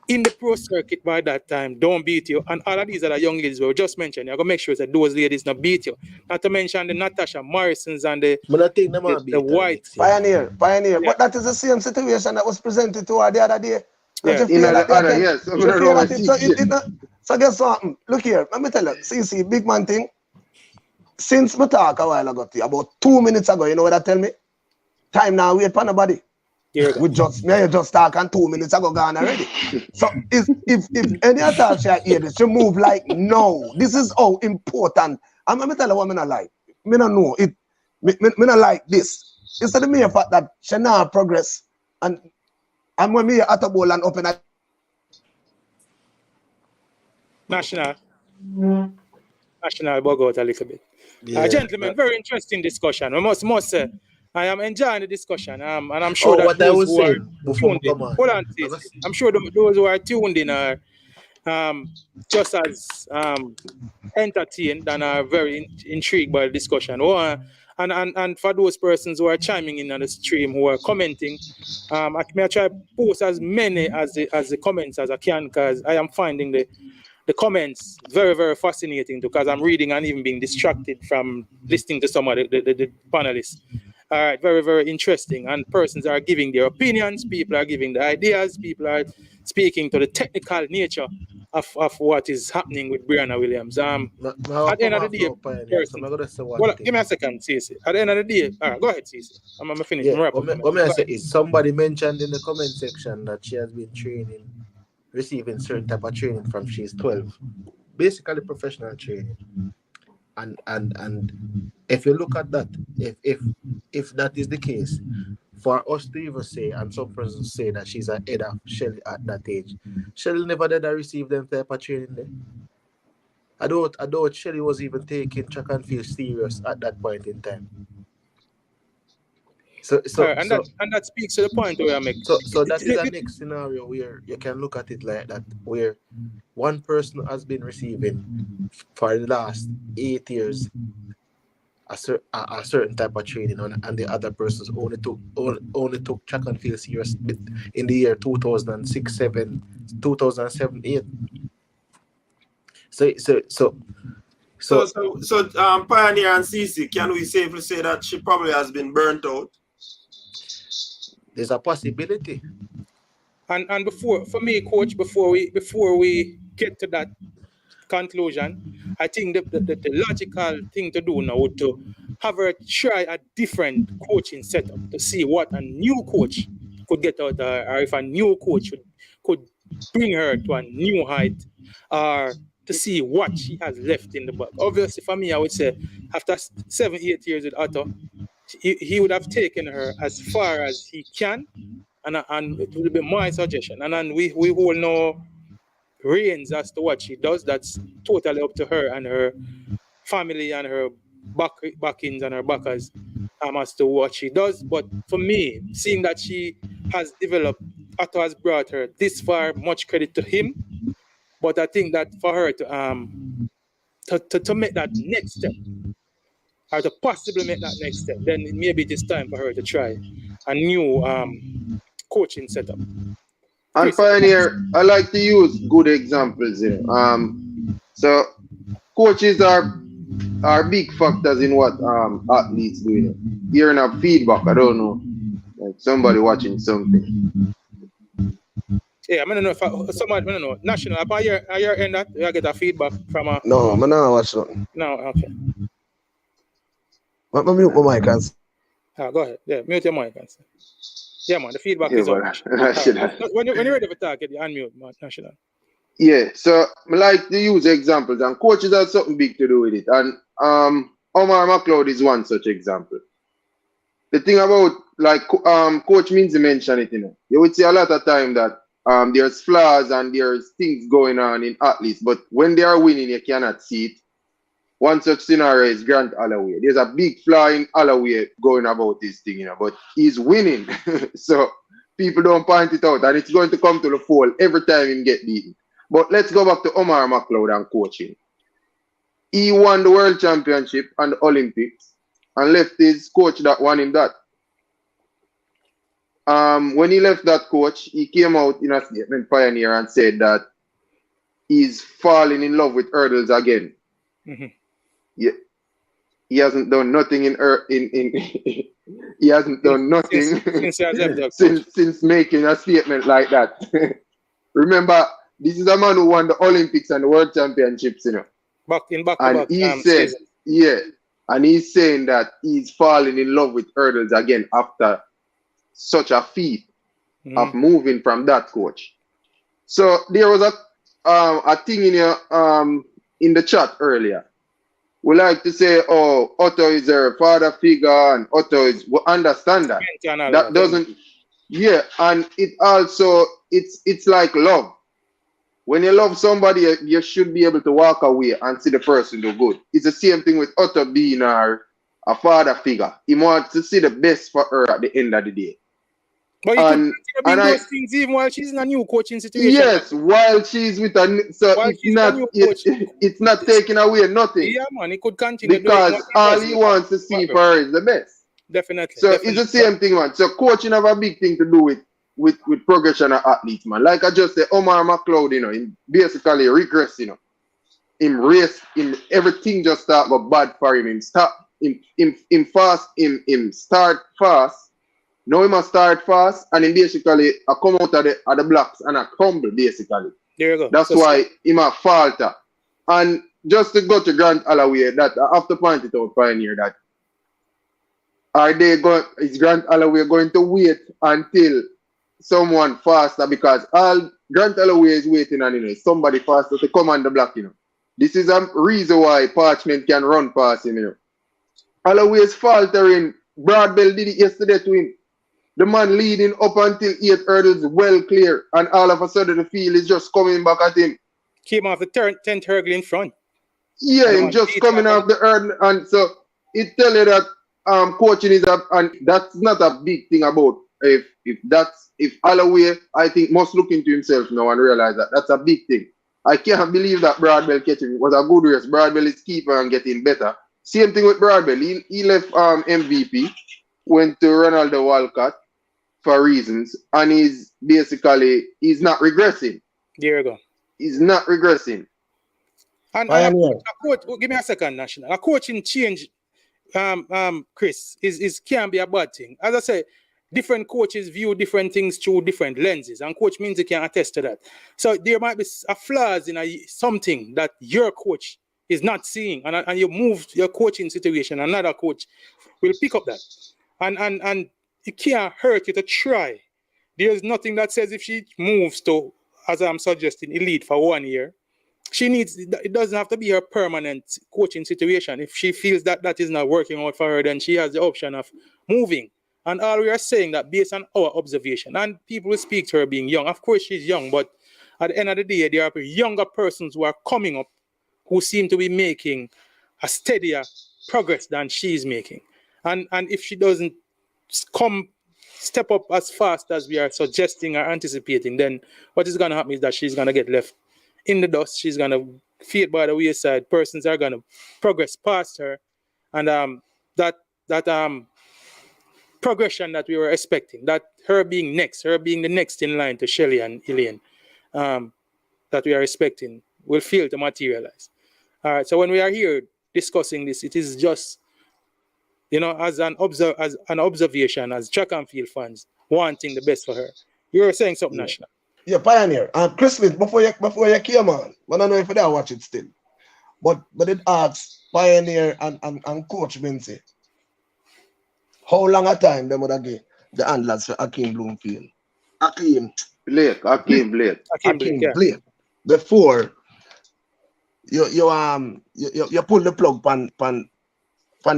in the pro circuit by that time, don't beat you. And all of these other young ladies we just mentioned, you're going to make sure that those ladies not beat you. Not to mention the Natasha Morrisons and the White. Pioneer. Yeah. But that is the same situation that was presented to her the other day. Yes. So guess what? Look here, let me tell you, see, big man thing. Since we talk a while ago, about 2 minutes ago, you know what that tell me? Time now, wait for nobody. We just talk and 2 minutes ago gone already. So if any attach here, she move like no. This is how important. I'm gonna tell you what I not like. Me not know it. Me not like this. It's the mere fact that she not progress and when me at a ball and open at National bug out a little bit. Gentlemen, very interesting discussion. I must say, I am enjoying the discussion, and I'm sure that those who are tuned in, I'm sure those who are tuned in are just as entertained and are very intrigued by the discussion. And for those persons who are chiming in on the stream, who are commenting, I may try to post as many as the comments as I can, because I am finding the comments very, very fascinating, because I'm reading and even being distracted from listening to some of the panelists. All right, very, very interesting. And persons are giving their opinions, people are giving the ideas, people are speaking to the technical nature of what is happening with Brianna Williams. At the end of the day, give me a second, Cece. At the end of the day, all right, go ahead, Cece. I'm going to finish. Somebody mentioned in the comment section that she has been receiving certain type of training from she's 12, basically professional training, and if you look at that, if that is the case, for us to even say, and some persons say that she's ahead of Shelly at that age, Shelly never did receive them type of training there. I doubt Shelly was even taking track and field serious at that point in time. That speaks to the point where I make. So that is the next scenario where you can look at it like that, where one person has been receiving for the last 8 years a certain type of training, and the other persons only took track and field serious in the year 2006, 2007, 8. So Pioneer and Cece, can we safely say that she probably has been burnt out? There's a possibility. And before we get to that conclusion, I think the logical thing to do now would to have her try a different coaching setup to see what a new coach could get out of her, or if a new coach could bring her to a new height, or to see what she has left in the bag. Obviously, for me, I would say after 7-8 years with Otto, he would have taken her as far as he can, and it would be my suggestion. And then we all know reins as to what she does. That's totally up to her and her family and her backings and her backers as to what she does. But for me, seeing that she has developed, Otto has brought her this far, much credit to him. But I think that for her to make that next step, or to possibly make that next step, then maybe it is time for her to try a new coaching setup. And Pioneer, I like to use good examples here. So coaches are big factors in what athletes do. Hearing a feedback, I don't know, like somebody watching something. Yeah, I don't know if somebody, I don't know, national. Are you in that? You get a feedback from a... No, I'm not watching. No, okay. Let me mute my mic. Go ahead. Yeah, mute your mic. Yeah, man, the feedback is on. When you're ready for talk, you unmute, man, national. Yeah, so I like to use examples, and coaches have something big to do with it. And Omar McLeod is one such example. The thing about, like, Coach Minzy mentioned it, you would see a lot of time that there's flaws and there's things going on in athletes, but when they are winning, you cannot see it. One such scenario is Grant Holloway. There's a big flaw in Holloway going about this thing, but he's winning. So people don't point it out, and it's going to come to the fore every time he get beaten. But let's go back to Omar McLeod and coaching. He won the World Championship and the Olympics and left his coach that won him that. When he left that coach, he came out in a statement, Pioneer, and said that he's falling in love with hurdles again. Mm-hmm. Yeah, he hasn't done nothing he hasn't done nothing since making a statement like that. Remember, this is a man who won the Olympics and the World Championships, you know. Back. And he said, and he's saying that he's falling in love with hurdles again after such a feat of moving from that coach. So there was a thing in the chat earlier. We like to say, oh, Otto is a father figure, and Otto is. We understand that. That doesn't. Yeah, and it also it's like love. When you love somebody, you should be able to walk away and see the person do good. It's the same thing with Otto being a father figure. He wants to see the best for her at the end of the day. But you could continue those things even while she's in a new coaching situation. Yes, while she's with it's not taking away nothing. Yeah, man, he could continue because all he wants to see for her is the best. Definitely. So it's the same thing, man. So coaching have a big thing to do with progression of athletes, man. Like I just said, Omar McLeod, you know, he basically regress, you know. Everything just start go bad for him. Him start fast. Now he must start fast, and he basically come out of the blocks and crumble, basically. There you go. That's why he must falter. And just to go to Grant Holloway, that I have to point it out, Pioneer, that is Grant Holloway going to wait until someone faster? Because all Grant Holloway is waiting on, you know, somebody faster to come on the block, you know. This is a reason why Parchment can run past him, you know. Holloway is faltering. Broadbell did it yesterday to him. The man leading up until 8 hurdles well clear, and all of a sudden the field is just coming back at him. Came off the 10th hurdle in front. Yeah, him just coming off the hurdle, and so it tell you that coaching is up, and that's not a big thing about if Holloway, I think, must look into himself now and realize that that's a big thing. I can't believe that Broadbell catching was a good race. Broadbell is keeper and getting better. Same thing with Broadbell. He left MVP, went to Ronaldo Walcott for reasons, and he's not regressing. There you go. He's not regressing. And a coach, give me a second, National. A coaching change, Chris, can be a bad thing. As I say, different coaches view different things through different lenses, and Coach Minzy can attest to that. So there might be a flaws in something that your coach is not seeing, and you move your coaching situation, another coach will pick up that. And it can't hurt you to try. There's nothing that says if she moves to, as I'm suggesting, elite for 1 year, it doesn't have to be her permanent coaching situation. If she feels that is not working out for her, then she has the option of moving. And all we are saying that based on our observation, and people will speak to her being young. Of course, she's young, but at the end of the day, there are younger persons who are coming up who seem to be making a steadier progress than she's making. And if she doesn't step up as fast as we are suggesting or anticipating, then what is going to happen is that she's going to get left in the dust. She's going to fade by the wayside. Persons are going to progress past her. And that progression that we were expecting, that her being the next in line to Shelly and Elaine, that we are expecting, will fail to materialize. All right, so when we are here discussing this, it is just, as an observation, as track and field fans, wanting the best for her. You were saying something, National. Yeah, Pioneer. Chris Smith, before you came on, I don't know if they watch it still, but it asks Pioneer and Coach Mincy, how long a time they would have give the handlers for Akeem Bloomfield? Akeem Blake. Before you pull the plug pan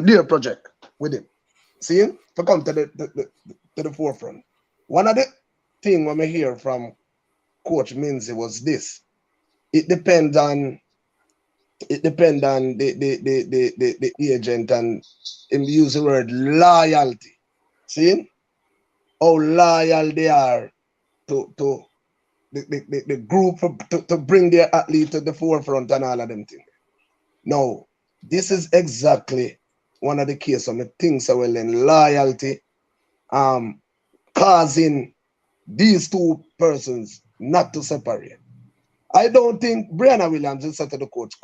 their project with him. See him? To come to the forefront. One of the things when I hear from Coach Minzy was this. It depends on the agent, and him use the word loyalty. See how loyal they are to the group to bring their athlete to the forefront and all of them things. Now, this is exactly one of the cases of things so well in loyalty causing these two persons not to separate. I don't think Brianna Williams will say to the coach,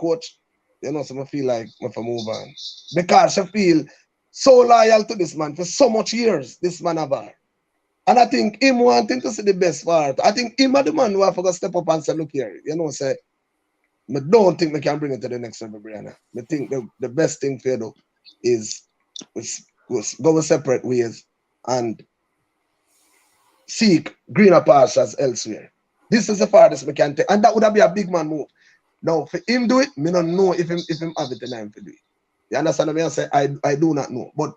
you know, so I feel like if I move on. Because she feel so loyal to this man for so much years, this man have her. And I think him wanting to see the best for her. I think him are the man who have to step up and say, look here, you know, say, I don't think we can bring it to the next level, Brianna. I think the best thing for you do is go separate ways and seek greener pastures elsewhere. This is the farthest we can take. And that would have been a big man move. Now, for him do it, me don't know if him have it in time to do it. You understand what I say? I do not know. But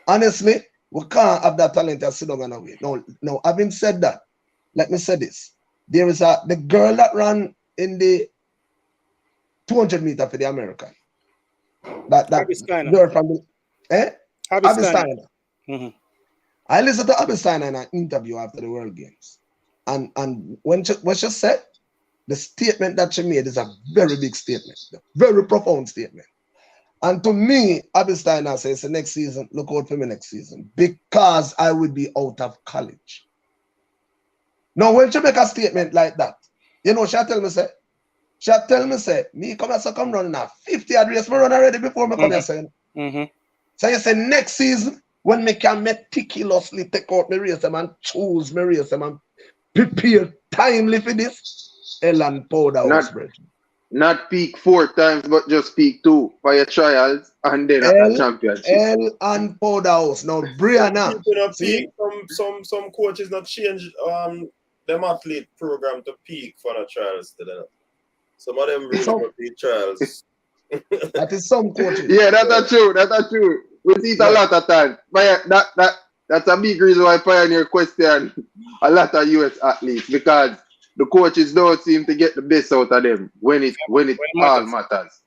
honestly, we can't have that talent to sit down and away. No, having said that, let me say this. There is the girl that ran in the 200 meter for the American. That girl from the Abby Steiner. Mm-hmm. I listened to Abby Steiner in an interview after the World Games. And when she said, the statement that she made is a very big statement, a very profound statement. And to me, Abby Steiner says, next season, look out for me next season, because I will be out of college. Now, when she make a statement like that, you know, she'll tell me, me come running a 50-yard race, me run already before me come here saying. Mm-hmm. So you say next season, when me can meticulously take out my race them and choose my race them and prepare timely for this, Ellen Powderhouse spread. Not peak 4 times, but just peak 2 for your trials and then at the championship. And Powderhouse. Now, Brianna. See? Some coaches not change them athlete program to peak for the trials today. Some of them really peak trials. That is some coaches. Yeah, that's true. We see it a lot of times. But that's a big reason why Pioneer question a lot of US athletes, because the coaches don't seem to get the best out of them when it all matters.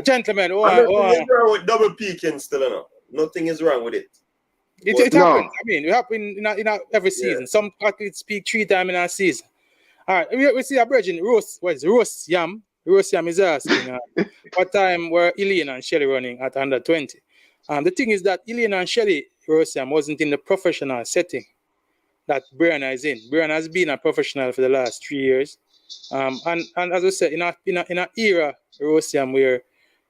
Gentlemen, nothing is wrong with double peaking still enough. Nothing is wrong with it. It happens. I mean, it happens in every season. Yeah. Some athletes peak 3 times in a season. All right, we see a virgin Rose Yam. Rose Yam is asking what time were Elaine and Shelly running at under 20. The thing is that Elaine and Shelly Rose Yam wasn't in the professional setting that Brianna is in. Brianna has been a professional for the last 3 years. And as I said, in an era, Rose Yam, where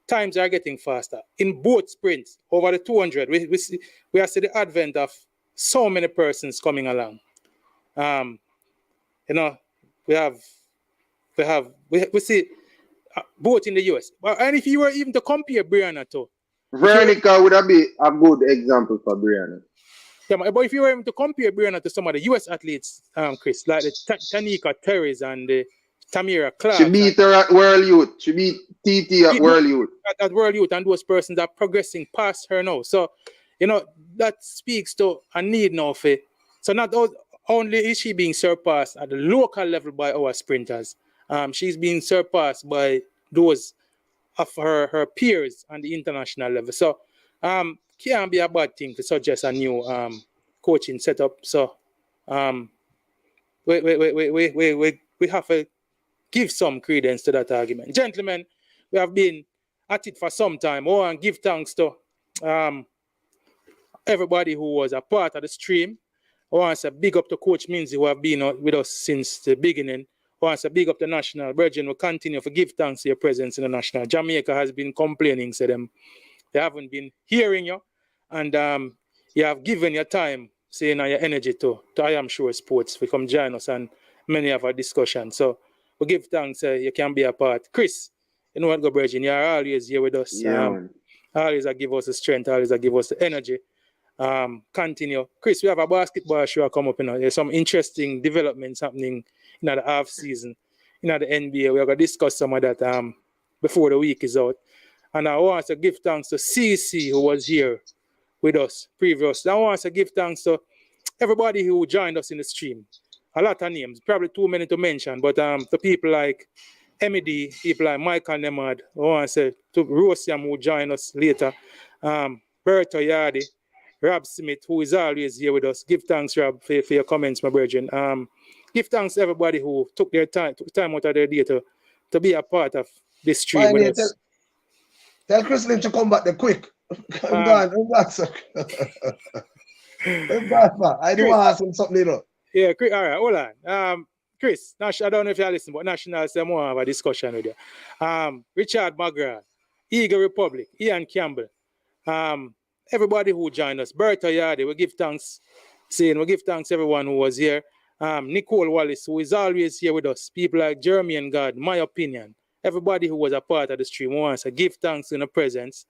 times are getting faster. In both sprints, over the 200, we see the advent of so many persons coming along. We see both in the US. And if you were even to compare Brianna to Veronica would have been a good example for Brianna. Yeah, but if you were able to compare Brianna to some of the US athletes, Chris, like the Tanika Terry's and the Tamira Clark. She beat her at World Youth. She beat TT at World Youth. At World Youth, and those persons are progressing past her now. So, that speaks to a need now for it. So not only is she being surpassed at the local level by our sprinters, she's being surpassed by those of her peers on the international level. So can't be a bad thing to suggest a new coaching setup. So we have to give some credence to that argument. Gentlemen, we have been at it for some time. And give thanks to everybody who was a part of the stream. I want to big up to Coach Minzy, who have been with us since the beginning. I want to big up the national. Virgin will continue to give thanks to your presence in the national. Jamaica has been complaining, so they haven't been hearing you. And you have given your time, saying your energy to I Am Sure Sports. We come join us and many of our discussions. So we give thanks. You can be a part. Chris, you know what, go Virgin, you are always here with us. Yeah, always give us the strength, always give us the energy. Continue. Chris, we have a basketball show come up. There's some interesting developments happening in the half season. The NBA, we're going to discuss some of that before the week is out. And I want to give thanks to CC, who was here with us previously. I want to give thanks to everybody who joined us in the stream. A lot of names, probably too many to mention, but to people like MED, people like Michael Nemad, I want to say to Rosiam, who joined us later, Berto Yardi, Rob Smith, who is always here with us. Give thanks, Rob, for your comments, my brethren. Give thanks to everybody who took time out of their day to be a part of this stream with us. Tell Chris Lynch to come back there quick. I'm back, sir. I'm back, man. I do want to ask him something, you know. Yeah, all right, hold on. Chris, I don't know if you listen, but National say more have a discussion with you. Richard McGrath, Eagle Republic, Ian Campbell, everybody who joined us, Bertha Yardi, we give thanks everyone who was here. Nicole Wallace, who is always here with us, people like Jeremy and God, my opinion, everybody who was a part of the stream wants to give thanks in the presence.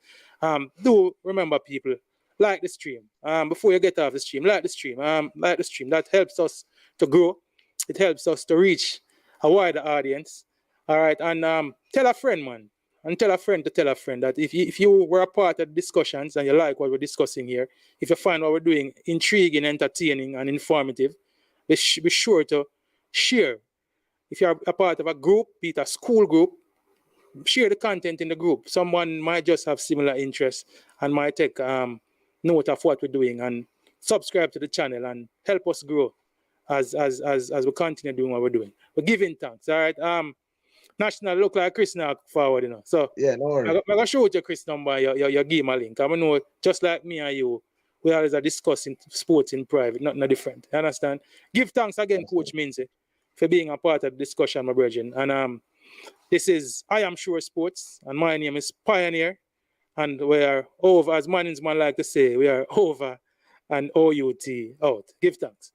Do remember, people, like the stream. Before you get off the stream, like the stream. That helps us to grow. It helps us to reach a wider audience. All right, and tell a friend, man. And tell a friend to tell a friend that if you were a part of the discussions and you like what we're discussing here, if you find what we're doing intriguing, entertaining, and informative, be sure to share. If you're a part of a group, be it a school group, share the content in the group. Someone might just have similar interests and might take note of what we're doing and subscribe to the channel and help us grow as we continue doing what we're doing. We're giving thanks. All right. National look like Chris now forward, you know. So yeah, no worries. I'm gonna show you your Chris number, your game a link. I know just like me and you, we always are discussing sports in private, nothing different. You understand? Give thanks again, Coach Minzy, for being a part of the discussion, my brethren. And this is I Am Sure Sports, and my name is Pioneer, and we are over, as Manningsman like to say, we are over and OUT out. Give thanks.